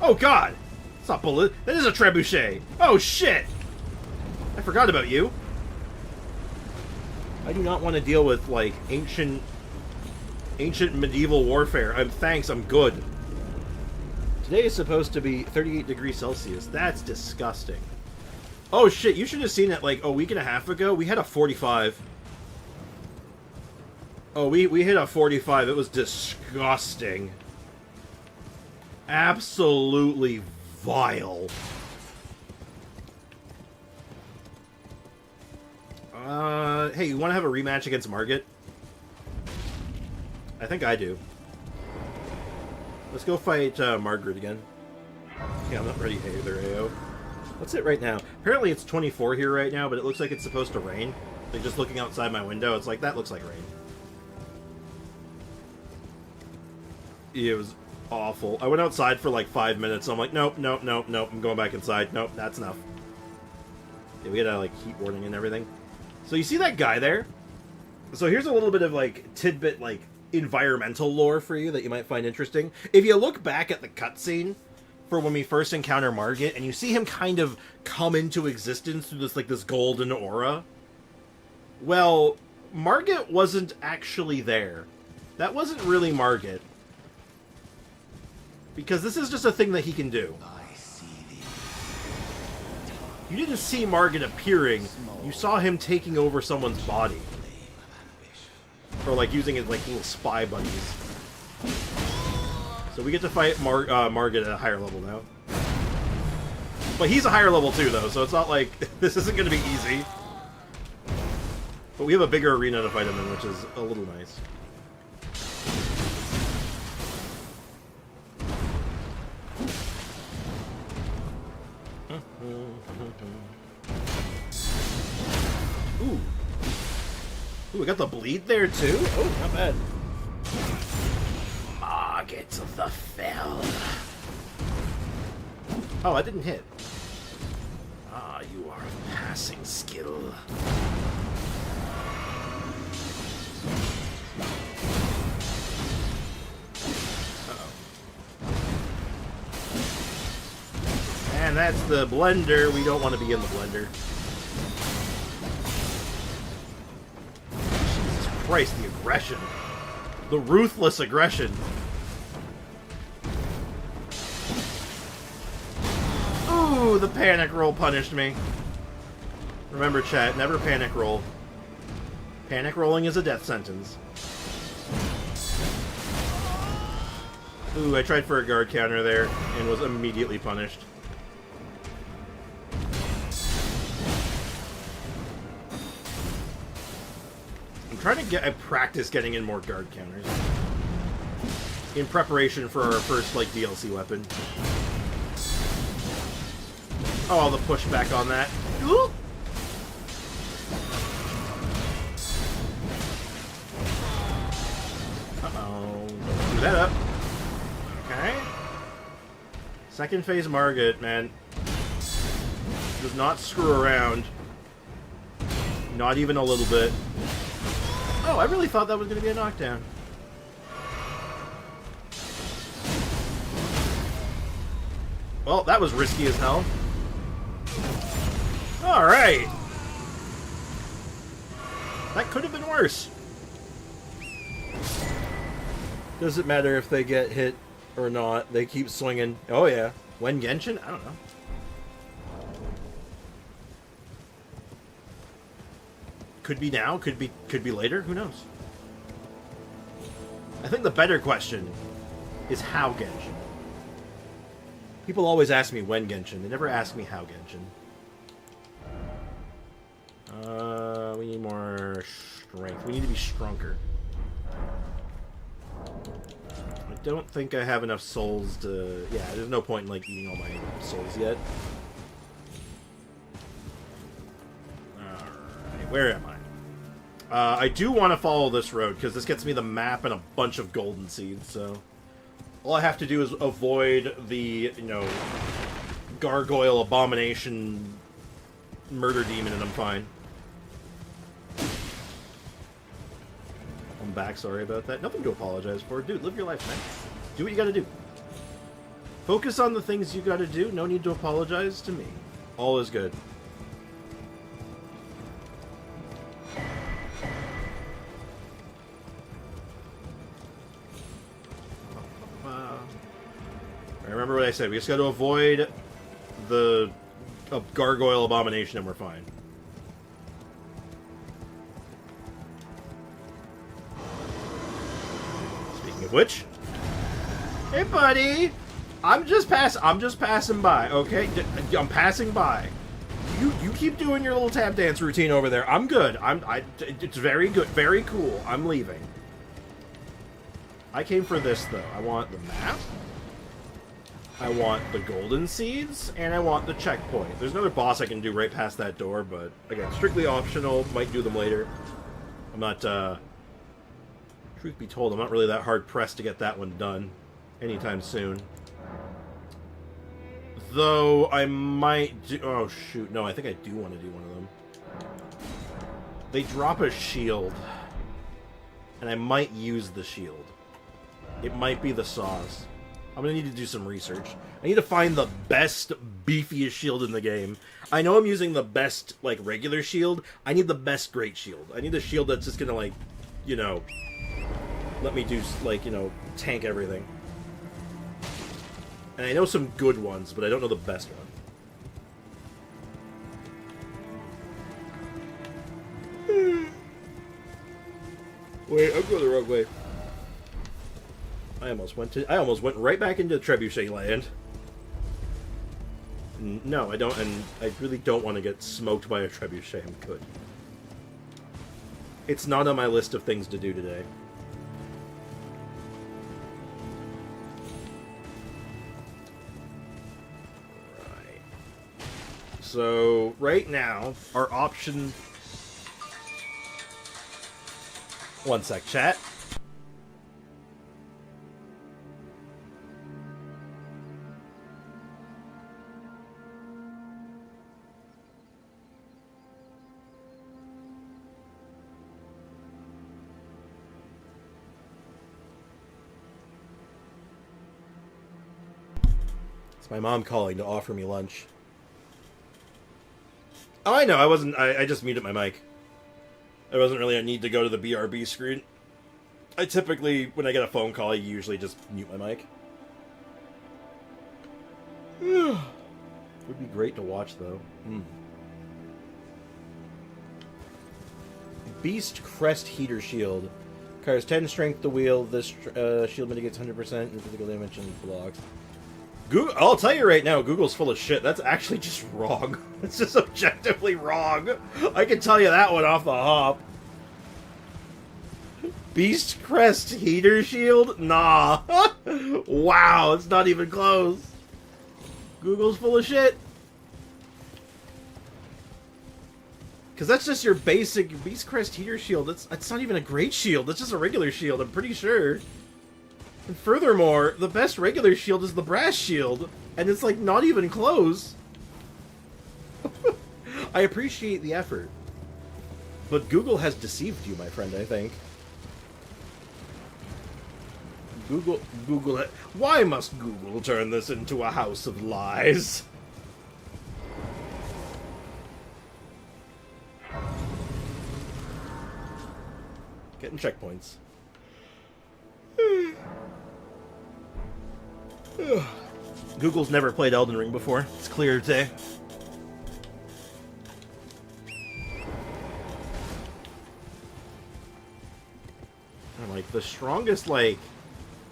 Oh, God! It's not ballista. That is a Trebuchet! Oh, shit! I forgot about you. I do not want to deal with, like, ancient medieval warfare. I'm good. Today is supposed to be 38 degrees Celsius. That's disgusting. Oh shit, you should have seen it like a week and a half ago. We had a 45. Oh, we hit a 45. It was disgusting. Absolutely vile. Hey, you want to have a rematch against Margit? I think I do. Let's go fight Margaret again. Yeah, I'm not ready either, AO. What's it right now? Apparently it's 24 here right now, but it looks like it's supposed to rain. Like, just looking outside my window, it's like, that looks like rain. It was awful. I went outside for like 5 minutes, so I'm like, nope, nope, nope, nope, I'm going back inside. Nope, that's enough. Yeah, we had a, like, heat warning and everything. So you see that guy there? So here's a little bit of, like, tidbit, like, environmental lore for you that you might find interesting. If you look back at the cutscene for when we first encounter Margit, and you see him kind of come into existence through this, like, this golden aura. Well, Margit wasn't actually there. That wasn't really Margit. Because this is just a thing that he can do. You didn't see Margit appearing, you saw him taking over someone's body. Or, like, using his, like, little spy buddies. So we get to fight Margit at a higher level now. But he's a higher level too, though, so it's not like this isn't going to be easy. But we have a bigger arena to fight him in, which is a little nice. Ooh. Ooh, we got the bleed there too? Oh, not bad. Margit of the Fell. Oh, I didn't hit. Ah, you are of passing skill. Uh-oh. And that's the blender. We don't want to be in the blender. Jesus Christ, the aggression. The ruthless aggression. Ooh, the panic roll punished me. Remember, chat, never panic roll. Panic rolling is a death sentence. Ooh, I tried for a guard counter there and was immediately punished. I'm trying to I practice getting in more guard counters in preparation for our first, like, DLC weapon. Oh, the pushback on that. Ooh. Uh-oh. Don't screw that up. Okay. Second phase Margit, man. Does not screw around. Not even a little bit. Oh, I really thought that was going to be a knockdown. Well, that was risky as hell. Alright. That could have been worse. Doesn't matter if they get hit or not. They keep swinging. Oh, yeah. When Genshin? I don't know. Could be now. Could be later. Who knows? I think the better question is how Genshin. People always ask me when Genshin. They never ask me how Genshin. We need more strength. We need to be stronger. I don't think I have enough souls to... Yeah, there's no point in, like, eating all my souls yet. Alright, where am I? I do want to follow this road, because this gets me the map and a bunch of golden seeds, so... All I have to do is avoid the, you know, gargoyle abomination murder demon, and I'm fine. I'm back, sorry about that. Nothing to apologize for. Dude, live your life, man. Do what you gotta do. Focus on the things you gotta do. No need to apologize to me. All is good. Remember what I said. We just gotta avoid the gargoyle abomination and we're fine. Speaking of which, hey buddy, I'm just passing by. Okay, I'm passing by. You keep doing your little tap dance routine over there. I'm good. It's very good, very cool. I'm leaving. I came for this though. I want the map. I want the golden seeds, and I want the checkpoint. There's another boss I can do right past that door, but again, strictly optional. Might do them later. I'm not, truth be told, I'm not really that hard-pressed to get that one done anytime soon. Though, I might do... Oh, shoot. No, I think I do want to do one of them. They drop a shield, and I might use the shield. It might be the sauce. I'm gonna need to do some research. I need to find the best, beefiest shield in the game. I know I'm using the best, like, regular shield. I need the best great shield. I need a shield that's just gonna, like, you know, let me do, like, you know, tank everything. And I know some good ones, but I don't know the best one. Wait, I'm going the wrong way. I almost went right back into Trebuchet land. No, I don't, and I really don't want to get smoked by a Trebuchet. I'm good. It's not on my list of things to do today. Right. So, right now, our option... One sec, chat. My mom calling to offer me lunch. Oh, I know. I just muted my mic. There wasn't really a need to go to the BRB screen. I typically, when I get a phone call, I usually just mute my mic. Would be great to watch, though. Beast Crest Heater Shield. Requires 10 strength to wield. This shield mitigates 100% in physical damage and blocks. Google, I'll tell you right now, Google's full of shit. That's actually just wrong. It's just objectively wrong. I can tell you that one off the hop. Beast Crest Heater Shield? Nah. Wow, it's not even close. Google's full of shit. Because that's just your basic Beast Crest Heater Shield. It's not even a great shield. It's just a regular shield, I'm pretty sure. And furthermore, the best regular shield is the brass shield. And it's like not even close. I appreciate the effort. But Google has deceived you, my friend, I think. Google it. Why must Google turn this into a house of lies? Getting checkpoints. Google's never played Elden Ring before. It's clear to say. And like the strongest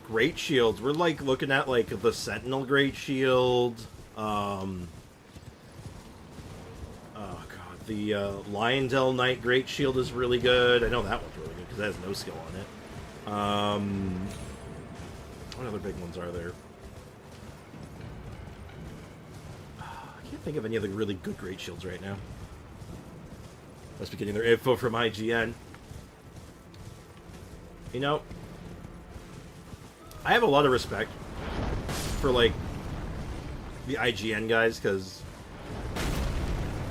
great shields, we're like looking at like the Sentinel Great Shield. Oh god, the Lionel Knight Great Shield is really good. I know that one's really good because it has no skill on it. What other big ones are there? I can't think of any other really good Great Shields right now. Must be getting their info from IGN. You know, I have a lot of respect for, like, the IGN guys, because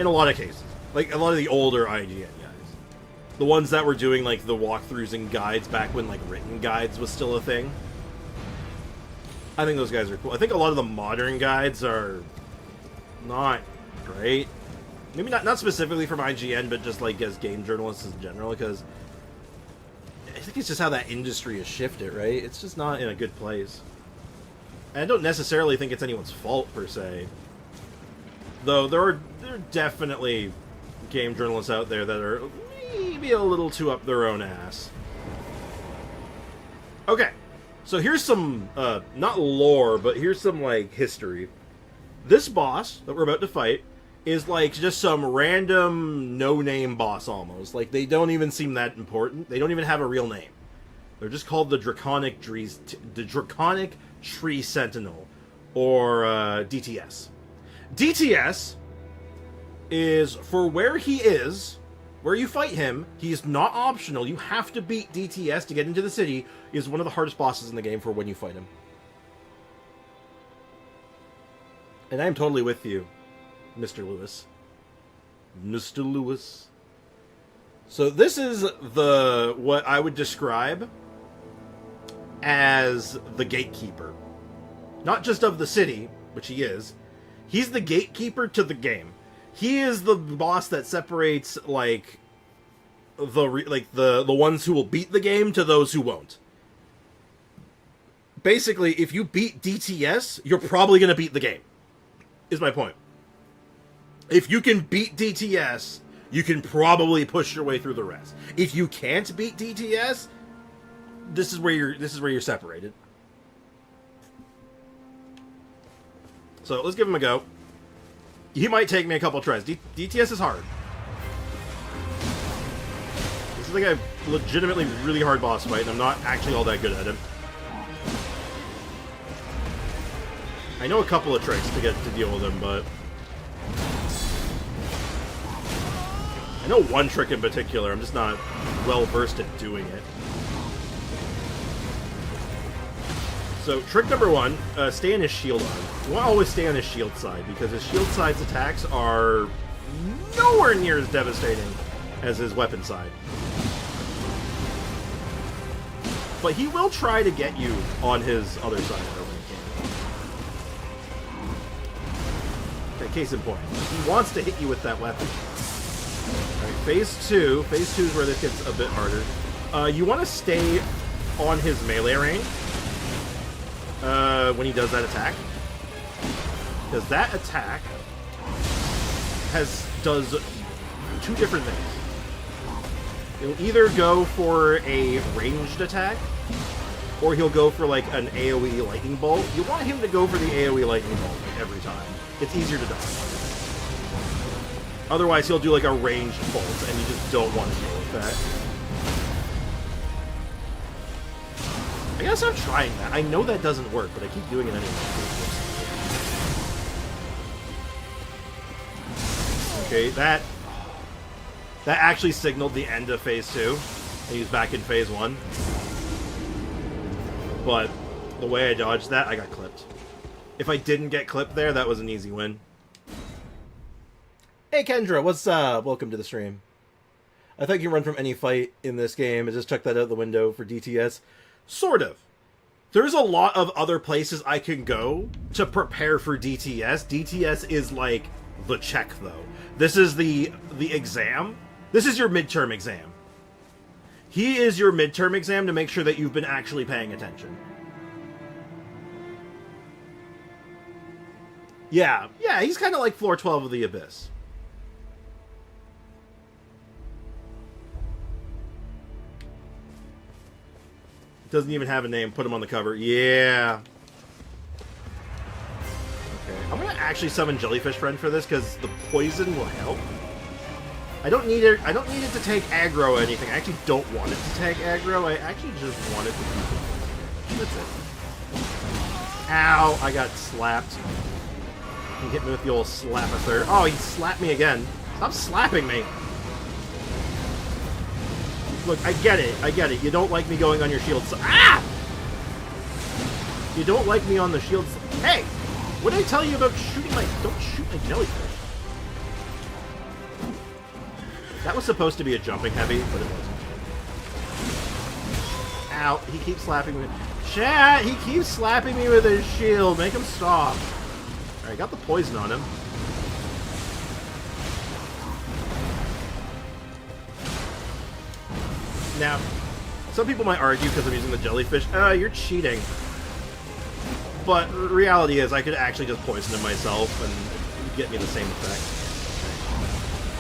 in a lot of cases, like, a lot of the older IGN guys, the ones that were doing, like, the walkthroughs and guides back when, like, written guides was still a thing, I think those guys are cool. I think a lot of the modern guides are not great. Maybe not specifically from IGN, but just, like, as game journalists in general, because I think it's just how that industry has shifted, right? It's just not in a good place. And I don't necessarily think it's anyone's fault, per se. Though there are definitely game journalists out there that are maybe a little too up their own ass. Okay, so here's some, not lore, but here's some, like, history. This boss that we're about to fight is, like, just some random no-name boss, almost. Like, they don't even seem that important. They don't even have a real name. They're just called the Draconic Tree Sentinel, or DTS. DTS is, for where he is, where you fight him, he's not optional. You have to beat DTS to get into the city. He is one of the hardest bosses in the game for when you fight him. And I'm totally with you, Mr. Lewis. Mr. Lewis. So this is what I would describe as the gatekeeper. Not just of the city, which he is. He's the gatekeeper to the game. He is the boss that separates, like, the ones who will beat the game to those who won't. Basically, if you beat DTS, you're probably going to beat the game. Is my point. If you can beat DTS, you can probably push your way through the rest. If you can't beat DTS, this is where you're separated. So let's give him a go. He might take me a couple tries. DTS is hard. This is like a legitimately really hard boss fight, and I'm not actually all that good at him. I know a couple of tricks to deal with him, but I know one trick in particular. I'm just not well versed at doing it. So trick number one, stay on his shield on. You want to always stay on his shield side, because his shield side's attacks are nowhere near as devastating as his weapon side. But he will try to get you on his other side when he can. Okay, case in point. He wants to hit you with that weapon. Alright, phase 2. Phase 2 is where this gets a bit harder. You want to stay on his melee range when he does that attack. Because that attack does two different things. He'll either go for a ranged attack, or he'll go for like an AoE lightning bolt. You want him to go for the AoE lightning bolt like, every time. It's easier to dodge. Otherwise, he'll do like a ranged bolt, and you just don't want to deal with that. I guess I'm trying that. I know that doesn't work, but I keep doing it anyway. Okay, that actually signaled the end of Phase 2, and he's back in Phase 1. But the way I dodged that, I got clipped. If I didn't get clipped there, that was an easy win. Hey Kendra, what's up? Welcome to the stream. I think you can run from any fight in this game. I just chucked that out the window for DTS. Sort of. There's a lot of other places I can go to prepare for DTS. DTS is like the check, though. This is the exam. This is your midterm exam. He is your midterm exam to make sure that you've been actually paying attention. Yeah, he's kind of like floor 12 of the Abyss. Doesn't even have a name. Put him on the cover. Yeah. Okay. I'm gonna actually summon Jellyfish Friend for this because the poison will help. I don't need it. I don't need it to take aggro or anything. I actually don't want it to take aggro. I actually just want it to be. That's it. Ow! I got slapped. He hit me with the old slap-a-third. Oh, he slapped me again. Stop slapping me. Look, I get it. I get it. You don't like me going on your shield. Ah! You don't like me on the shield. Hey! What did I tell you about shooting my... Don't shoot my jellyfish. That was supposed to be a jumping heavy, but it wasn't. Ow. He keeps slapping me. Chat! He keeps slapping me with his shield. Make him stop. Alright, got the poison on him. Now, some people might argue because I'm using the jellyfish, you're cheating. But reality is I could actually just poison him myself and get me the same effect.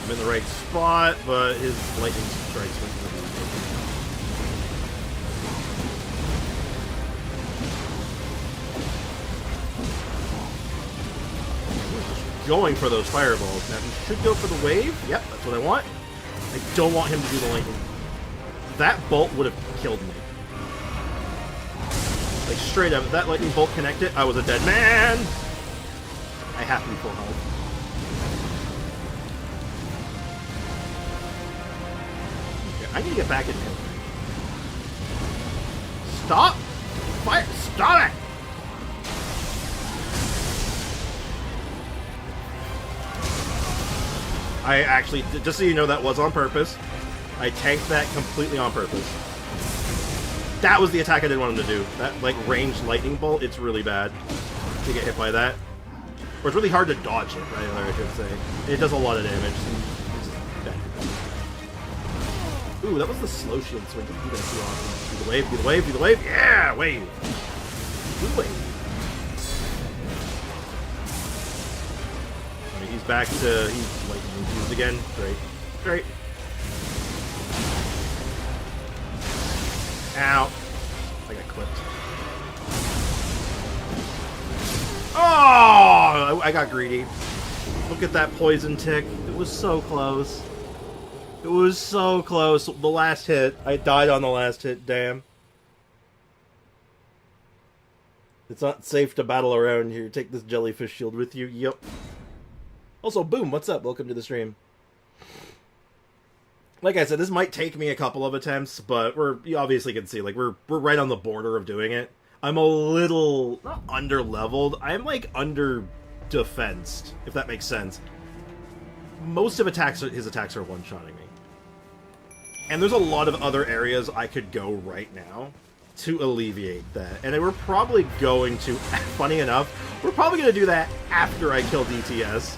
I'm in the right spot, but his lightning strikes went into the going for those fireballs. Now he should go for the wave. Yep, that's what I want. I don't want him to do the lightning. That bolt would have killed me. Like, straight up, if that lightning bolt connected, I was a dead man! I have to be full health. Okay, I need to get back in here. Stop! Fire! Stop it! I actually, just so you know, that was on purpose. I tanked that completely on purpose. That was the attack I didn't want him to do. That, like, ranged lightning bolt, it's really bad to get hit by that. Or it's really hard to dodge it, right? I should say. It does a lot of damage. It's just bad. Ooh, that was the slow shield, so I didn't do that too often. Do the wave, do the wave, do the wave. Yeah, wave. Do the wave. I mean, he's back to, he's lightning infused again. Great. Great. Ow. I got clipped. Oh! I got greedy. Look at that poison tick. It was so close. It was so close. The last hit. I died on the last hit, damn. It's not safe to battle around here. Take this jellyfish shield with you. Yep. Also, Boom, what's up? Welcome to the stream. Like I said, this might take me a couple of attempts, but you obviously can see, like, we're right on the border of doing it. I'm a little, not under-leveled, I'm, like, under-defensed, if that makes sense. Most of his attacks are one-shotting me. And there's a lot of other areas I could go right now to alleviate that. And we're probably going to, funny enough, we're probably going to do that after I kill DTS.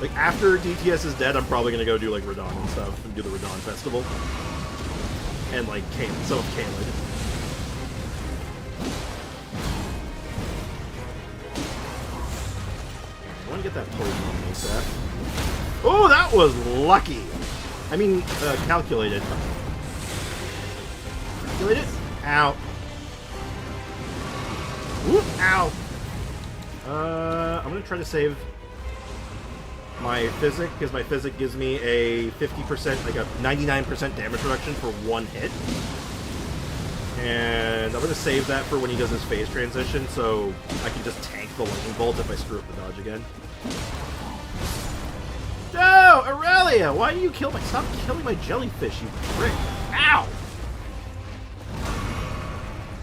Like, after DTS is dead, I'm probably gonna go do, like, Radon and stuff, and do the Radon Festival. And, like, some of Caelid. want to get that poison on ASAP. Oh, that was lucky! I mean, calculated. Calculated? Ow. Ooh, ow! I'm gonna try to save my physic, because my physic gives me a 50%, like a 99% damage reduction for one hit. And I'm gonna save that for when he does his phase transition, so I can just tank the lightning bolt if I screw up the dodge again. No! Aurelia! Why do you kill my... Stop killing my jellyfish, you prick! Ow!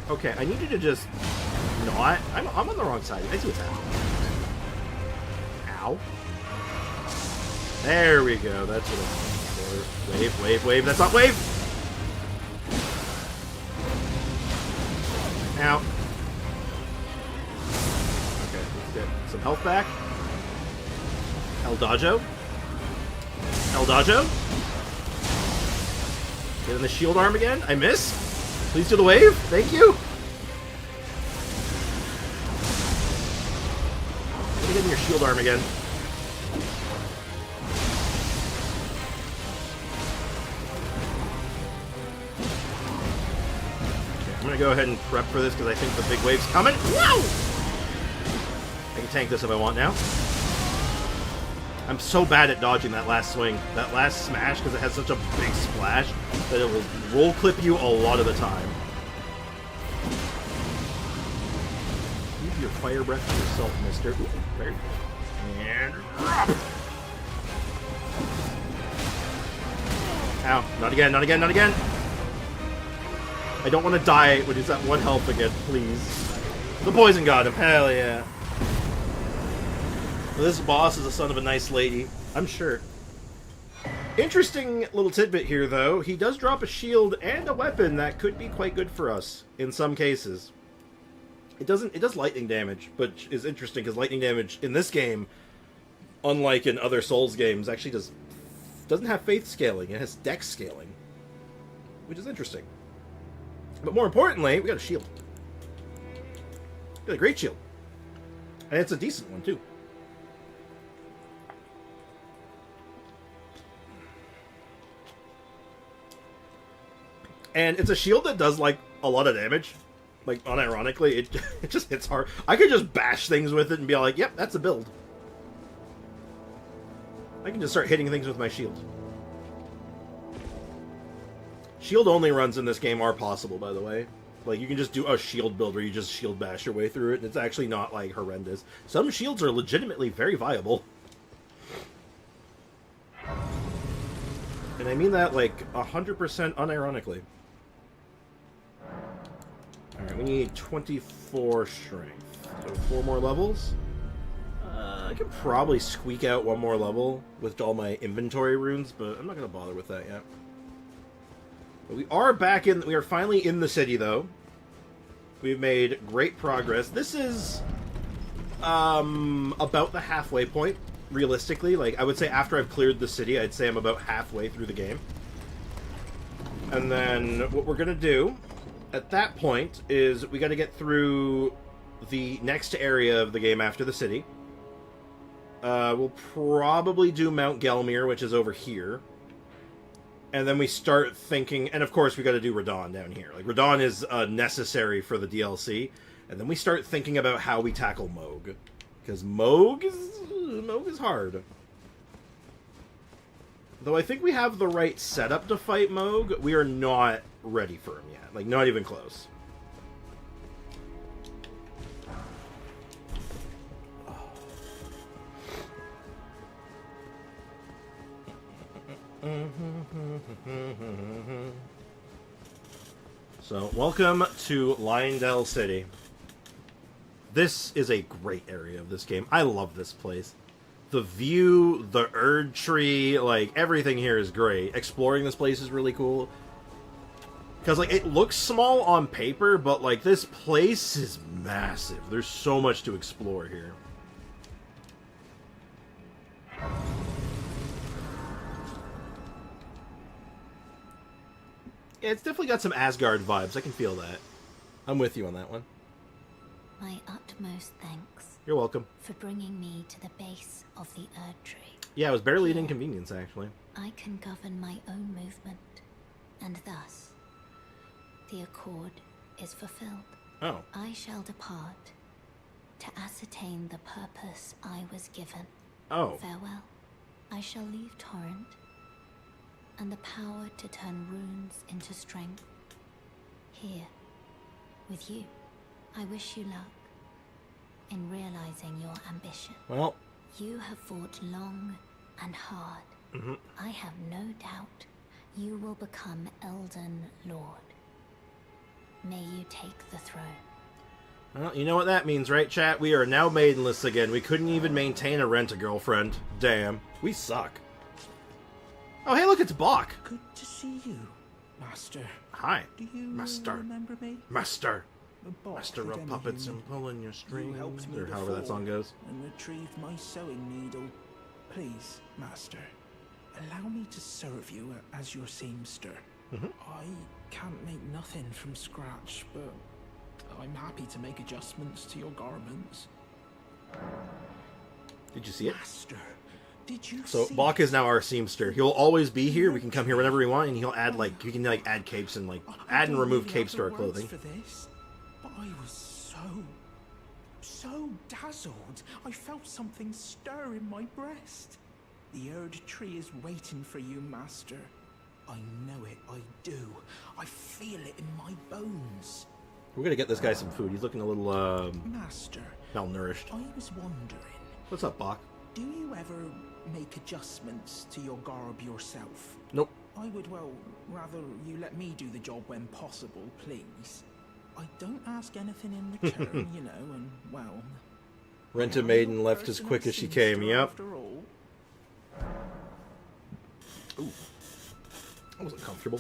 Okay, I need you to just... not... I'm on the wrong side. I see what's happening. Ow. There we go. That's what I'm looking for. Wave, wave, wave. That's not wave! Ow. Okay, let's get some health back. Eldajo. Eldajo. Get in the shield arm again. I miss. Please do the wave. Thank you. Get in your shield arm again. Okay, I'm gonna go ahead and prep for this because I think the big wave's coming. Wow! I can tank this if I want now. I'm so bad at dodging that last swing, that last smash, because it has such a big splash that it will roll clip you a lot of the time. Use your fire breath to yourself, mister. Ooh, very good. And drop! Ow, not again, not again, not again! I don't want to die when he's at 1 health again, please. The poison got him, hell yeah. This boss is a son of a nice lady, I'm sure. Interesting little tidbit here, though. He does drop a shield and a weapon that could be quite good for us in some cases. It does lightning damage, which is interesting because lightning damage in this game, unlike in other Souls games, actually doesn't have faith scaling. It has dex scaling, which is interesting. But more importantly, we got a shield. We got a great shield, and it's a decent one too. And it's a shield that does, like, a lot of damage. Like, unironically, it just hits hard. I could just bash things with it and be like, yep, that's a build. I can just start hitting things with my shield. Shield-only runs in this game are possible, by the way. Like, you can just do a shield build where you just shield bash your way through it, and it's actually not, like, horrendous. Some shields are legitimately very viable. And I mean that, like, 100% unironically. Alright, we need 24 strength. So 4 more levels. I could probably squeak out 1 more level with all my inventory runes, but I'm not going to bother with that yet. But we are finally in the city, though. We've made great progress. This is about the halfway point, realistically. Like, I would say after I've cleared the city, I'd say I'm about halfway through the game. And then what we're going to do at that point is we got to get through the next area of the game after the city. We'll probably do Mount Gelmir, which is over here. And then we start thinking, and of course we got to do Radahn down here. Like, Radahn is necessary for the DLC. And then we start thinking about how we tackle Mohg. Because Mohg is hard. Though I think we have the right setup to fight Mohg, we are not ready for him yet. Like, not even close. So, welcome to Leyndell City. This is a great area of this game. I love this place. The view, the Erd tree, like, everything here is great. Exploring this place is really cool. Because, like, it looks small on paper, but, like, this place is massive. There's so much to explore here. Yeah, it's definitely got some Asgard vibes. I can feel that. I'm with you on that one. My utmost thanks You're welcome. for bringing me to the base of the Erd Tree. Yeah, it was barely an inconvenience, actually. I can govern my own movement, and thus, the accord is fulfilled. Oh. I shall depart to ascertain the purpose I was given. Oh. Farewell. I shall leave Torrent, and the power to turn runes into strength. Here, with you, I wish you luck in realizing your ambition. Well. You have fought long and hard. I have no doubt you will become Elden Lord. May you take the throne. Well, you know what that means, right, chat? We are now maidenless again. We couldn't even maintain a rent-a-girlfriend. Damn. We suck. Oh, hey, look, it's Bach. Good to see you, Master. Hi. Do you Master. remember me? Master. Bach, Master of forgive me, puppets human. and pulling your strings. You helped me Or however that before song goes. and retrieved my sewing needle. Please, Master, allow me to serve you as your seamster. I can't make nothing from scratch, but I'm happy to make adjustments to your garments. Did you see it? Master, did you So see Bach is now our seamster. He'll always be here. We can come here whenever we want, and he'll add we can add capes and I add and don't remove really capes have to our the words clothing. for this, but I was so dazzled. I felt something stir in my breast. The Erd Tree is waiting for you, Master. I know it, I do. I feel it in my bones. We're gonna get this guy some food. He's looking a little Master, malnourished. I was wondering, What's up, Bach? do you ever make adjustments to your garb yourself? Nope. I would, well, rather you let me do the job when possible, please. I don't ask anything in return, you know, and, well... Rent a maiden left as quick as she came, yep. After all. Ooh. That wasn't comfortable.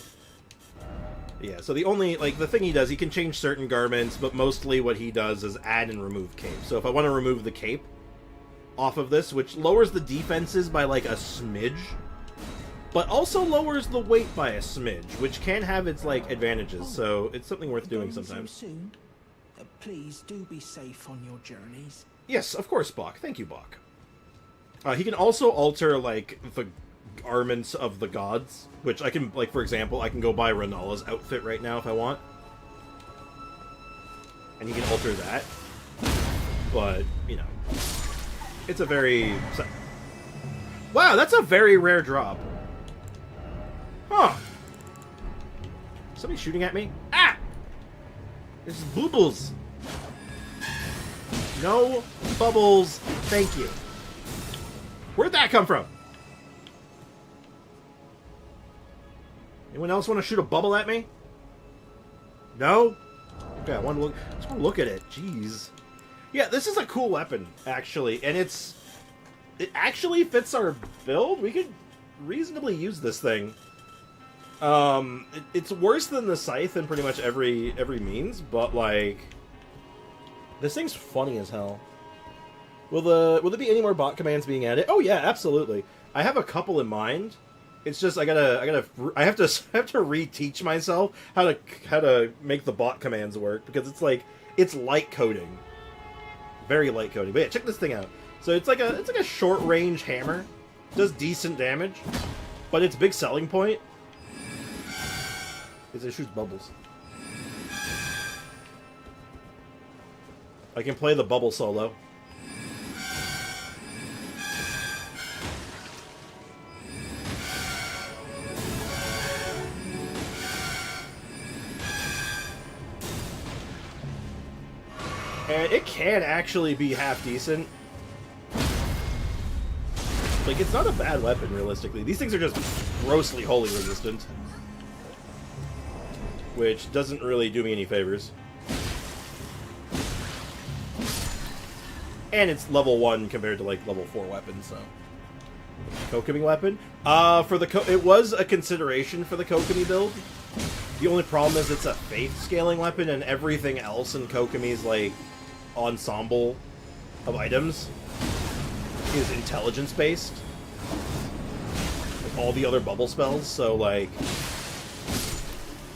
Yeah, so the only, the thing he does, he can change certain garments, but mostly what he does is add and remove cape. So if I want to remove the cape off of this, which lowers the defenses by, a smidge, but also lowers the weight by a smidge, which can have its, advantages, so it's something worth doing Going so sometimes. soon? Please do be safe on your journeys. Yes, of course, Bach. Thank you, Bach. He can also alter, the garments of the gods, which I can, for example, I can go buy Renala's outfit right now if I want. And he can alter that. But, it's a very... Wow, that's a very rare drop. Huh. Somebody shooting at me? Ah! This is bubbles. No bubbles, thank you. Where'd that come from? Anyone else want to shoot a bubble at me? No? Okay, I want to look. I just want to look at it. Jeez. Yeah, this is a cool weapon, actually, and it actually fits our build. We could reasonably use this thing. It's worse than the scythe in pretty much every means, but this thing's funny as hell. Will there be any more bot commands being added? Oh yeah, absolutely. I have a couple in mind. It's just I have to reteach myself how to make the bot commands work, because it's light coding, very light coding. But yeah, check this thing out. So it's like a short range hammer, does decent damage, but its big selling point is it shoots bubbles. I can play the bubble solo. And it can actually be half decent. It's not a bad weapon, realistically. These things are just grossly holy resistant, which doesn't really do me any favors. And it's level 1 compared to, level 4 weapons, so... Kokomi weapon? It was a consideration for the Kokomi build. The only problem is it's a faith scaling weapon, and everything else in Kokomi's, ensemble of items is intelligence-based. All the other bubble spells, so,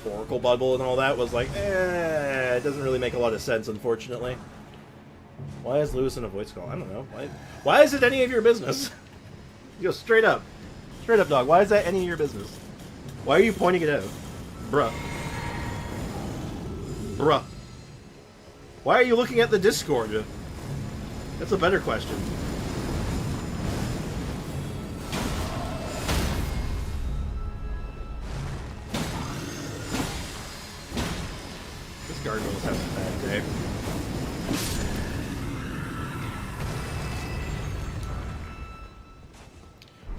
Oracle Bubble and all that was it doesn't really make a lot of sense, unfortunately. Why is Lewis in a voice call? I don't know. Why is it any of your business? You go straight up. Straight up, dog. Why is that any of your business? Why are you pointing it out? Bruh. Bruh. Why are you looking at the Discord? That's a better question. This gargoyle's having a bad day.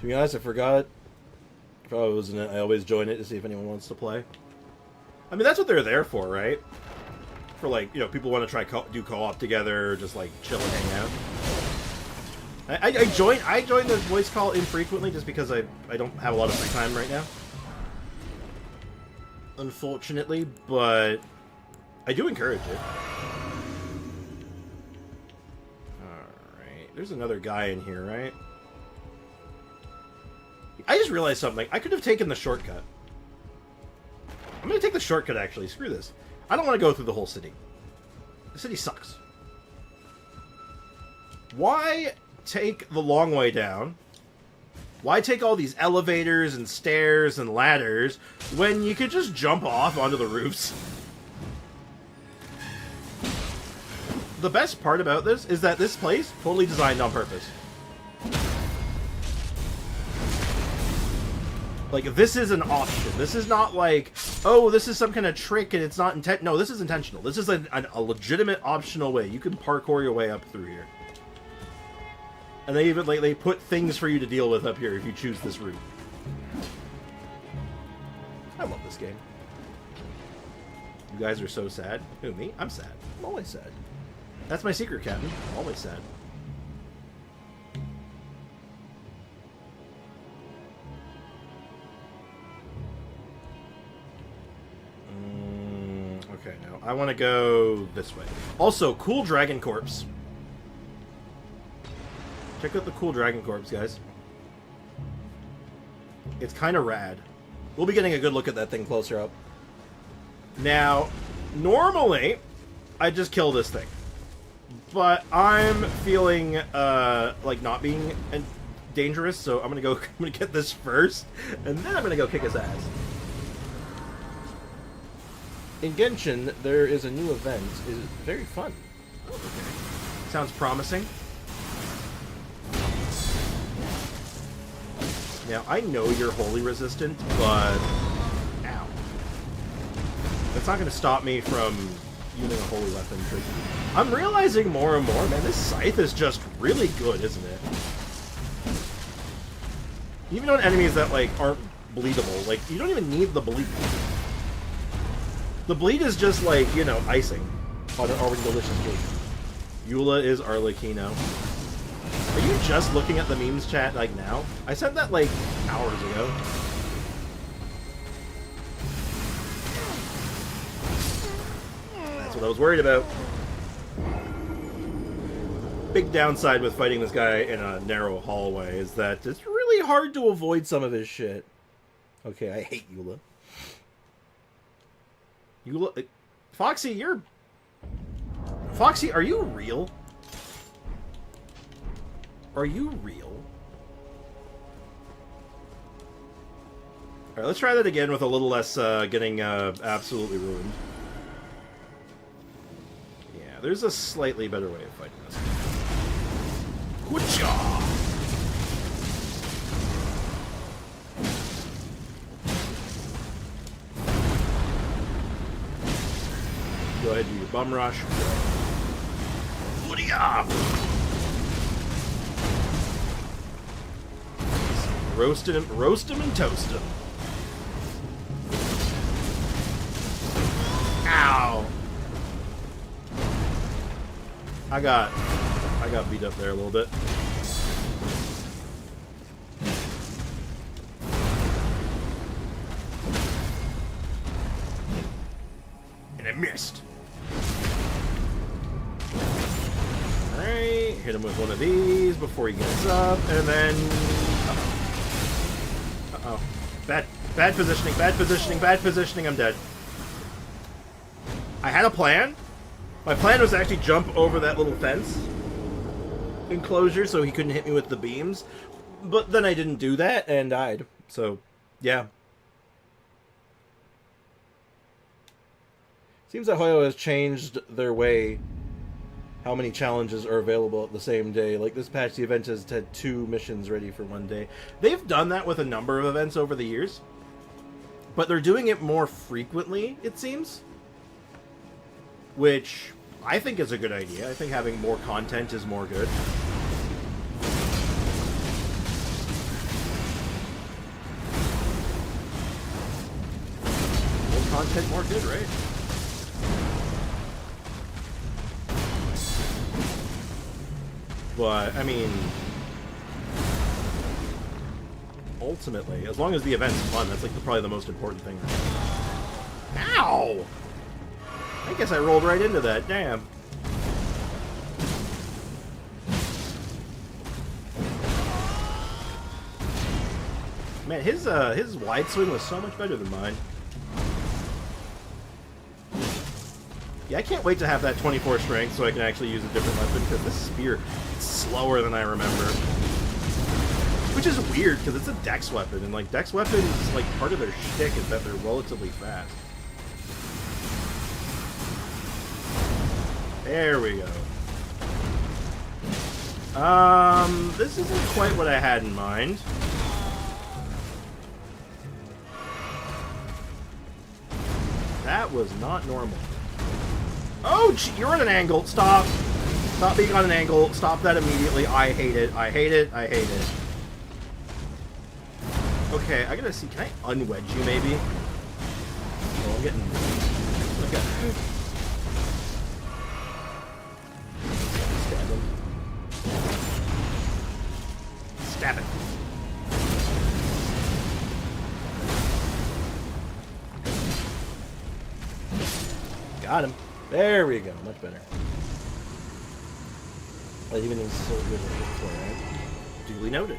To be honest, I forgot. If I was in it, I always join it to see if anyone wants to play. I mean, that's what they're there for, right? For, like, you know, people want to try do co-op together, or just, like, chill and hang out. I join the voice call infrequently just because I don't have a lot of free time right now. Unfortunately, but I do encourage it. Alright, there's another guy in here, right? I just realized something. I could have taken the shortcut. I'm going to take the shortcut, actually. Screw this. I don't want to go through the whole city. The city sucks. Why take the long way down? Why take all these elevators and stairs and ladders when you could just jump off onto the roofs? The best part about this is that this place totally designed on purpose. Like, this is an option. This is not like, oh, this is some kind of trick and it's not intent. No, this is intentional. This is a legitimate optional way. You can parkour your way up through here. And they even, like, they put things for you to deal with up here if you choose this route. I love this game. You guys are so sad. Who, me? I'm sad. I'm always sad. That's my secret, Captain. I'm always sad. Okay, now I want to go this way. Also, cool dragon corpse. Check out the cool dragon corpse, guys. It's kind of rad. We'll be getting a good look at that thing closer up. Now, normally, I just kill this thing. But I'm feeling, like, not being dangerous, so I'm gonna get this first, and then I'm gonna go kick his ass. In Genshin, there is a new event. It's very fun. Okay. Sounds promising. Now, I know you're holy resistant, but... Ow. That's not going to stop me from using a holy weapon. I'm realizing more and more, man, this scythe is just really good, isn't it? Even on enemies that, like, aren't bleedable, like, you don't even need the bleed. The bleed is just like, you know, icing on an already delicious cake. Eula is Arlecchino. Are you just looking at the memes chat, like, now? I sent that, like, hours ago. That's what I was worried about. Big downside with fighting this guy in a narrow hallway is that it's really hard to avoid some of his shit. Okay, I hate Eula. Foxy, Foxy, are you real? Are you real? Alright, let's try that again with a little less, getting, absolutely ruined. Yeah, there's a slightly better way of fighting this. Hoocha! Go ahead and do your bum rush. Hurryup! Roast him and toast him. Ow! I got beat up there a little bit. And I missed. Alright, hit him with one of these before he gets up, and then... Uh-oh. Bad positioning, I'm dead. I had a plan, My plan was to actually jump over that little fence enclosure so he couldn't hit me with the beams, but then I didn't do that and died. So, yeah. Seems that Hoyo has changed their way how many challenges are available at the same day. Like this patch, the event has had 2 missions ready for one day. They've done that with a number of events over the years, but they're doing it more frequently, it seems. Which I think is a good idea. I think having more content is more good. More content, more good, right? But, I mean, ultimately, as long as the event's fun, that's like probably the most important thing. Ow! I guess I rolled right into that. Damn. Man, his wide swing was so much better than mine. Yeah, I can't wait to have that 24 strength so I can actually use a different weapon, because this spear is slower than I remember. Which is weird, because it's a dex weapon, and like dex weapons, like part of their shtick is that they're relatively fast. There we go. This isn't quite what I had in mind. That was not normal. Oh, gee, you're on an angle. Stop. Stop being on an angle. Stop that immediately. I hate it. I hate it. I hate it. Okay, I gotta see. Can I unwedge you, maybe? Oh, I'm getting... Okay. Stab him. Stab it. Got him. There we go. Much better. Well, even is so good before, right? Duly noted.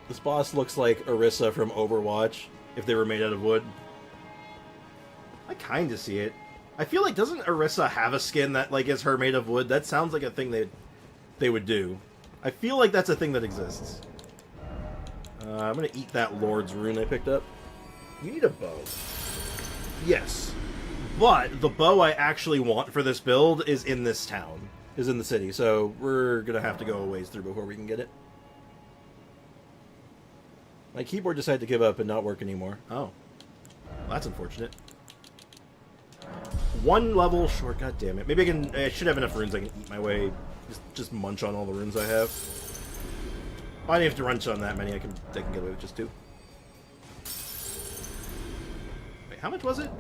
This boss looks like Orisa from Overwatch if they were made out of wood. I kind of see it. I feel like, doesn't Orisa have a skin that like is her made of wood? That sounds like a thing they would do. I feel like that's a thing that exists. I'm gonna eat that Lord's rune I picked up. You need a bow. Yes. But the bow I actually want for this build is in this town. Is in the city. So we're gonna have to go a ways through before we can get it. My keyboard decided to give up and not work anymore. Oh. Well, that's unfortunate. One level short, god damn it. Maybe I should have enough runes I can eat my way. Just munch on all the runes I have. I don't have to munch on that many, I can get away with just 2. Wait, how much was it?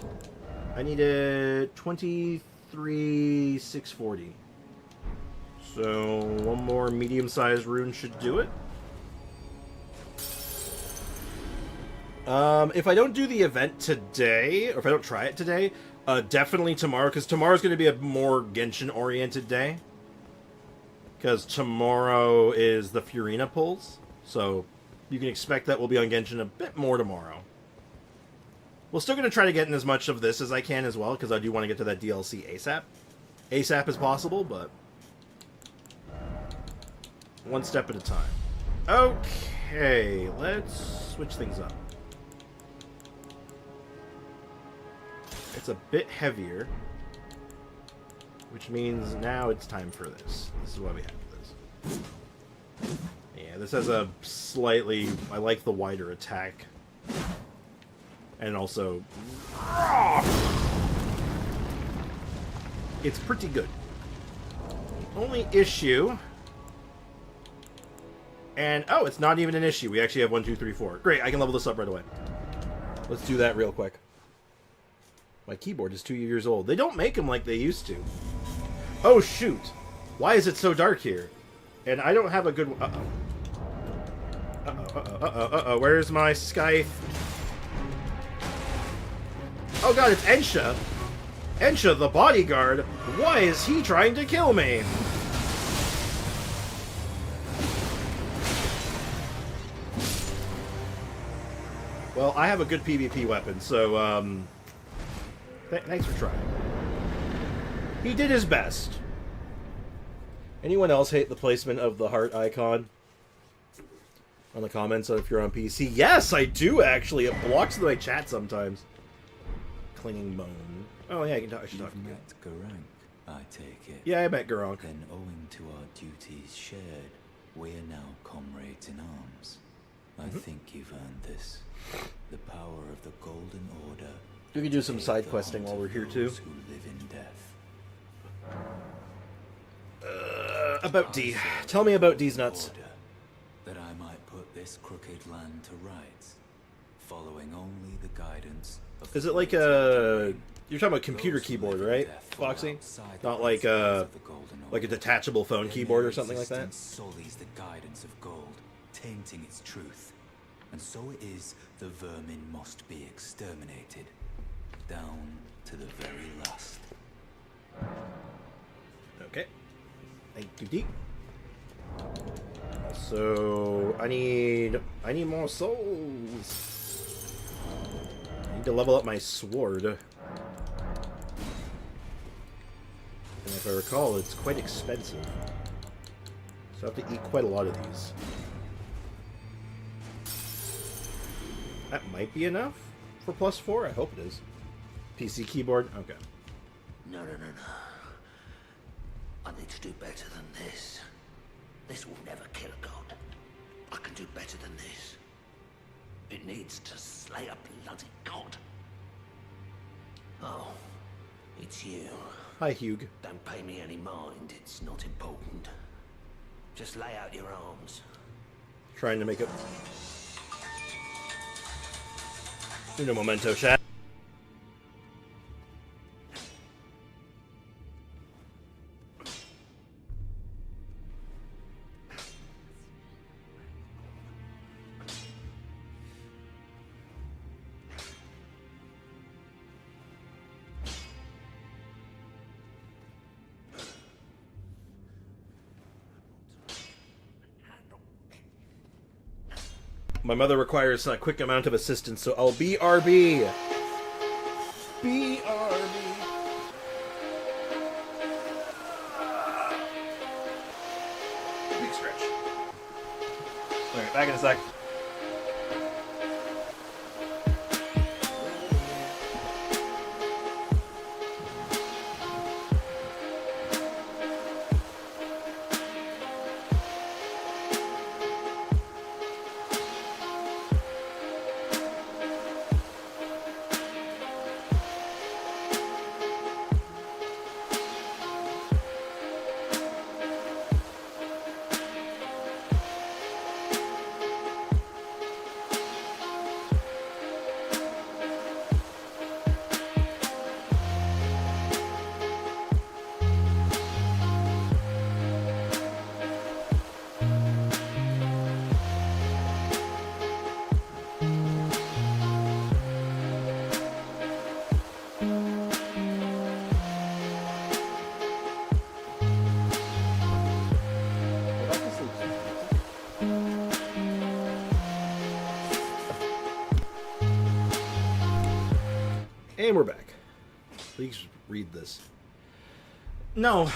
I needed 23,640. So one more medium-sized rune should do it. If I don't do the event today, or if I don't try it today, definitely tomorrow, because tomorrow's going to be a more Genshin-oriented day. Because tomorrow is the Furina pulls, so you can expect that we'll be on Genshin a bit more tomorrow. We're still going to try to get in as much of this as I can as well, because I do want to get to that DLC ASAP. ASAP as possible, but one step at a time. Okay, let's switch things up. It's a bit heavier, which means now it's time for this. This is why we have this. Yeah, this has a slightly... I like the wider attack. And also... It's pretty good. Only issue... And, oh, it's not even an issue. We actually have 1, 2, 3, 4. Great, I can level this up right away. Let's do that real quick. My keyboard is 2 years old. They don't make them like they used to. Oh, shoot. Why is it so dark here? And I don't have a good... Uh-oh. Uh-oh, uh-oh, uh-oh, uh-oh. Where's my scythe? Oh god, it's Ensha. Ensha, the bodyguard. Why is he trying to kill me? Well, I have a good PvP weapon, so, thanks for trying. He did his best. Anyone else hate the placement of the heart icon on the comments if you're on PC? Yes, I do actually. It blocks my chat sometimes. Clinging bone. Oh yeah, I should talk to you. You've met Garank, I take it. Yeah, I met Garank. Then, owing to our duties shared, we are now comrades in arms. I think you've earned this. The power of the Golden Order. We can do some side questing while we're here too. Who live in death. About D. Tell me about D's nuts. That I might put this crooked land to rights, following only the guidance of. Is it like a? You're talking about computer keyboard, right, Foxy? Not like a detachable phone keyboard or something like that. Sullies the guidance of gold, tainting its truth, and so it is the vermin must be exterminated, down to the very last. Okay. Thank you, D. So I need more souls. I need to level up my sword. And if I recall, it's quite expensive. So I have to eat quite a lot of these. That might be enough for +4. I hope it is. PC keyboard? Okay. No. I need to do better than this. This will never kill a god. I can do better than this. It needs to slay a bloody god. Oh, it's you. Hi, Hugh. Don't pay me any mind. It's not important. Just lay out your arms. Trying to make it. Uno momento, chat. My mother requires a quick amount of assistance, so I'll BRB. BRB. Big stretch. Alright, back in a sec. And we're back. Please read this. No.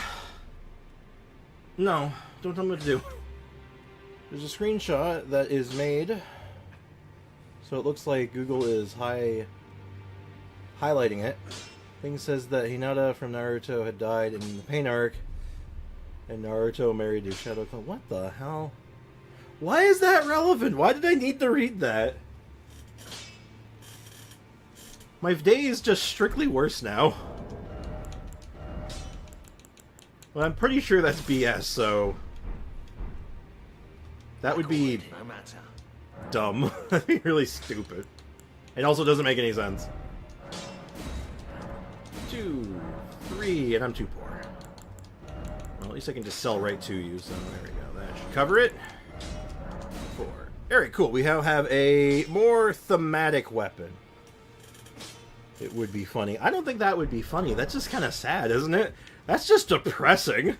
No. Don't tell me what to do. There's a screenshot that is made. So it looks like Google is highlighting it. Thing says that Hinata from Naruto had died in the Pain arc. And Naruto married to Shadow Clone. What the hell? Why is that relevant? Why did I need to read that? My day is just strictly worse now. Well, I'm pretty sure that's BS, so... That would be... dumb. That'd be really stupid. It also doesn't make any sense. 2, 3, and I'm too poor. Well, at least I can just sell right to you, so there we go. That should cover it. 4. Alright, cool. We now have a more thematic weapon. It would be funny. I don't think that would be funny. That's just kind of sad, isn't it? That's just depressing.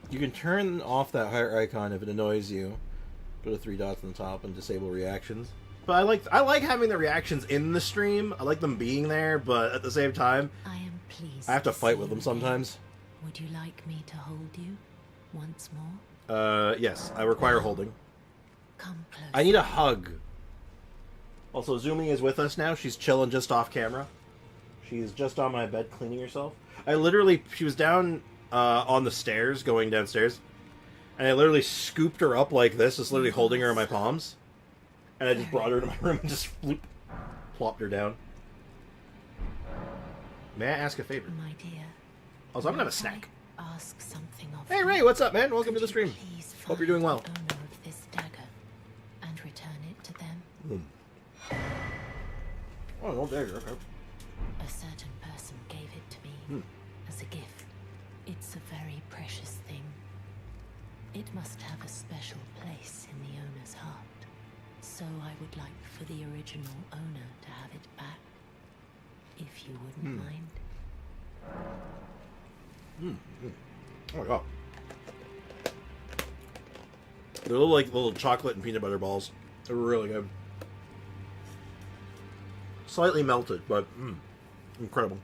You can turn off that heart icon if it annoys you. Go to 3 dots on the top and disable reactions. But I like having the reactions in the stream. I like them being there, but at the same time, pleased I have to fight with see them you sometimes. again. Would you like me to hold you once more? Yes, I require holding. Come close. I need a hug. Also, Zumi is with us now. She's chilling just off camera. She's just on my bed cleaning herself. She was down on the stairs, going downstairs. And I literally scooped her up like this, just literally holding her in my palms. And I just brought her to my room and just plopped her down. May I ask a favor? My dear. Also, I'm gonna have a snack. Ask something of Hey you. Ray, what's up, man? Welcome to the stream. Please Hope you're doing well. find the owner of this dagger and return it to them. Oh, no dagger, okay. A certain person gave it to me as a gift. It's a very precious thing. It must have a special place in the owner's heart. So I would like for the original owner to have it back, if you wouldn't mind. Oh my god. They're little chocolate and peanut butter balls. They're really good. Slightly melted, but incredible.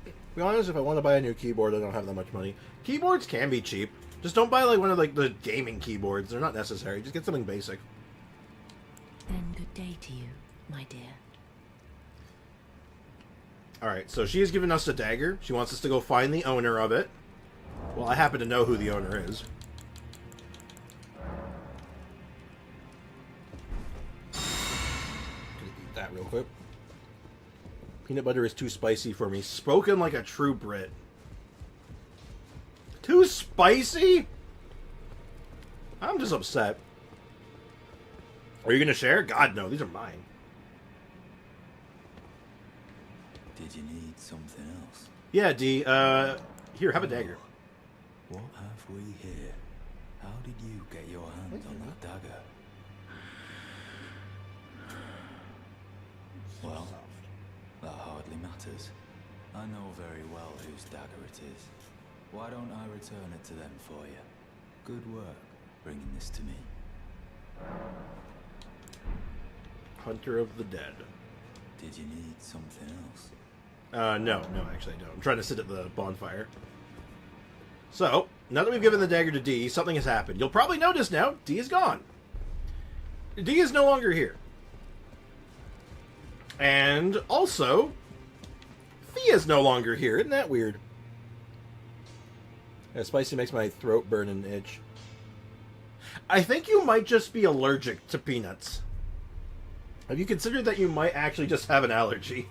To be honest, if I want to buy a new keyboard, I don't have that much money. Keyboards can be cheap. Just don't buy one of the gaming keyboards. They're not necessary. Just get something basic. Then good day to you, my dear. Alright, so she has given us a dagger. She wants us to go find the owner of it. Well, I happen to know who the owner is. Gonna eat that real quick. Peanut butter is too spicy for me. Spoken like a true Brit. Too spicy? I'm just upset. Are you gonna share? God, no. These are mine. Did you need something else? Yeah, D. Here, have a dagger. What have we here? How did you get your hands on that dagger? Well, that hardly matters. I know very well whose dagger it is. Why don't I return it to them for you? Good work bringing this to me. Hunter of the Dead. Did you need something else? No, actually I don't. I'm trying to sit at the bonfire. So, now that we've given the dagger to D, something has happened. You'll probably notice now, D is gone. D is no longer here. And also, Thea's no longer here. Isn't that weird? Yeah, spicy makes my throat burn and itch. I think you might just be allergic to peanuts. Have you considered that you might actually just have an allergy?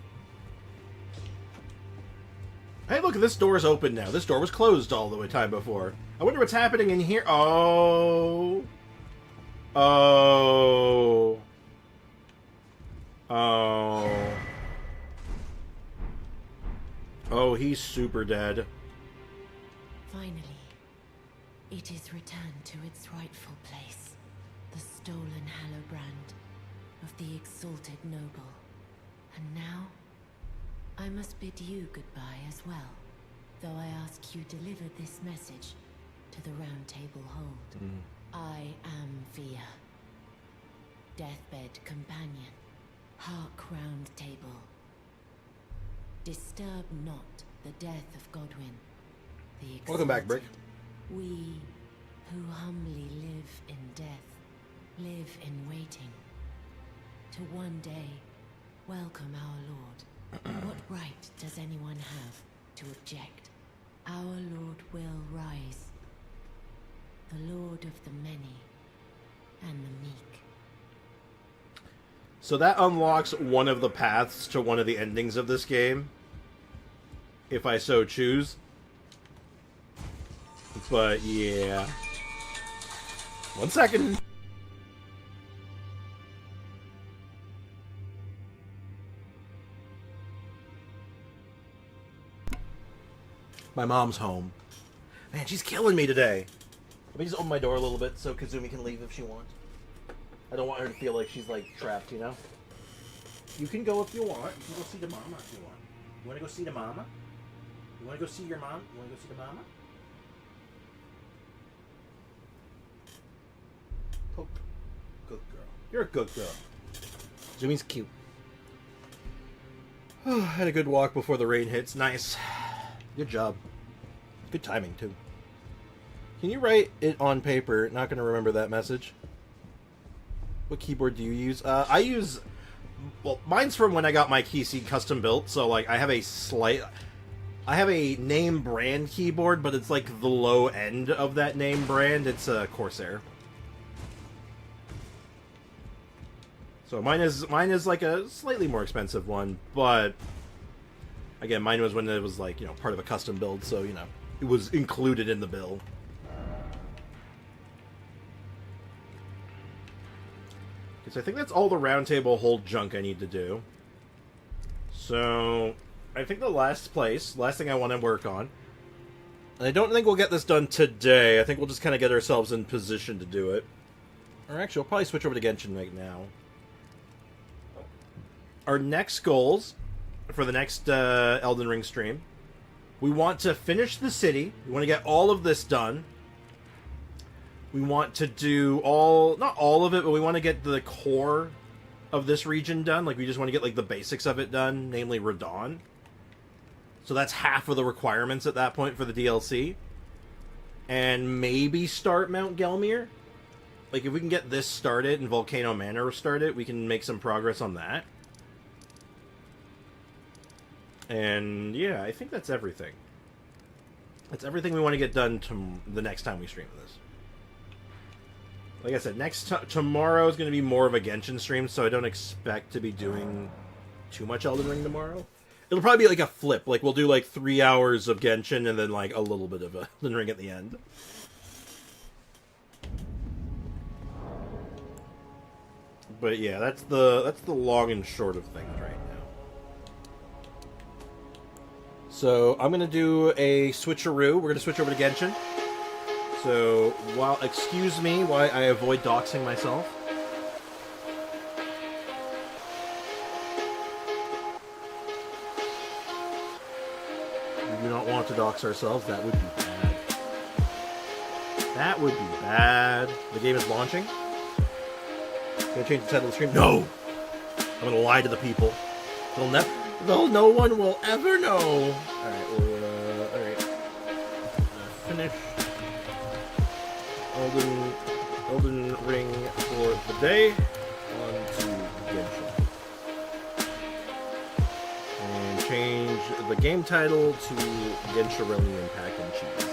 Hey, look, this door is open now. This door was closed all the time before. I wonder what's happening in here. Oh. Oh. Oh. Oh, he's super dead. Finally, it is returned to its rightful place. The stolen hallowbrand of the exalted noble. And now, I must bid you goodbye as well, though I ask you deliver this message to the Round Table Hold. I am Via, deathbed companion, hark Round Table. Disturb not the death of Godwyn, the exalted. Welcome back, Brick. We who humbly live in death, live in waiting, to one day welcome our Lord. What right does anyone have to object? Our Lord will rise, the Lord of the many and the meek. So that unlocks one of the paths to one of the endings of this game, if I so choose. But yeah. 1 second. My mom's home. Man, she's killing me today. Let me just open my door a little bit so Kazumi can leave if she wants. I don't want her to feel like she's, like, trapped, you know? You can go if you want. You can go see the mama if you want. You want to go see the mama? You want to go see your mom? You want to go see the mama? Oh, good girl. You're a good girl. Zumi's cute. Had a good walk before the rain hits. Nice. Good job. Good timing, too. Can you write it on paper? Not going to remember that message. What keyboard do you use? I use... Well, mine's from when I got my KeySeed custom built, so, like, I have a name brand keyboard, but it's, like, the low end of that name brand. It's a Corsair. So mine is like a slightly more expensive one, but again, mine was when it was like, you know, part of a custom build, so, you know, it was included in the bill. Okay, so I think that's all the roundtable hold junk I need to do. So I think the last thing I want to work on, and I don't think we'll get this done today. I think we'll just kind of get ourselves in position to do it. Or actually, we'll probably switch over to Genshin right now. Our next goals for the next Elden Ring stream, we want to finish the city. We want to get all of this done. We want to do not all of it, but we want to get the core of this region done. Like, we just want to get, like, the basics of it done, namely Radahn. So that's half of the requirements at that point for the DLC. And maybe start Mount Gelmir. Like, if we can get this started and Volcano Manor started, we can make some progress on that. And, yeah, I think that's everything. That's everything we want to get done the next time we stream this. Like I said, tomorrow is going to be more of a Genshin stream, so I don't expect to be doing too much Elden Ring tomorrow. It'll probably be like a flip. Like, we'll do like 3 hours of Genshin and then like a little bit of Elden Ring at the end. But yeah, that's the long and short of things right now. So I'm gonna do a switcheroo. We're gonna switch over to Genshin. So excuse me while I avoid doxing myself. We do not want to dox ourselves. That would be bad. That would be bad. The game is launching. Gonna change the title of the stream? No! I'm gonna lie to the people. No one will ever know. Alright, finish Elden Ring for the day. On to Genshin. And change the game title to Gensharonian Pack and Cheese.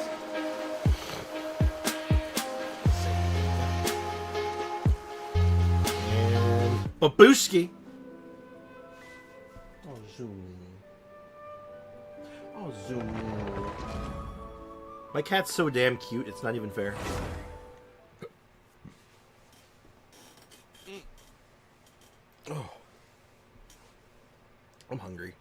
And Babooski! Oh, zoom in. Oh, zoom in. My cat's so damn cute, it's not even fair. Oh. I'm hungry.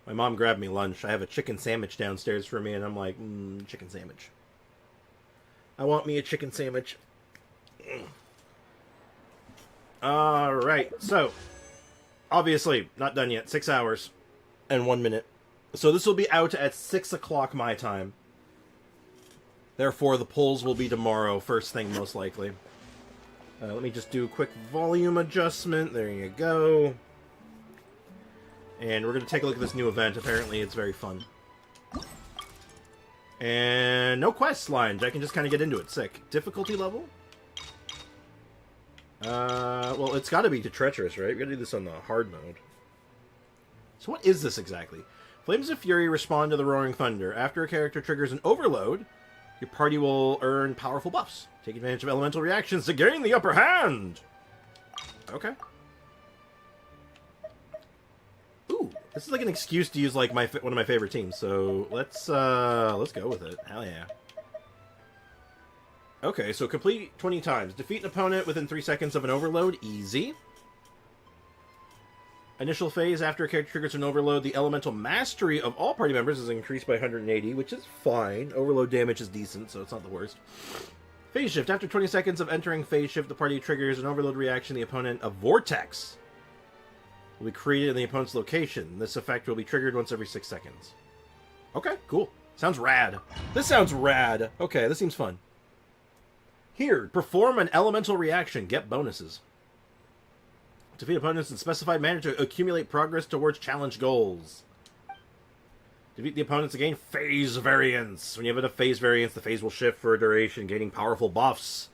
My mom grabbed me lunch. I have a chicken sandwich downstairs for me, and I'm like, chicken sandwich. I want me a chicken sandwich. Alright, so, obviously, not done yet. 6 hours and 1 minute. So this will be out at 6 o'clock my time. Therefore, the polls will be tomorrow, first thing most likely. Let me just do a quick volume adjustment. There you go. And we're going to take a look at this new event. Apparently, it's very fun. And no quest lines. I can just kind of get into it. Sick. Difficulty level? Well, it's got to be to treacherous, right? We got to do this on the hard mode. So what is this exactly? Flames of Fury respond to the Roaring Thunder. After a character triggers an overload, your party will earn powerful buffs. Take advantage of elemental reactions to gain the upper hand. Okay. Ooh, this is like an excuse to use like one of my favorite teams. So let's go with it. Hell yeah. Okay, so complete 20 times. Defeat an opponent within 3 seconds of an overload. Easy. Initial phase, after a character triggers an overload, the elemental mastery of all party members is increased by 180, which is fine. Overload damage is decent, so it's not the worst. Phase shift. After 20 seconds of entering phase shift, the party triggers an overload reaction. The opponent, a vortex, will be created in the opponent's location. This effect will be triggered once every 6 seconds. Okay, cool. Sounds rad. This sounds rad. Okay, this seems fun. Here, perform an elemental reaction. Get bonuses. Defeat opponents in specified manner to accumulate progress towards challenge goals. Defeat the opponents to gain phase variance. When you have a phase variance, the phase will shift for a duration, gaining powerful buffs.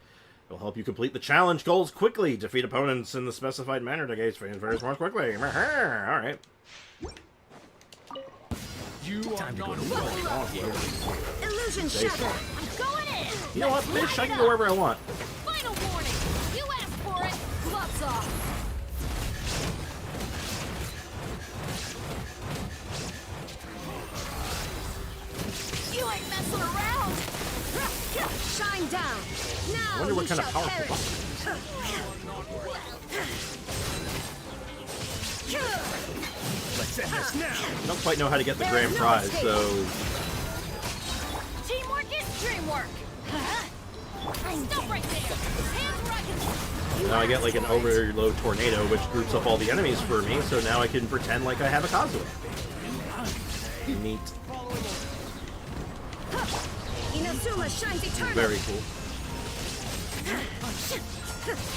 It will help you complete the challenge goals quickly. Defeat opponents in the specified manner to gain phase variance more quickly. Alright. Time to go to Illusion shatter. I'm going in. You know what, bitch? I can go wherever I want. Final warning. You asked for it. Gloves off. You ain't messing around. Shine down. Now I wonder what you kind of shall powerful perish. Let's end this now. I don't quite know how to get the grand prize, so... Teamwork is dreamwork. Stop right there. Hands where I can. Now I get like an overload tornado, which groups up all the enemies for me, so now I can pretend like I have a Kazuha. Neat. Inazuma shines eternal. Very cool.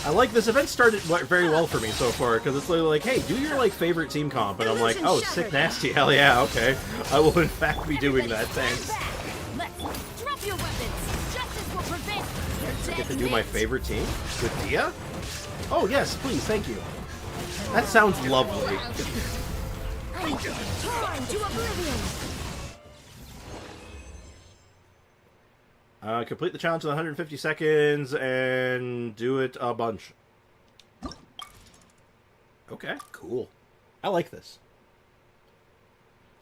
I like this event started very well for me so far, because it's like, hey, do your like favorite team comp, and I'm like, oh, sick nasty, hell yeah, okay. I will in fact be doing that, thanks. Let's drop your weapons. Justice will prevent your I get to death do my miss. favorite team? With Dia? Oh yes, please, thank you. That sounds lovely. Time to oblivion. Complete the challenge in 150 seconds and do it a bunch. Okay, cool. I like this.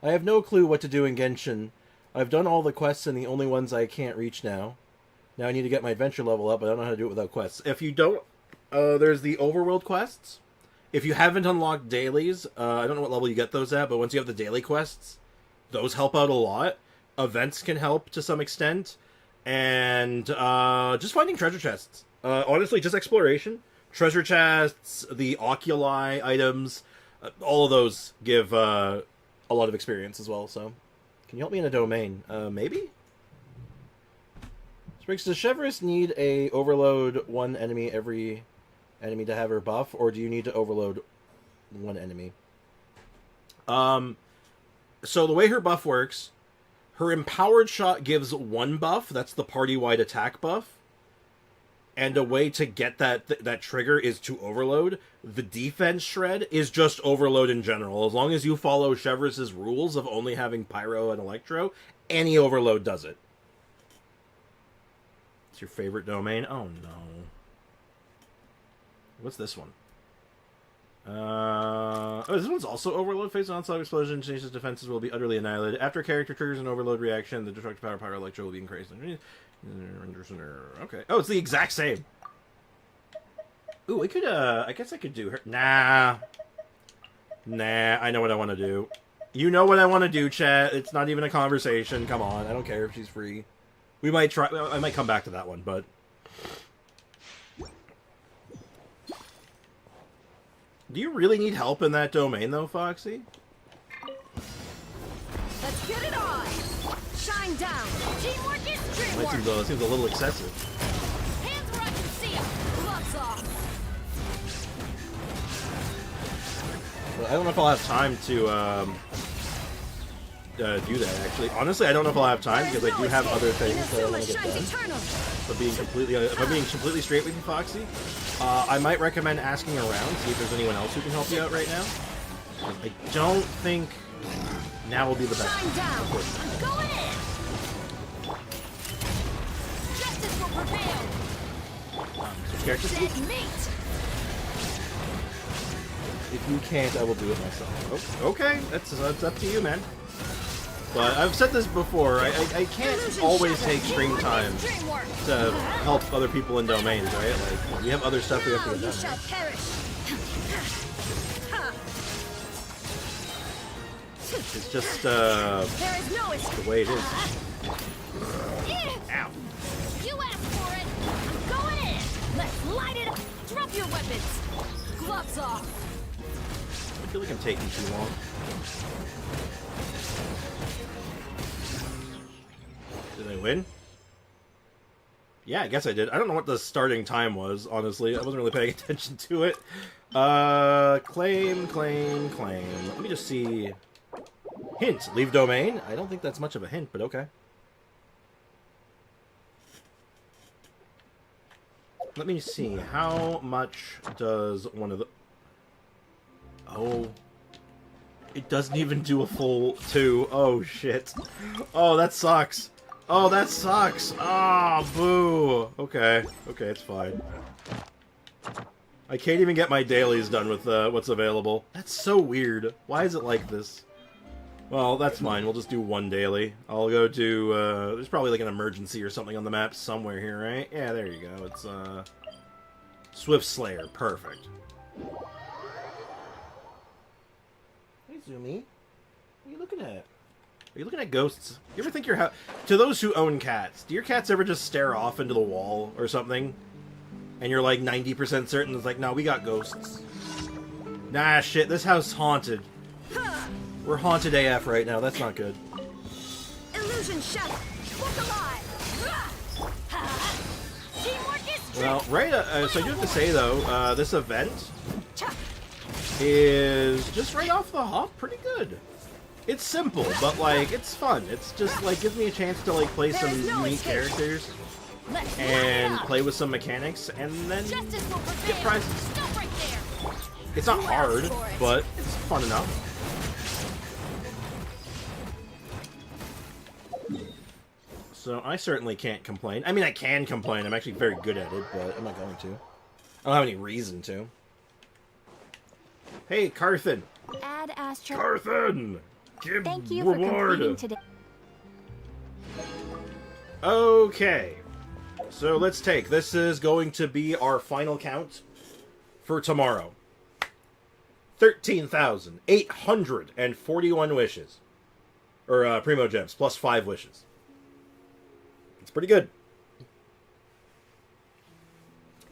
I have no clue what to do in Genshin. I've done all the quests and the only ones I can't reach now. Now I need to get my adventure level up, but I don't know how to do it without quests. If you don't, there's the overworld quests. If you haven't unlocked dailies, I don't know what level you get those at, but once you have the daily quests, those help out a lot. Events can help to some extent. And just finding treasure chests. Honestly, just exploration. Treasure chests, the oculi items, all of those give a lot of experience as well. So, can you help me in a domain? Maybe? Spriggs, does Chevrolet need a overload one enemy every enemy to have her buff, or do you need to overload one enemy? So the way her buff works, her empowered shot gives one buff, that's the party-wide attack buff, and a way to get that trigger is to overload. The defense shred is just overload in general. As long as you follow Chevrolet's rules of only having pyro and electro, any overload does it. It's your favorite domain? Oh no. What's this one? Oh, this one's also overload. Face onslaught explosion changes defenses will be utterly annihilated. After a character triggers an overload reaction, the destructive power pyro electro will be increased. Okay. Oh, it's the exact same. Ooh, we could I guess I could do her. Nah, I know what I want to do. You know what I want to do, chat. It's not even a conversation. Come on, I don't care if she's free. We might try. I might come back to that one, but. Do you really need help in that domain, though, Foxy? Let's get it on. Shine down. Teamwork is That dreamwork. seems a little excessive. Hands where I can see 'em. Gloves off. But I don't know if I'll have time to do that, actually. Honestly, I don't know if I'll have time, because I do have other things that I want to get done. If I'm being completely straight with you, Foxy, I might recommend asking around, see if there's anyone else who can help you out right now. I don't think now will be the best. Shine down. I'm going in. Justice will prevail. Switch characters. Dead meat. If you can't, I will do it myself. Oh, okay, that's up to you, man. But I've said this before, I can't always take stream time to help other people in domains, right? Like, we have other stuff we have to get done. Shall perish. It's just, There is no escape. the way it is. Ow. You asked for it. I'm going in. Let's light it up. Drop your weapons. Gloves off. I feel like I'm taking too long. Did I win? Yeah, I guess I did. I don't know what the starting time was, honestly. I wasn't really paying attention to it. Claim. Let me just see. Hint, leave domain. I don't think that's much of a hint, but okay. Let me see. How much does one of the... Oh. It doesn't even do a full 2. Oh, shit. Oh, that sucks. Oh, that sucks. Ah, boo. Okay. Okay, it's fine. I can't even get my dailies done with what's available. That's so weird. Why is it like this? Well, that's fine. We'll just do 1 daily. I'll go to... there's probably like an emergency or something on the map somewhere here, right? Yeah, there you go. It's Swift Slayer. Perfect. Hey, Zumi. What are you looking at? Are you looking at ghosts? You ever think your house... To those who own cats, do your cats ever just stare off into the wall or something? And you're like 90% certain it's like, no, we got ghosts. Nah, shit, this house is haunted. We're haunted AF right now. That's not good. Illusion shattered. Look alive. Teamwork is Well, right, so I do have to say, though, this event is just right off the hop pretty good. It's simple, but, like, it's fun. It's just, like, gives me a chance to, like, play some unique characters and play with some mechanics, and then get prizes. It's not hard, but it's fun enough. So I certainly can't complain. I mean, I can complain. I'm actually very good at it, but I'm not going to. I don't have any reason to. Hey, Carthen. Ad Astra. Carthen! Give Thank you reward. for completing today. Okay. So let's take. This is going to be our final count for tomorrow. 13,841 wishes. Or Primo Gems, plus 5 wishes. It's pretty good.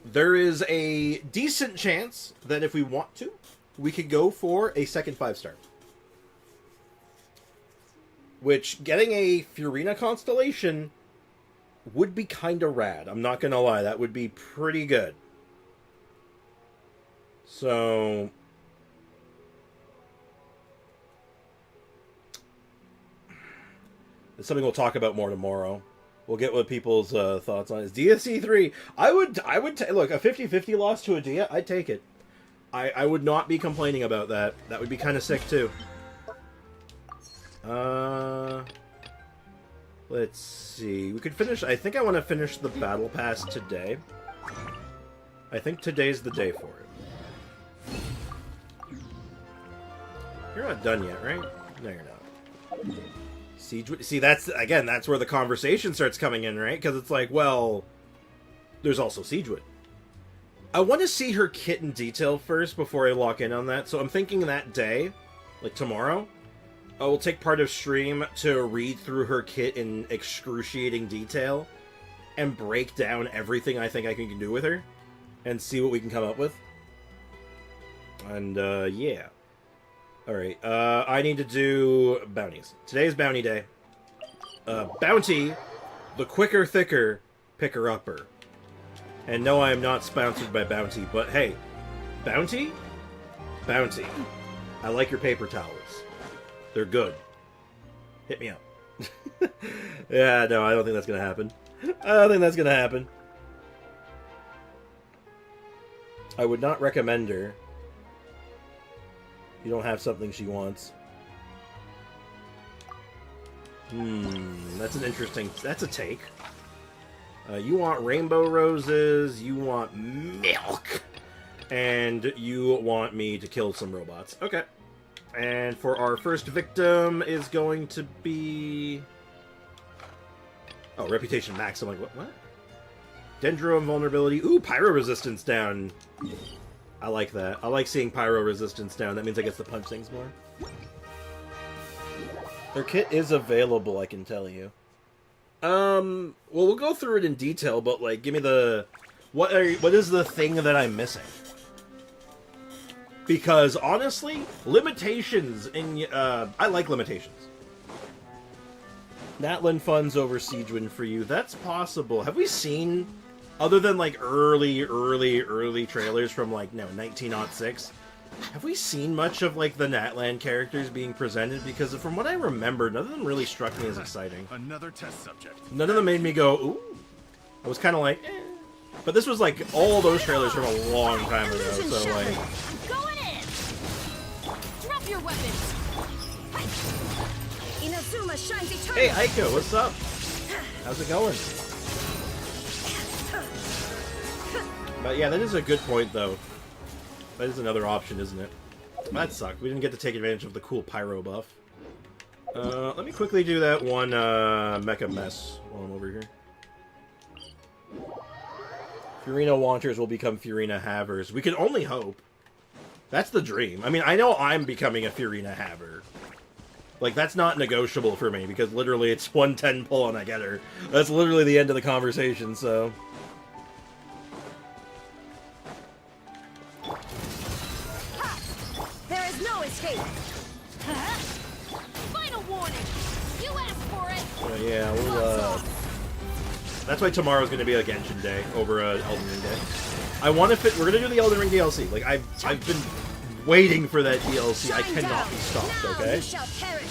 There is a decent chance that if we want to, we could go for a second 5-star. Which, getting a Furina Constellation would be kind of rad. I'm not going to lie. That would be pretty good. So... it's something we'll talk about more tomorrow. We'll get what people's thoughts on it. DSC 3. I would look, a 50-50 loss to a Dia, I'd take it. I would not be complaining about that. That would be kind of sick, too. Let's see. We could finish... I think I want to finish the Battle Pass today. I think today's the day for it. You're not done yet, right? No, you're not. Siege... See, that's... Again, that's where the conversation starts coming in, right? Because it's like, well... There's also Siegewood. I want to see her kit in detail first before I lock in on that. So I'm thinking that day, like tomorrow... I will take part of stream to read through her kit in excruciating detail and break down everything I think I can do with her and see what we can come up with. And, yeah. Alright, I need to do bounties. Today's bounty day. Bounty, the quicker, thicker, picker-upper. And no, I am not sponsored by Bounty, but hey, Bounty? Bounty. I like your paper towels. They're good. Hit me up. Yeah, no, I don't think that's going to happen. I don't think that's going to happen. I would not recommend her. You don't have something she wants. That's an interesting... That's a take. You want rainbow roses, you want milk, and you want me to kill some robots. Okay. And for our first victim is going to be... Oh, reputation max. I'm like, what? Dendro invulnerability. Ooh, pyro resistance down. I like that. I like seeing pyro resistance down. That means I get to punch things more. Their kit is available, I can tell you. Well, we'll go through it in detail, but, like, give me the... What is the thing that I'm missing? Because, honestly, limitations in... I like limitations. Natlan funds over Siegewind for you. That's possible. Have we seen, other than like early trailers from like 1906? Have we seen much of like the Natlan characters being presented? Because from what I remember, none of them really struck me as exciting. Another test subject. None of them made me go, ooh. I was kind of like, eh. But this was like all those trailers from a long time ago, so like. I'm going in. Drop your weapons. Inazuma shines eternal. Hey, Aiko, what's up? How's it going? But yeah, that is a good point, though. That is another option, isn't it? That sucked. We didn't get to take advantage of the cool pyro buff. Let me quickly do that one mecha mess while I'm over here. Furina Wanters will become Furina Havers. We can only hope. That's the dream. I mean, I know I'm becoming a Furina Haver. Like, that's not negotiable for me, because literally it's 110 pull and I get her. That's literally the end of the conversation, so... There is no escape. Final warning. You asked for it. yeah, we'll, that's why tomorrow's going to be a Genshin day over Elden Ring day. I want to fit... We're going to do the Elden Ring DLC. Like, I've been waiting for that DLC. I cannot be stopped, okay? You shall perish.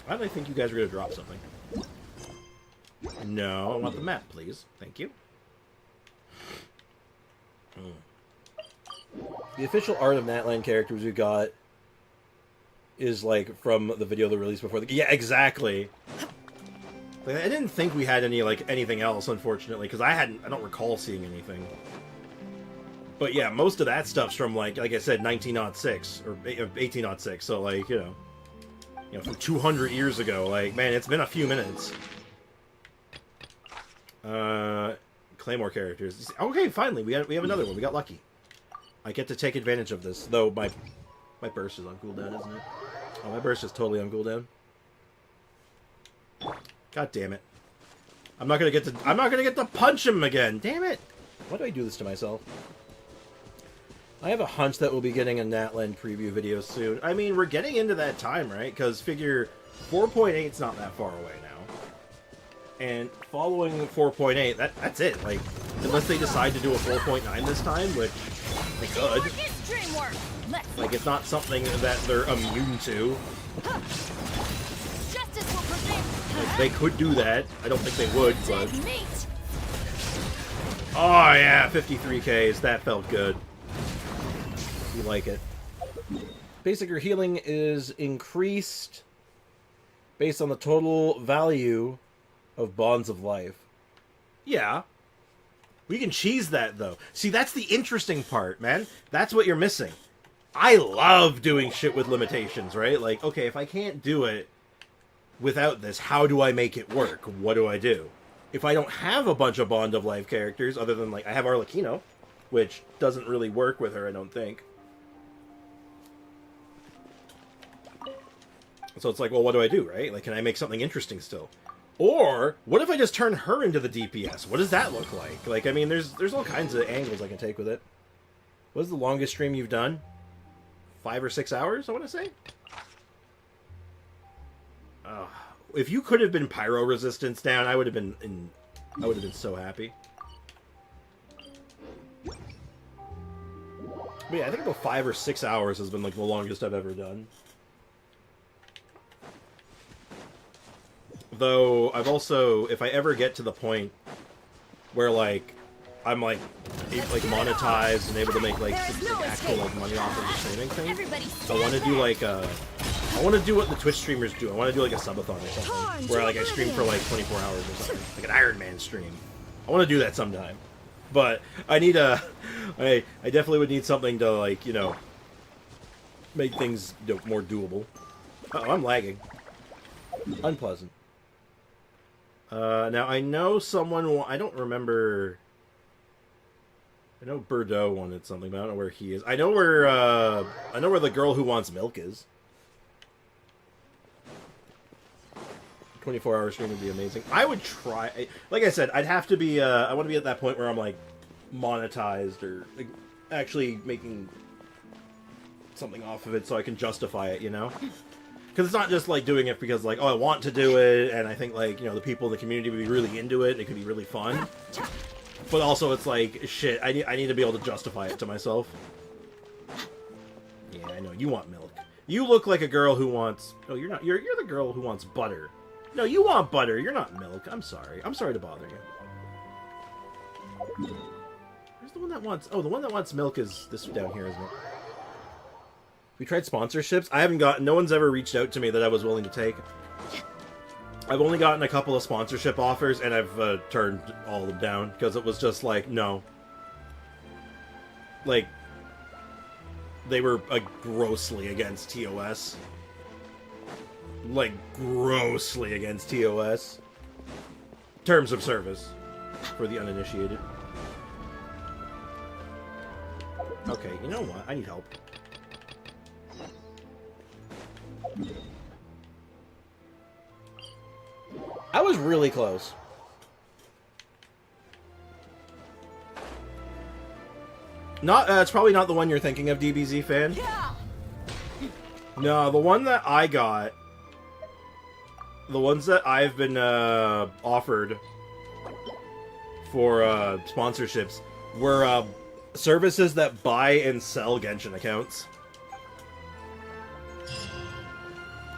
Why did I think you guys were going to drop something? No, I want the map, please. Thank you. The official art of Natlan characters we got is, like, from the video they released before the... Yeah, exactly! Like, I didn't think we had any, like, anything else, unfortunately, because I don't recall seeing anything. But yeah, most of that stuff's from, like I said, 1906, or 1806, so, like, you know, from 200 years ago. Like, man, it's been a few minutes. Claymore characters. Okay, finally, we have another one. We got lucky. I get to take advantage of this, though my burst is on cooldown, isn't it? Oh, my burst is totally on cooldown. God damn it! I'm not gonna get to punch him again. Damn it! Why do I do this to myself? I have a hunch that we'll be getting a Natlan preview video soon. I mean, we're getting into that time, right? Because figure 4.8's not that far away now. And following 4.8, that's it. Like, unless they decide to do a 4.9 this time, which they could. Like, it's not something that they're immune to. Like, they could do that. I don't think they would, but... Oh, yeah, 53Ks. That felt good. You like it. Basic healing is increased based on the total value of Bonds of Life. Yeah. We can cheese that, though. See, that's the interesting part, man. That's what you're missing. I love doing shit with limitations, right? Like, okay, if I can't do it without this, how do I make it work? What do I do? If I don't have a bunch of Bond of Life characters, other than, like, I have Arlecchino, which doesn't really work with her, I don't think. So it's like, well, what do I do, right? Like, can I make something interesting still? Or, what if I just turn her into the DPS? What does that look like? Like, I mean, there's all kinds of angles I can take with it. What is the longest stream you've done? 5 or 6 hours, I want to say? If you could have been pyro resistance down, I would have been so happy. But yeah, I think about 5 or 6 hours has been like the longest I've ever done. Though I've also, if I ever get to the point where like I'm like monetized and able to make like actual like money off of the streaming thing, I want to do like I want to do what the Twitch streamers do. I want to do like a subathon or something, where like I stream for like 24 hours or something, like an Iron Man stream. I want to do that sometime, but I need I definitely would need something to like, you know, make things more doable. Oh, I'm lagging. Unpleasant. Now I know someone. I don't remember. I know Bordeaux wanted something, but I don't know where he is. I know where the girl who wants milk is. 24-hour stream would be amazing. I would try. Like I said, I'd have to be. I want to be at that point where I'm like monetized or like, actually making something off of it, so I can justify it. You know. Because it's not just like doing it because like, oh, I want to do it, and I think like, you know, the people in the community would be really into it. It could be really fun. But also, it's like, shit, I need to be able to justify it to myself. Yeah, I know, you want milk. You look like a girl who wants... Oh, you're not. You're the girl who wants butter. No, you want butter. You're not milk. I'm sorry. I'm sorry to bother you. Where's the one that wants... Oh, the one that wants milk is this down here, isn't it? We tried sponsorships. I haven't gotten... No one's ever reached out to me that I was willing to take. I've only gotten a couple of sponsorship offers, and I've turned all of them down, because it was just like, no. Like, they were grossly against TOS. Like, grossly against TOS. Terms of service, for the uninitiated. Okay, you know what? I need help. I was really close. Not, it's probably not the one you're thinking of, DBZ fan. No, the one that I got, the ones that I've been offered for sponsorships were services that buy and sell Genshin accounts.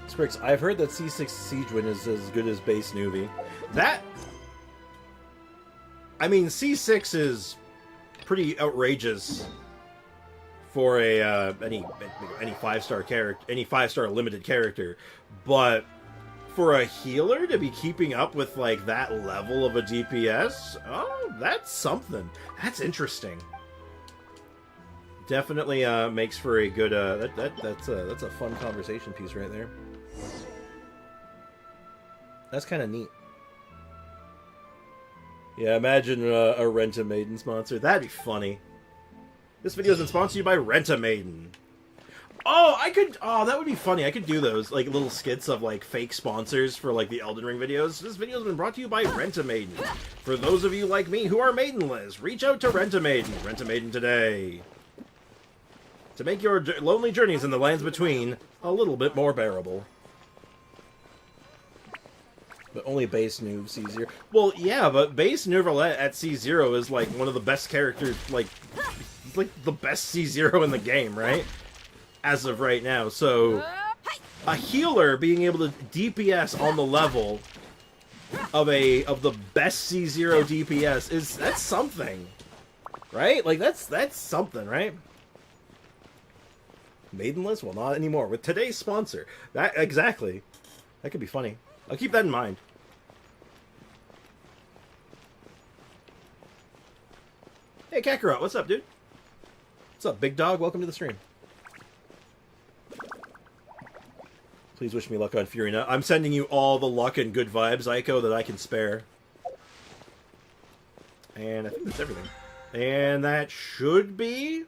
Sprix, I've heard that C6 Siegewind is as good as base Nuvi. That... I mean, C6 is pretty outrageous for a any 5-star character, any 5-star limited character, but for a healer to be keeping up with like that level of a DPS, oh, that's something. That's interesting. Definitely makes for a good that's a fun conversation piece right there. That's kind of neat. Yeah, imagine a Rent-A-Maiden sponsor. That'd be funny. This video's been sponsored to you by Rent-A-Maiden. Oh, I could... Oh, that would be funny. I could do those, like, little skits of, like, fake sponsors for, like, the Elden Ring videos. This video's been brought to you by Rent-A-Maiden. For those of you like me who are maidenless, reach out to Rent-A-Maiden. Rent-A-Maiden today. To make your lonely journeys in the lands between a little bit more bearable. But only base noob C0. Well, yeah, but base Nervalette at C0 is like one of the best characters, like the best C0 in the game, right? As of right now. So a healer being able to DPS on the level of the best C0 DPS that's something. Right? Like that's something, right? Maidenless? Well, not anymore. With today's sponsor. That exactly. That could be funny. I'll keep that in mind. Hey, Kakarot, what's up, dude? What's up, big dog? Welcome to the stream. Please wish me luck on Furina. I'm sending you all the luck and good vibes, Aiko, that I can spare. And I think that's everything. And that should be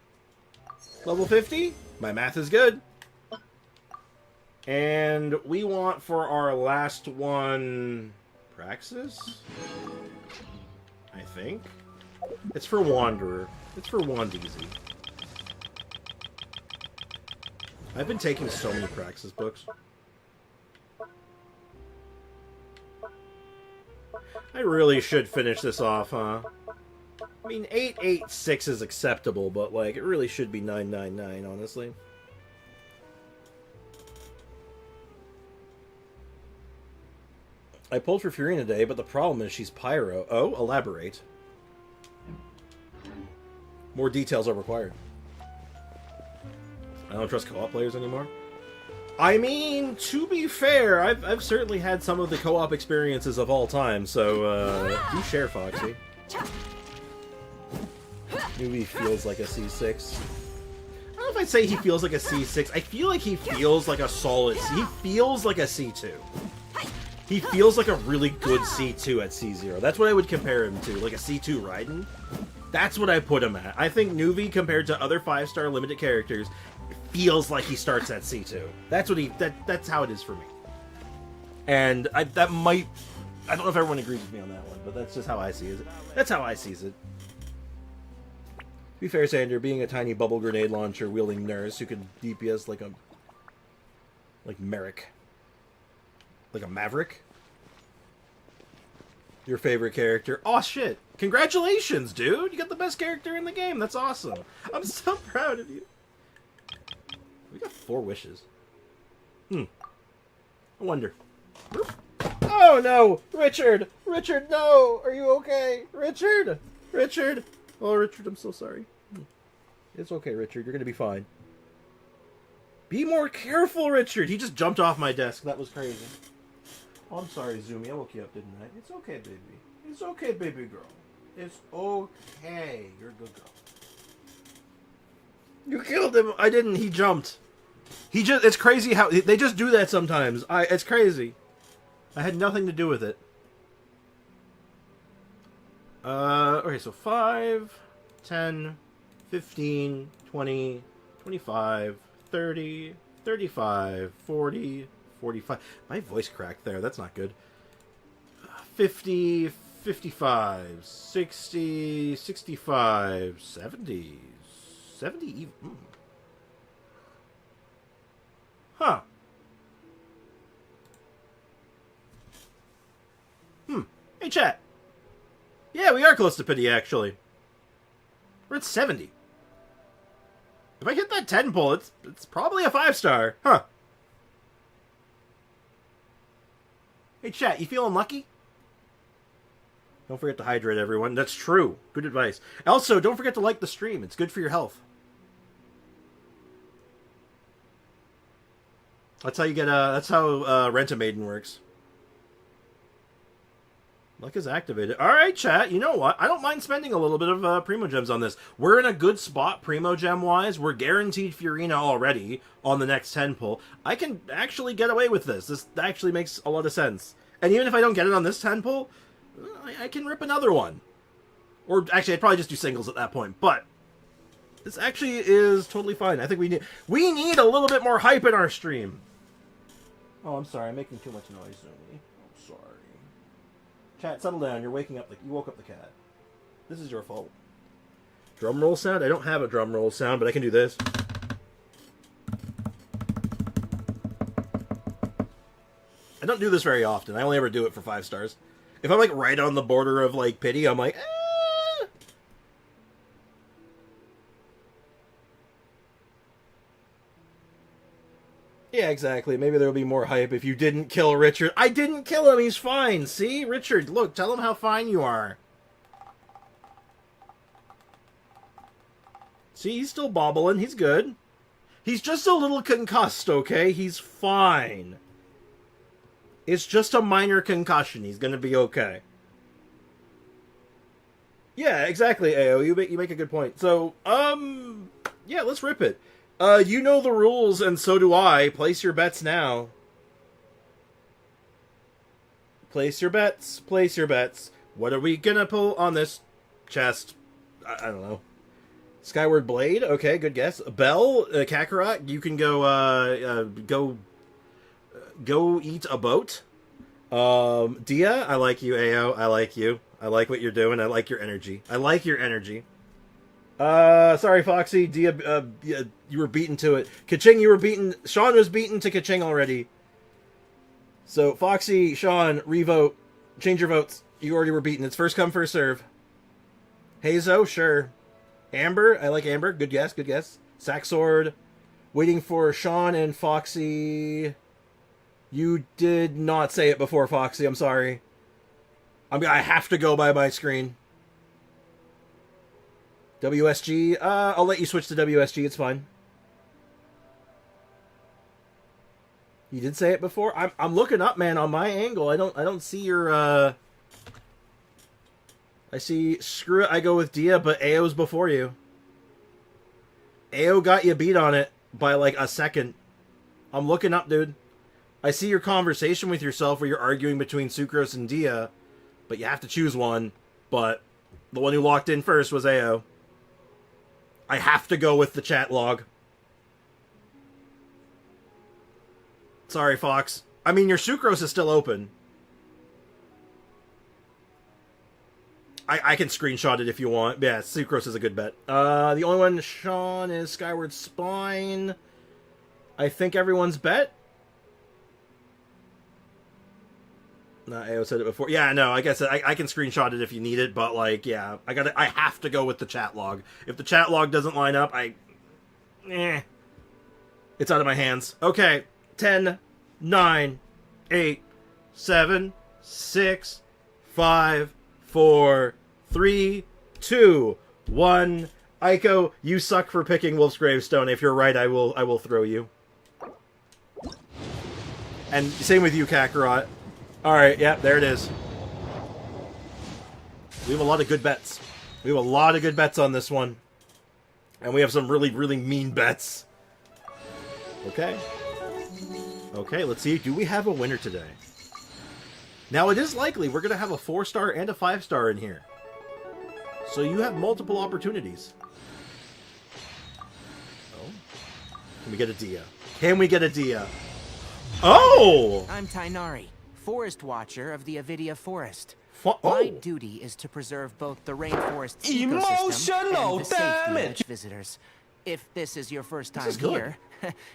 level 50. My math is good. And we want for our last one... Praxis? I think? It's for Wanderer. It's for Wandeezy. I've been taking so many Praxis books. I really should finish this off, huh? I mean, 886 is acceptable, but, like, it really should be 999, honestly. I pulled for Furina today, but the problem is she's Pyro. Oh, elaborate. More details are required. I don't trust co-op players anymore. I mean, to be fair, I've certainly had some of the co-op experiences of all time, so do share, Foxy. Nuvi feels like a C6. I don't know if I'd say he feels like a C6. I feel like he feels like a solid C. He feels like a C2. He feels like a really good C2 at C0. That's what I would compare him to, like a C2 Raiden. That's what I put him at. I think Nuvi, compared to other 5-star limited characters, feels like he starts at C2. That's what that's how it is for me. And that might... I don't know if everyone agrees with me on that one, but that's just how I see it. That's how I sees it. To be fair, Sander, being a tiny bubble grenade launcher wielding nurse who can DPS like Merrick Like a maverick? Your favorite character? Oh, shit. Congratulations, dude! You got the best character in the game. That's awesome. I'm so proud of you. We got 4 wishes. I wonder. Oh, no! Richard! Richard, no! Are you okay? Richard! Richard! Oh, Richard, I'm so sorry. It's okay, Richard. You're gonna be fine. Be more careful, Richard! He just jumped off my desk. That was crazy. Oh, I'm sorry, Zumi. I woke you up, didn't I? It's okay, baby. It's okay, baby girl. It's okay. You're a good girl. You killed him. I didn't. He jumped. He just... It's crazy how... They just do that sometimes. It's crazy. I had nothing to do with it. Okay, so 5, 10, 15, 20, 25, 30, 35, 40, 45. My voice cracked there. That's not good. 50, 55, 60, 65, 70. 70 even. Huh. Hey, chat. Yeah, we are close to pity, actually. We're at 70. If I hit that 10 pull, it's probably a 5-star. Huh. Hey, chat, you feeling lucky? Don't forget to hydrate, everyone. That's true. Good advice. Also, don't forget to like the stream. It's good for your health. That's how you get that's how Rent-A-Maiden works. Luck is activated. Alright, chat. You know what? I don't mind spending a little bit of Primo Gems on this. We're in a good spot Primo Gem-wise. We're guaranteed Furina already on the next 10 pull. I can actually get away with this. This actually makes a lot of sense. And even if I don't get it on this 10 pull, I can rip another one. Or actually, I'd probably just do singles at that point. But this actually is totally fine. I think we need a little bit more hype in our stream. Oh, I'm sorry. I'm making too much noise, Zumi. I'm sorry. Chat, settle down. You woke up the cat. This is your fault. Drum roll sound? I don't have a drum roll sound, but I can do this. I don't do this very often. I only ever do it for 5 stars. If I'm like right on the border of like pity, I'm like, ah! Yeah, exactly. Maybe there'll be more hype if you didn't kill Richard. I didn't kill him. He's fine. See? Richard, look. Tell him how fine you are. See? He's still bobbling. He's good. He's just a little concussed, okay? He's fine. It's just a minor concussion. He's gonna be okay. Yeah, exactly, AO. You make a good point. So, yeah, let's rip it. You know the rules, and so do I. Place your bets now. Place your bets. Place your bets. What are we gonna pull on this chest? I don't know. Skyward Blade? Okay, good guess. Bell, Kakarot, you can go eat a boat. Dia, I like you, AO. I like you. I like what you're doing. I like your energy. I like your energy. Sorry, Foxy. Dia, you were beaten to it. Kaching, you were beaten. Sean was beaten to Kaching already. So, Foxy, Sean, revote. Change your votes. You already were beaten. It's first come, first serve. Hazo, sure. Amber, I like Amber. Good guess, good guess. Saxord. Waiting for Sean and Foxy. You did not say it before, Foxy. I'm sorry. I have to go by my screen. WSG. I'll let you switch to WSG. It's fine. You did say it before. I'm looking up, man, on my angle. I don't see your. I see. Screw it. I go with Dia, but AO's before you. AO got you beat on it by like a second. I'm looking up, dude. I see your conversation with yourself where you're arguing between Sucrose and Dia, but you have to choose one. But the one who locked in first was AO. I have to go with the chat log. Sorry, Fox. I mean, your Sucrose is still open. I can screenshot it if you want. Yeah, Sucrose is a good bet. The only one, Sean, is Skyward Spine. I think everyone's bet. No, I said it before. Yeah, no, like I said, I can screenshot it if you need it, but like, yeah, I have to go with the chat log. If the chat log doesn't line up, it's out of my hands. Okay, 10, 9, 8, 7, 6, 5, 4, 3, 2, 1. Aiko, you suck for picking Wolf's Gravestone. If you're right, I will throw you. And same with you, Kakarot. Alright, yeah, there it is. We have a lot of good bets. We have a lot of good bets on this one. And we have some really, really mean bets. Okay. Okay, let's see. Do we have a winner today? Now, it is likely we're going to have a 4-star and a 5-star in here. So you have multiple opportunities. Oh. Can we get a Dia? Can we get a Dia? Oh! I'm Tainari, Forest Watcher of the Avidia Forest. Oh. My duty is to preserve both the rainforest's ecosystem and the safety of its visitors. If this is your first time here,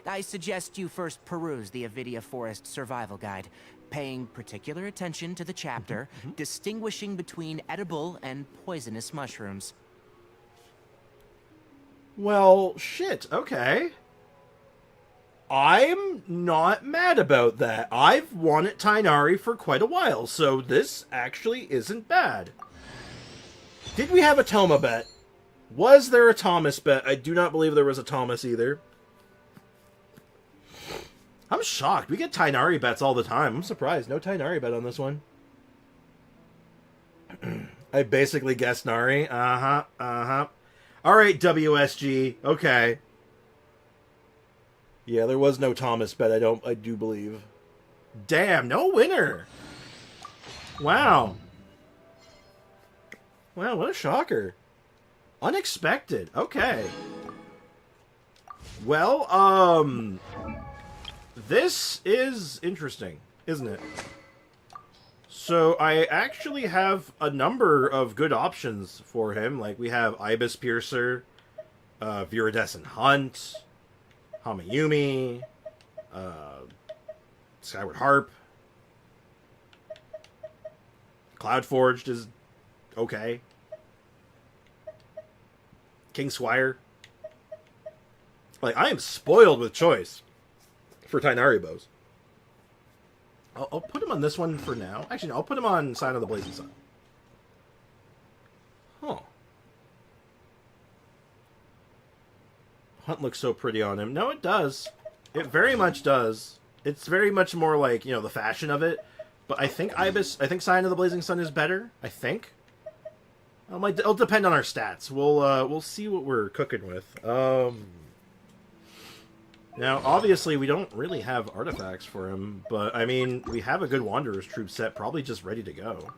I suggest you first peruse the Avidia Forest Survival Guide, paying particular attention to the chapter distinguishing between edible and poisonous mushrooms. Well, shit, okay. I'm not mad about that. I've won at Tainari for quite a while, so this actually isn't bad. Did we have a Toma bet? Was there a Thomas bet? I do not believe there was a Thomas either. I'm shocked. We get Tainari bets all the time. I'm surprised. No Tainari bet on this one. I basically guessed Nari. Uh-huh. Alright, WSG. Okay. Yeah, there was no Thomas bet, I do believe. Damn, no winner! Wow. Wow, what a shocker. Unexpected. Okay. Well, this is interesting, isn't it? So, I actually have a number of good options for him. Like, we have Ibis Piercer, Viridescent Hunt, Hamayumi, Skyward Harp, Cloudforged is okay, King Swire. Like, I am spoiled with choice for Tainari bows. I'll put him on this one for now. Actually, no, I'll put him on Sign of the Blazing Sun. Huh. Hunt looks so pretty on him. No, it does. It very much does. It's very much more like, you know, the fashion of it. But I think Sign of the Blazing Sun is better. I think. It'll depend on our stats. We'll see what we're cooking with. Now, obviously, we don't really have artifacts for him, but, I mean, we have a good Wanderer's Troop set probably just ready to go.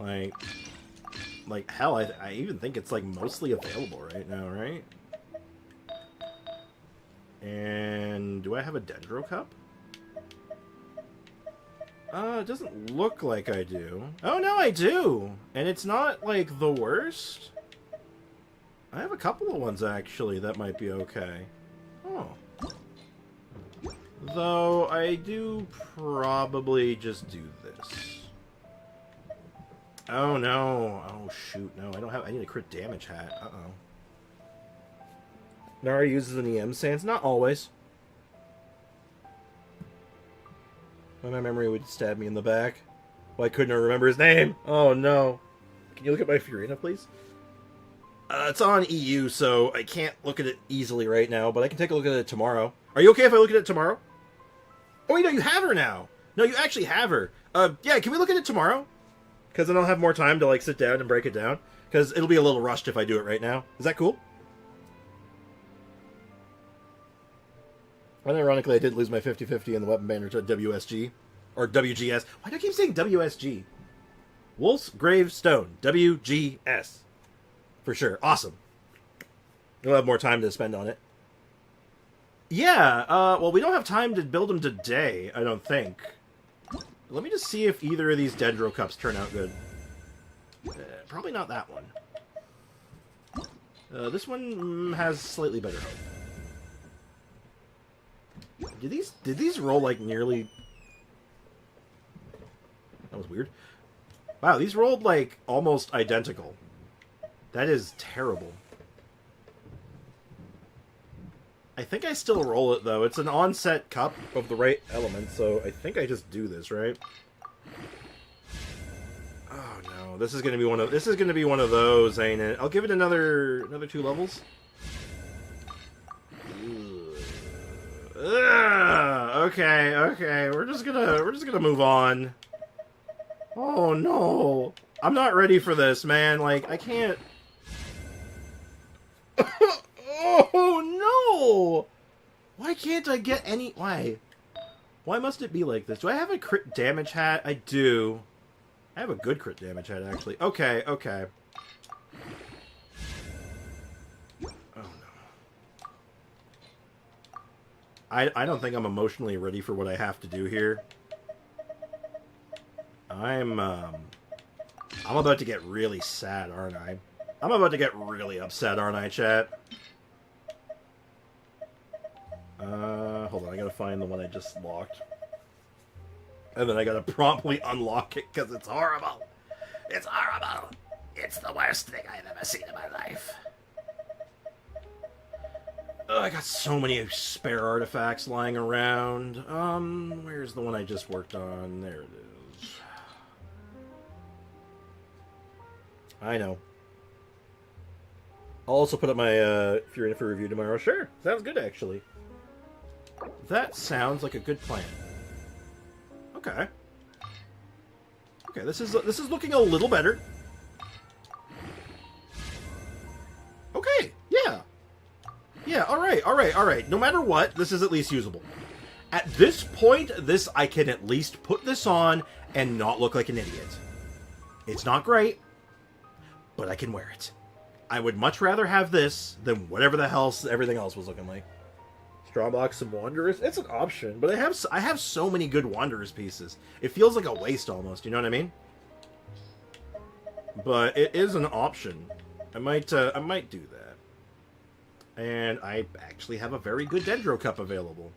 Like hell, I even think it's, like, mostly available right now, right? And do I have a Dendro Cup? It doesn't look like I do. Oh, no, I do! And it's not, like, the worst. I have a couple of ones, actually, that might be okay. Oh. Though, I do probably just do this. Oh, no. Oh, shoot. No, I need a crit damage hat. Uh-oh. Nara uses an EM stance. Not always. When my memory would stab me in the back. Well, I couldn't remember his name. Oh, no. Can you look at my Furina, please? It's on EU, so I can't look at it easily right now, but I can take a look at it tomorrow. Are you okay if I look at it tomorrow? Oh, wait, no, you have her now. No, you actually have her. Yeah, can we look at it tomorrow? Because then I'll have more time to, like, sit down and break it down. Because it'll be a little rushed if I do it right now. Is that cool? And ironically, I did lose my 50-50 in the weapon banner to WSG. Or WGS. Why do I keep saying WSG? Wolf's Gravestone. WGS. For sure. Awesome. We'll have more time to spend on it. Yeah, well, we don't have time to build them today, I don't think. Let me just see if either of these Dendro Cups turn out good. Probably not that one. This one has slightly better hope. Did these roll, like, nearly... That was weird. Wow, these rolled, like, almost identical. That is terrible. I think I still roll it, though. It's an on-set cup of the right element, so I think I just do this, right? Oh, no. This is gonna be one of those, ain't it? I'll give it another 2 levels. Okay. We're just gonna move on. Oh no. I'm not ready for this, man. Like, I can't. Oh no! Why can't I get any? Why must it be like this? Do I have a crit damage hat? I do. I have a good crit damage hat, actually. Okay. I don't think I'm emotionally ready for what I have to do here. I'm about to get really sad, aren't I? I'm about to get really upset, aren't I, chat? Hold on, I gotta find the one I just locked. And then I gotta promptly unlock it, because it's horrible. It's horrible. It's the worst thing I've ever seen in my life. I got so many spare artifacts lying around. Where's the one I just worked on? There it is. I know. I'll also put up my Furina for review tomorrow. Sure, sounds good, actually. That sounds like a good plan. Okay. Okay, this is looking a little better. Okay, yeah. Yeah, alright. No matter what, this is at least usable. At this point, I can at least put this on and not look like an idiot. It's not great, but I can wear it. I would much rather have this than whatever the hell everything else was looking like. Strongbox and Wanderers? It's an option, but I have so many good Wanderers pieces. It feels like a waste almost, you know what I mean? But it is an option. I might do that. And I actually have a very good Dendro Cup available.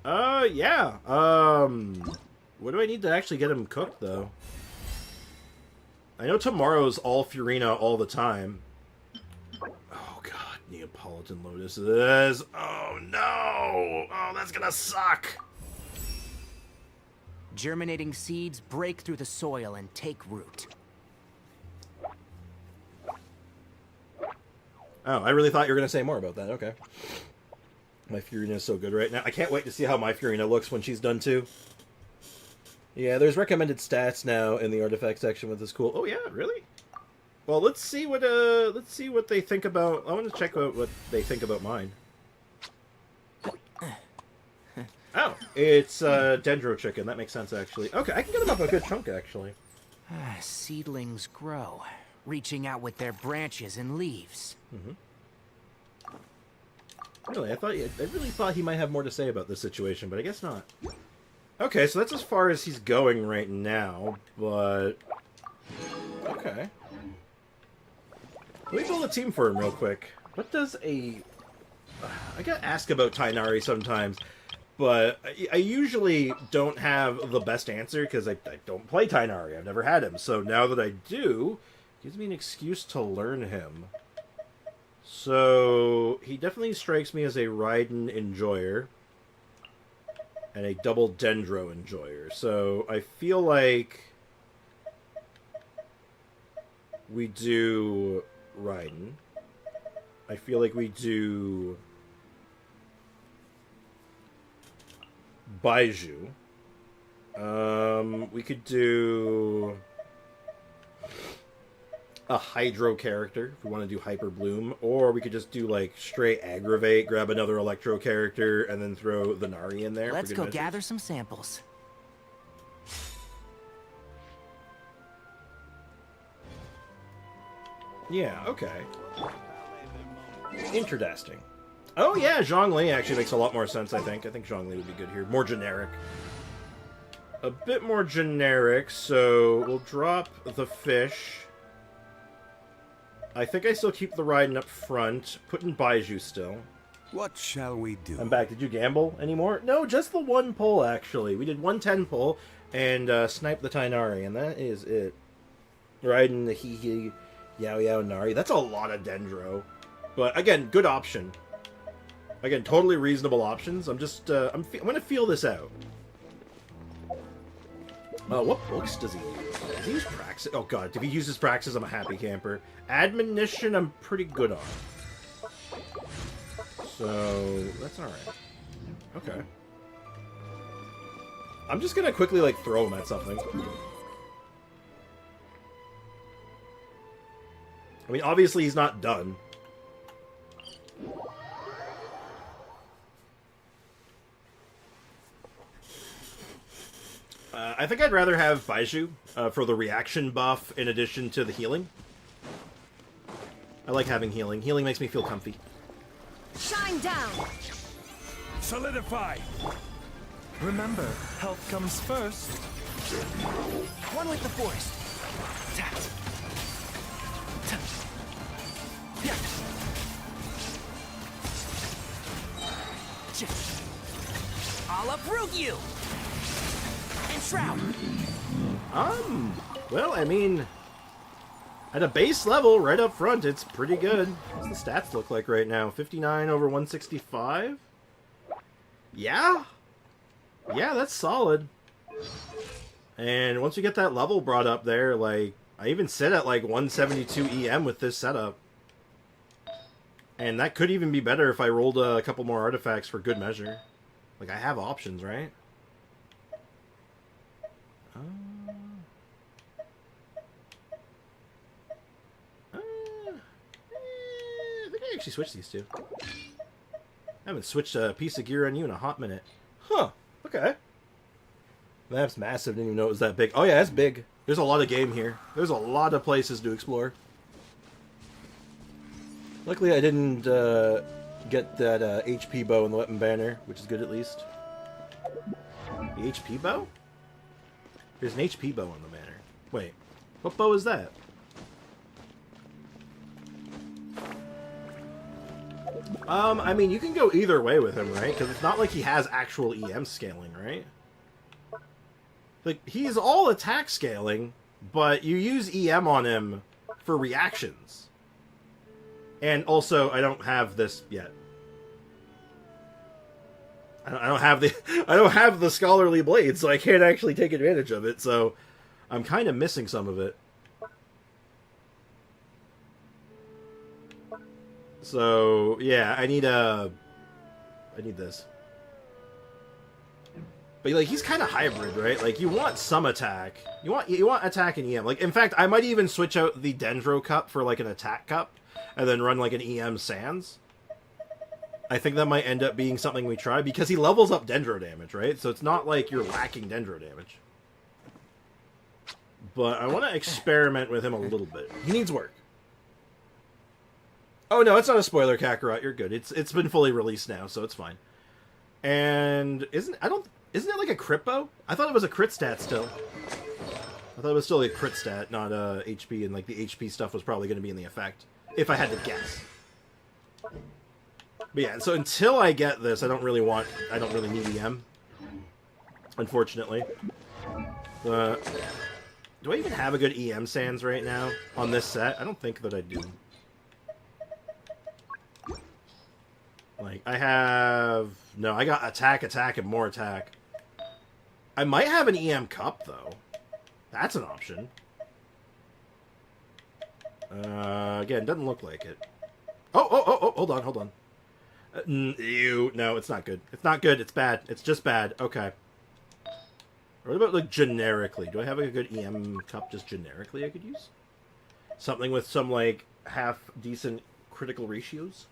Yeah. What do I need to actually get him cooked, though? I know tomorrow's all Furina all the time. Oh, God. Neapolitan Lotuses. Oh, no. Oh, that's gonna suck. Germinating seeds break through the soil and take root. Oh, I really thought you were going to say more about that. Okay. My Furina is so good right now. I can't wait to see how my Furina looks when she's done, too. Yeah, there's recommended stats now in the artifact section, which is cool. Oh, yeah? Really? Well, let's see what they think about... I want to check out what they think about mine. Oh, it's Dendro Chicken. That makes sense, actually. Okay, I can get them up a good chunk, actually. Seedlings grow, reaching out with their branches and leaves. Really, I really thought he might have more to say about this situation, but I guess not. Okay, so that's as far as he's going right now, but... Okay. Let me build a team for him real quick. What does a... I get asked about Tighnari sometimes, but I usually don't have the best answer because I don't play Tighnari. I've never had him, so now that I do, it gives me an excuse to learn him. So, he definitely strikes me as a Raiden enjoyer and a double Dendro enjoyer. So, I feel like we do Raiden. I feel like we do Baiju. We could do a Hydro character if we want to do Hyper Bloom, or we could just do like straight Aggravate, grab another Electro character, and then throw the Nari in there. Let's go gather some samples. Yeah, okay. Interesting. Oh yeah, Zhongli actually makes a lot more sense, I think. I think Zhongli would be good here. More generic. A bit more generic, so we'll drop the fish. I think I still keep the Raiden up front. Put in Baiju still. What shall we do? I'm back. Did you gamble anymore? No, just the one pull, actually. We did one 10 pull, and snipe the Tainari, and that is it. Riding the Hee Yao Yao Nari. That's a lot of Dendro. But again, good option. Again, totally reasonable options. I'm just, I'm gonna feel this out. What books does he use? Does he use Praxis? Oh god, if he uses Praxis, I'm a happy camper. Admonition, I'm pretty good on. So, that's alright. Okay. I'm just gonna quickly, like, throw him at something. I mean, obviously he's not done. I think I'd rather have Baiju for the reaction buff in addition to the healing. I like having healing. Healing makes me feel comfy. Shine down! Solidify! Remember, health comes first. One with the forest. Tat. Yeah. I'll uproot you. And shroud. Well, I mean, at a base level, right up front, it's pretty good. What's the stats look like right now? 59 over 165? Yeah? Yeah, that's solid. And once you get that level brought up there, like, I even sit at like 172 EM with this setup. And that could even be better if I rolled a couple more artifacts for good measure. Like, I have options, right? I think I actually switched these two. I haven't switched a piece of gear on you in a hot minute. Huh. Okay. That's massive. Didn't even know it was that big. Oh yeah, that's big. There's a lot of game here. There's a lot of places to explore. Luckily I didn't get that HP bow in the weapon banner, which is good at least. The HP bow? There's an HP bow on the banner. Wait, what bow is that? I mean, you can go either way with him, right? Because it's not like he has actual EM scaling, right? Like, he's all attack scaling, but you use EM on him for reactions. And also, I don't have this yet. I don't have the scholarly blade, so I can't actually take advantage of it. So I'm kind of missing some of it. So yeah, I need this. But like, he's kind of hybrid, right? Like, you want some attack. You want attack and EM. Like, in fact, I might even switch out the Dendro cup for like an attack cup, and then run like an EM Sans. I think that might end up being something we try, because he levels up Dendro damage, right? So it's not like you're lacking Dendro damage. But I want to experiment with him a little bit. He needs work. Oh no, it's not a spoiler, Kakarot. You're good. It's been fully released now, so it's fine. And isn't it like a crit bow? I thought it was a crit stat still. I thought it was still a crit stat, not HP, and like the HP stuff was probably going to be in the effect, if I had to guess. But yeah, so until I get this, I don't really need EM. Unfortunately. Do I even have a good EM Sans right now on this set? I don't think that I do. Like, I got attack, and more attack. I might have an EM cup, though. That's an option. Again, doesn't look like it. Oh, hold on. Ew, no, it's not good. It's not good, it's bad. It's just bad. Okay. What about, like, generically? Do I have a good EM cup just generically I could use? Something with some, like, half-decent critical ratios?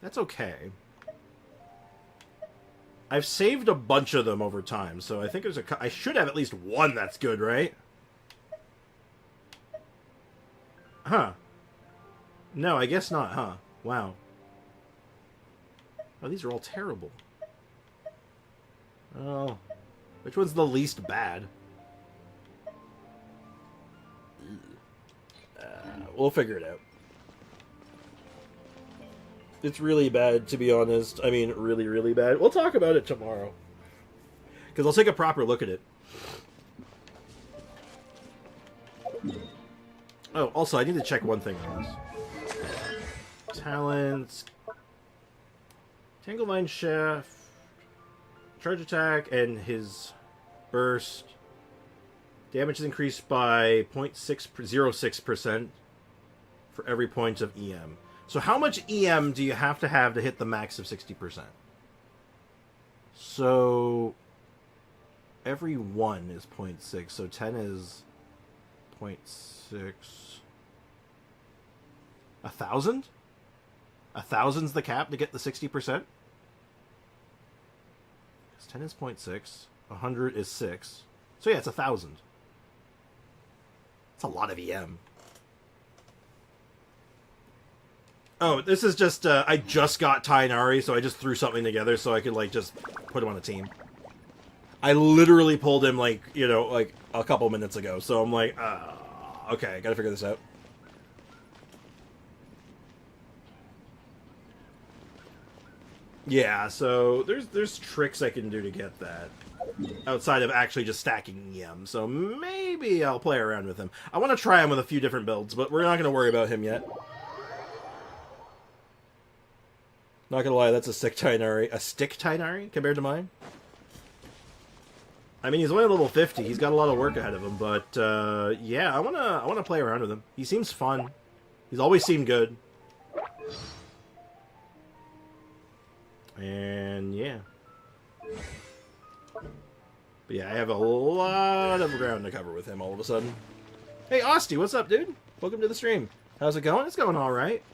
That's okay. I've saved a bunch of them over time, so I think I should have at least one that's good, right? Huh. No, I guess not, huh? Wow. Oh, these are all terrible. Oh. Which one's the least bad? We'll figure it out. It's really bad, to be honest. I mean, really, really bad. We'll talk about it tomorrow. Because I'll take a proper look at it. Oh, also, I need to check one thing on this. Talents. Tanglevine Shaft. Charge attack and his burst. Damage is increased by 0.06% for every point of EM. So how much EM do you have to hit the max of 60%? So every 1 is 0.6, so 10 is 0.6. 1,000? 1,000's the cap to get the 60%? 10 is 0.6. 100 is 6. So yeah, it's 1,000. It's a lot of EM. Oh, this is just, I just got Tainari, so I just threw something together so I could, like, just put him on a team. I literally pulled him, like, you know, like, a couple minutes ago, so I'm like, okay, gotta figure this out. Yeah, so there's tricks I can do to get that. Outside of actually just stacking EM, so maybe I'll play around with him. I want to try him with a few different builds, but we're not going to worry about him yet. Not gonna lie, that's a stick Tainari. A stick Tainari compared to mine? I mean, he's only level 50. He's got a lot of work ahead of him, but yeah, I wanna play around with him. He seems fun. He's always seemed good. And yeah. But yeah, I have a lot of ground to cover with him all of a sudden. Hey, Osty, what's up, dude? Welcome to the stream. How's it going? It's going alright.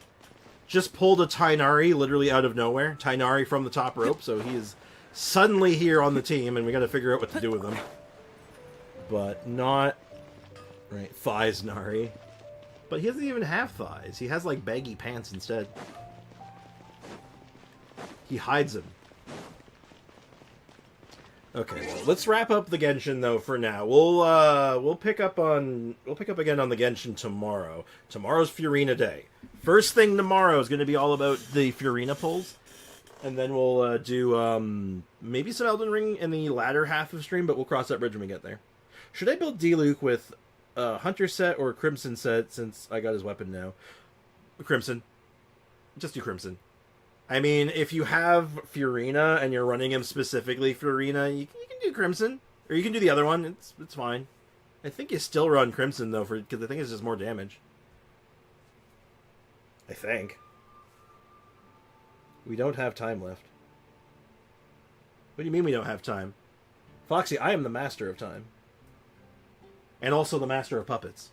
Just pulled a Tainari literally out of nowhere. Tainari from the top rope, so he is suddenly here on the team, and we gotta figure out what to do with him. But not... Right, thighs Nari. But he doesn't even have thighs. He has, like, baggy pants instead. He hides them. Okay, well, let's wrap up the Genshin though for now. We'll pick up again on the Genshin tomorrow. Tomorrow's Furina Day. First thing tomorrow is going to be all about the Furina pulls, and then we'll do maybe some Elden Ring in the latter half of stream, but we'll cross that bridge when we get there. Should I build D-Luke with Hunter set or Crimson set since I got his weapon now? Crimson. Just do Crimson. I mean, if you have Furina and you're running him specifically Furina, you can do Crimson. Or you can do the other one. It's fine. I think you still run Crimson, though, because I think it's just more damage. I think. We don't have time left. What do you mean we don't have time? Foxy, I am the master of time. And also the master of puppets.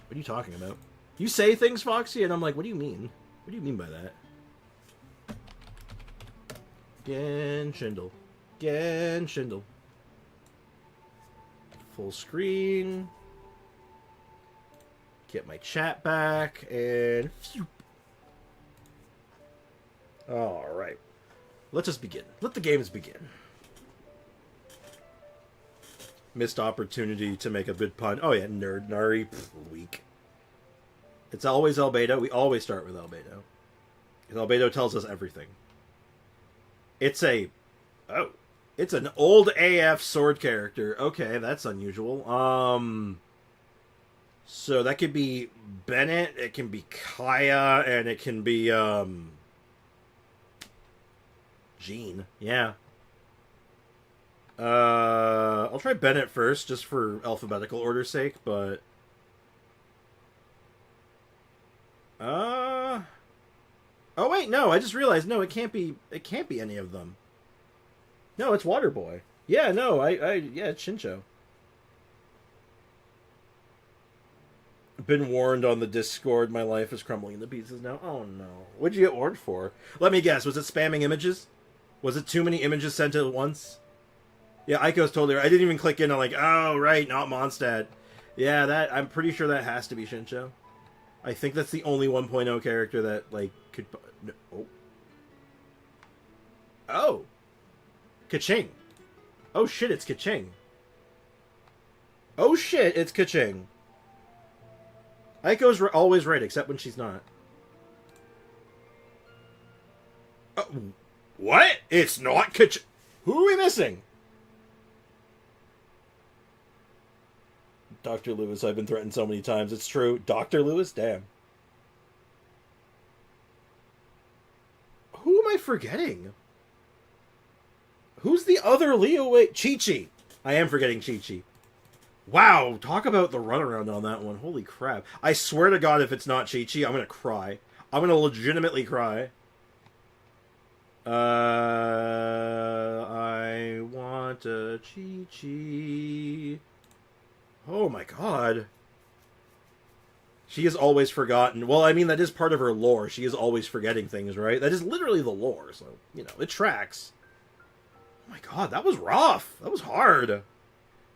What are you talking about? You say things, Foxy, and I'm like, what do you mean? What do you mean by that? Genshindle. Genshindle. Full screen. Get my chat back, and... Alright. Let's just begin. Let the games begin. Missed opportunity to make a good pun. Oh yeah, nerd, Nari, weak. It's always Albedo. We always start with Albedo. Because Albedo tells us everything. It's a... Oh. It's an old AF sword character. Okay, that's unusual. So that could be Bennett, it can be Kaya, and it can be, Jean. Yeah. I'll try Bennett first, just for alphabetical order's sake, but... Oh wait, no, I just realized, no, it can't be any of them. No, it's Waterboy. Yeah, no, yeah, it's Shincho. Been warned on the Discord, my life is crumbling into pieces now. Oh no. What'd you get warned for? Let me guess, was it spamming images? Was it too many images sent at once? Yeah, Aiko's totally right. I didn't even click in on like, oh right, not Mondstadt. Yeah, that, I'm pretty sure that has to be Shincho. I think that's the only 1.0 character that, like, could... No, oh. Oh! Kaching. Oh shit, it's Kaching. Oh shit, it's Kaching. Aiko's always right, except when she's not. What? It's not Kaching. Who are we missing? Dr. Lewis, I've been threatened so many times. It's true. Dr. Lewis? Damn. Who am I forgetting? Who's the other Leo? Wait, Chi-Chi. I am forgetting Chi-Chi. Wow, talk about the runaround on that one. Holy crap. I swear to God, if it's not Chi-Chi, I'm gonna cry. I'm gonna legitimately cry. I want a Chi-Chi. Oh my God. She is always forgotten. Well, I mean, that is part of her lore. She is always forgetting things, right? That is literally the lore, so, you know, it tracks. Oh my God, that was rough. That was hard.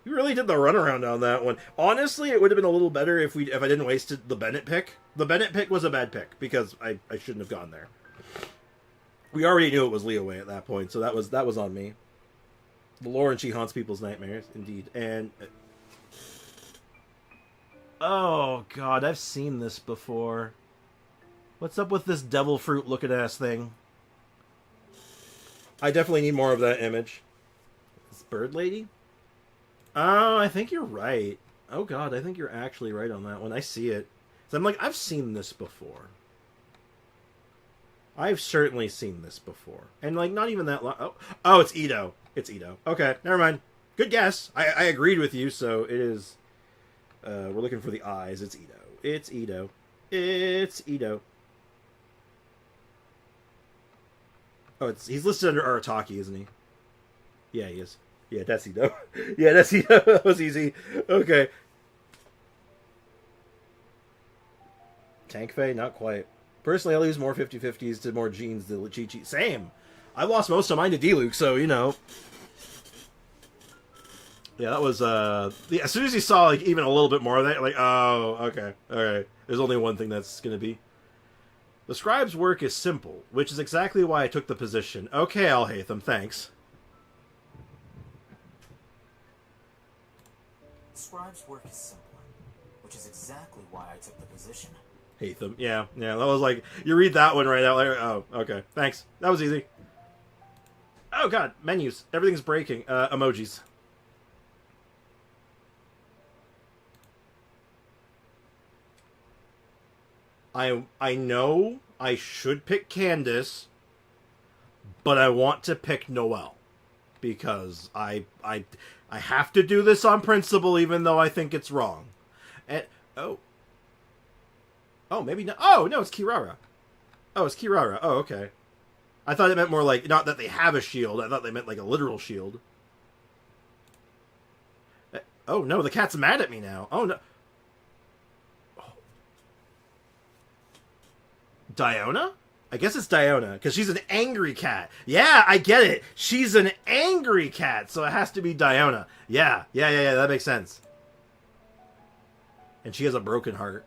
You really did the runaround on that one. Honestly, it would have been a little better if I didn't waste the Bennett pick. The Bennett pick was a bad pick, because I shouldn't have gone there. We already knew it was Leeway at that point, so that was on me. The lore, and she haunts people's nightmares, indeed. And oh God, I've seen this before. What's up with this devil fruit looking ass thing? I definitely need more of that image. This bird lady? Oh, I think you're right. Oh God, I think you're actually right on that one. I see it. So I'm like, I've seen this before. I've certainly seen this before. And like, not even that long. Oh, it's Ito. It's Ito. Okay, never mind. Good guess. I agreed with you, so it is. We're looking for the eyes. It's Ito. It's Ito. It's Ito. Oh, he's listed under Arataki, isn't he? Yeah, he is. Yeah, that's Ito. Yeah, that's Ito. That was easy. Okay. Tank Fae? Not quite. Personally, I lose more 50-50s to more genes than Chi-Chi. Same. I lost most of mine to D-Luke, so, you know. Yeah, that was, as soon as you saw, like, even a little bit more of that, like, oh, okay, alright. There's only one thing that's gonna be. The scribe's work is simple, which is exactly why I took the position. Okay, Alhaitham, thanks. The scribe's work is simple, which is exactly why I took the position. Hatham, yeah, that was like, you read that one right out, like, oh, okay, thanks. That was easy. Oh God, menus. Everything's breaking. Emojis. I know I should pick Candace, but I want to pick Noelle because I have to do this on principle, even though I think it's wrong. And oh, maybe not. Oh no, it's Kirara. Oh, it's Kirara. Oh, okay. I thought it meant more like not that they have a shield. I thought they meant like a literal shield. Oh no, the cat's mad at me now. Oh no. Diona? I guess it's Diona, because she's an angry cat. Yeah, I get it. She's an angry cat, so it has to be Diona. Yeah, that makes sense. And she has a broken heart.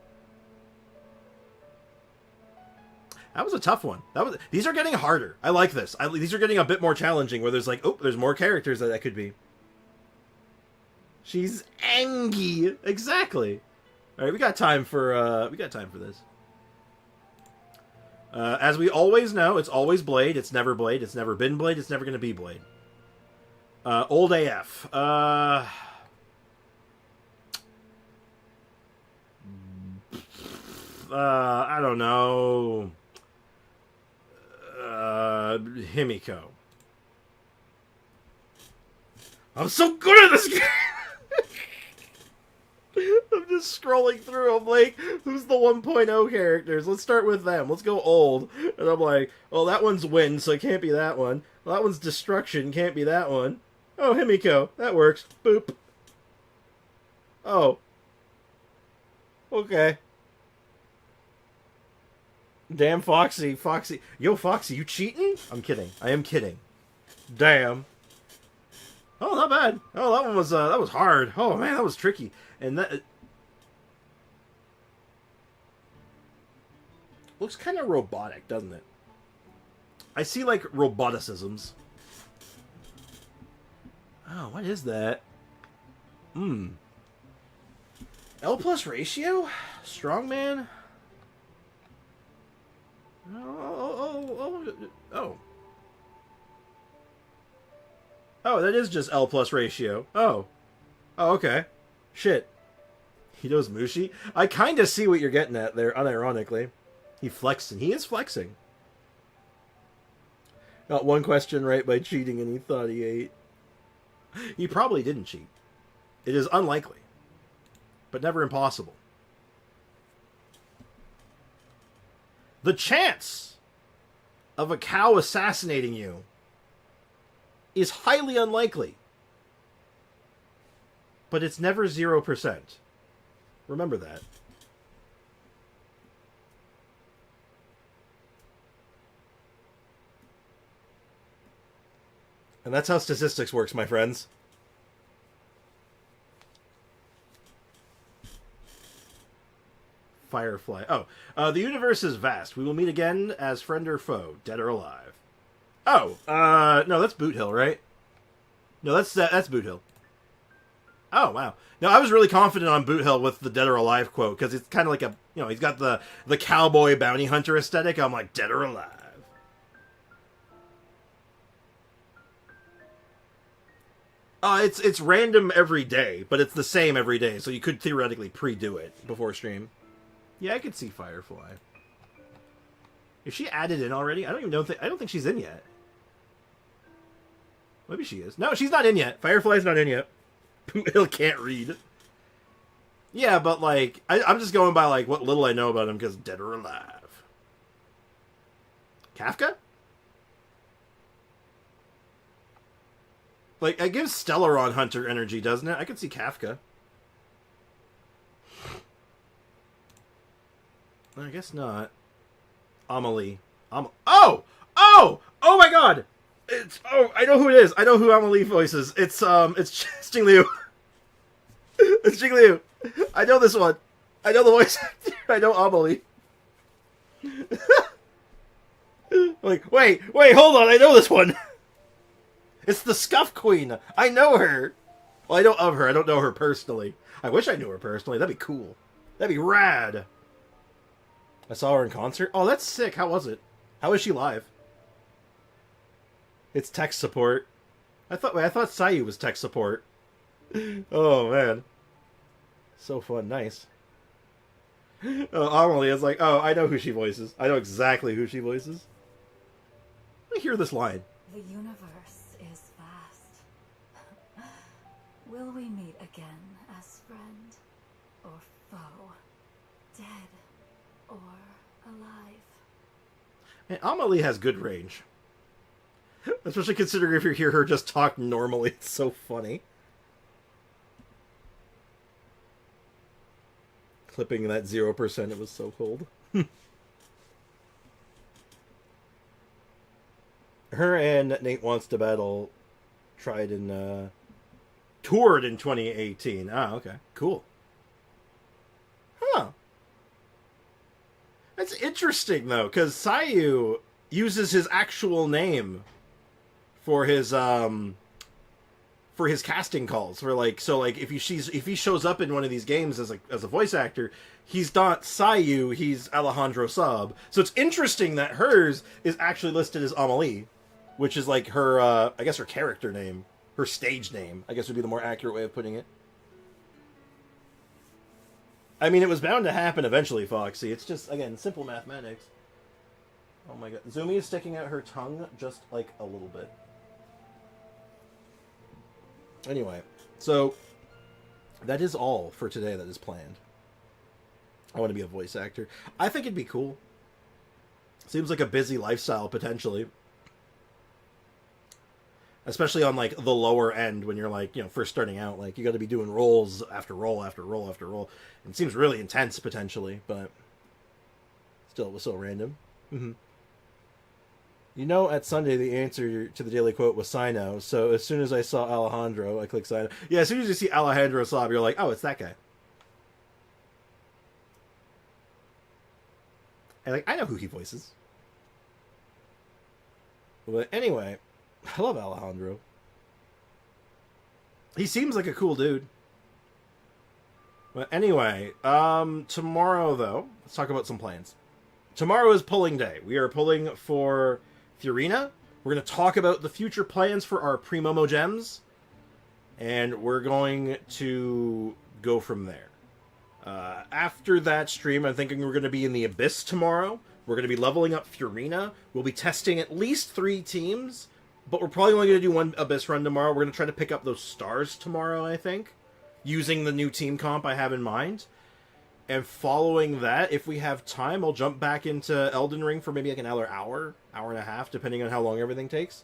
That was a tough one. These are getting harder. I like this. These are getting a bit more challenging, where there's like, oh, there's more characters that could be. She's angry. Exactly. All right, we got time for this. As we always know, it's always Blade. It's never Blade. It's never been Blade. It's never going to be Blade. Old AF. I don't know. Himiko. I'm so good at this game! I'm just scrolling through. I'm like, who's the 1.0 characters? Let's start with them. Let's go old. And I'm like, well, that one's Wind, so it can't be that one. Well, that one's Destruction. Can't be that one. Oh, Himiko. That works. Boop. Oh. Okay. Damn, Foxy. Yo, Foxy, you cheating? I'm kidding. I am kidding. Damn. Oh, not bad. Oh, that one was, that was hard. Oh, man, that was tricky. And that looks kind of robotic, doesn't it? I see, like, roboticisms. Oh, what is that? L plus ratio? Strongman? Oh. Oh, that is just L plus ratio. Oh, okay. Shit. He knows Mushi. I kind of see what you're getting at there, unironically. He flexing. He is flexing. Got one question right by cheating, and he thought he ate. He probably didn't cheat. It is unlikely, but never impossible. The chance of a cow assassinating you is highly unlikely, but it's never 0%. Remember that. And that's how statistics works, my friends. Firefly. Oh, the universe is vast. We will meet again as friend or foe, dead or alive. Oh, no, that's Boot Hill, right? No, that's Boot Hill. Oh, wow. No, I was really confident on Boot Hill with the dead or alive quote, because it's kind of like a, you know, he's got the cowboy bounty hunter aesthetic. I'm like, dead or alive. It's random every day, but it's the same every day, so you could theoretically pre-do it before stream. Yeah, I could see Firefly. Is she added in already? I don't think she's in yet. Maybe she is. No, she's not in yet. Firefly's not in yet. Hill can't read. Yeah, but like, I'm just going by like what little I know about him because dead or alive. Kafka? Like, it gives Stellaron Hunter energy, doesn't it? I could see Kafka. I guess not. Amelie. Oh! My god! I know who it is. I know who Amelie voices. It's Jingliu. It's Jingliu. I know this one. I know the voice actor. I know Amelie. Like, wait, hold on. I know this one. It's the Scuff Queen. I know her. Well, I know of her. I don't know her personally. I wish I knew her personally. That'd be cool. That'd be rad. I saw her in concert. Oh, that's sick. How was it? How is she live? It's tech support. I thought Sayu was tech support. Oh, man. So fun. Nice. Oh, Amelie is like, oh, I know who she voices. I know exactly who she voices. Let me hear this line. The universe is vast. Will we meet again as friend or foe? Dead or alive? And Amelie has good range. Especially considering if you hear her just talk normally, it's so funny. Clipping that 0%, it was so cold. Her and Nate Wants to Battle toured in 2018. Ah, okay. Cool. Huh. That's interesting, though, because Sayu uses his actual name for his casting calls. For like, so like if he shows up in one of these games as a voice actor, he's not Sayu, he's Alejandro Saab. So it's interesting that hers is actually listed as Amelie, which is like her I guess her character name, her stage name, I guess would be the more accurate way of putting it. I mean, it was bound to happen eventually, Foxy. It's just, again, simple mathematics. Oh my god. Zumi is sticking out her tongue just, like, a little bit. Anyway, so that is all for today that is planned. I want to be a voice actor. I think it'd be cool. Seems like a busy lifestyle, potentially. Especially on, like, the lower end when you're, like, you know, first starting out. Like, you got to be doing rolls after roll after roll after roll. And it seems really intense, potentially, but still, it was so random. Mm-hmm. You know, at Sunday, the answer to the daily quote was Sino, so as soon as I saw Alejandro, I clicked Sino. Yeah, as soon as you see Alejandro Saab, you're like, oh, it's that guy. And, like, I know who he voices. But anyway, I love Alejandro. He seems like a cool dude. But anyway, tomorrow, though, let's talk about some plans. Tomorrow is pulling day. We are pulling for Furina. We're going to talk about the future plans for our pre-Momo gems. And we're going to go from there. After that stream, I'm thinking we're going to be in the Abyss tomorrow. We're going to be leveling up Furina. We'll be testing at least 3 teams, but we're probably only going to do 1 Abyss run tomorrow. We're going to try to pick up those stars tomorrow, I think, using the new team comp I have in mind. And following that, if we have time, I'll jump back into Elden Ring for maybe like another hour and a half, depending on how long everything takes.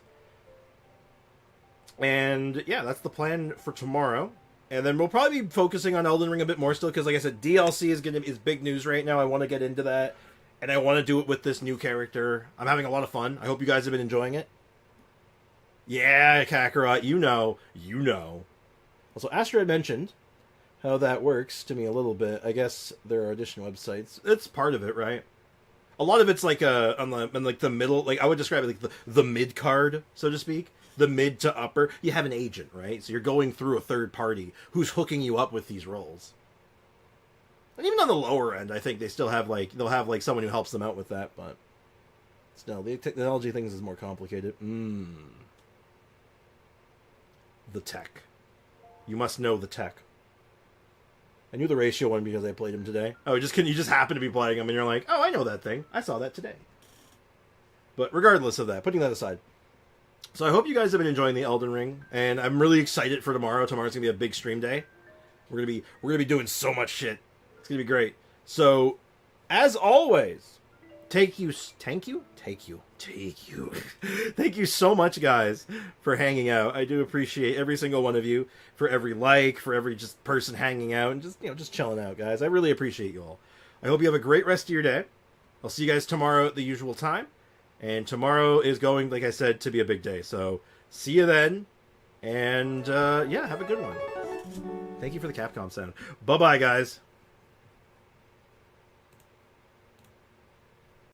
And yeah, that's the plan for tomorrow. And then we'll probably be focusing on Elden Ring a bit more still, because like I said, DLC is big news right now. I want to get into that, and I want to do it with this new character. I'm having a lot of fun. I hope you guys have been enjoying it. Yeah, Kakarot, you know. Also, Astra had mentioned how that works to me a little bit. I guess there are additional websites. It's part of it, right? A lot of it's like on the middle. Like I would describe it like the mid card, so to speak. The mid to upper. You have an agent, right? So you're going through a third party who's hooking you up with these roles. And even on the lower end, I think they still have they'll have someone who helps them out with that. But still, the technology things is more complicated. The tech. You must know the tech. I knew the ratio one because I played him today. Oh, you just happen to be playing him and you're like, oh, I know that thing. I saw that today. But regardless of that, putting that aside. So I hope you guys have been enjoying the Elden Ring, and I'm really excited for tomorrow. Tomorrow's gonna be a big stream day. We're gonna be doing so much shit. It's gonna be great. So, as always, thank you. Thank you so much, guys, for hanging out. I do appreciate every single one of you, for every like, for every just person hanging out, and just chilling out, guys. I really appreciate you all. I hope you have a great rest of your day. I'll see you guys tomorrow at the usual time. And tomorrow is going, like I said, to be a big day. So, see you then. And, yeah, have a good one. Thank you for the Capcom sound. Bye-bye, guys.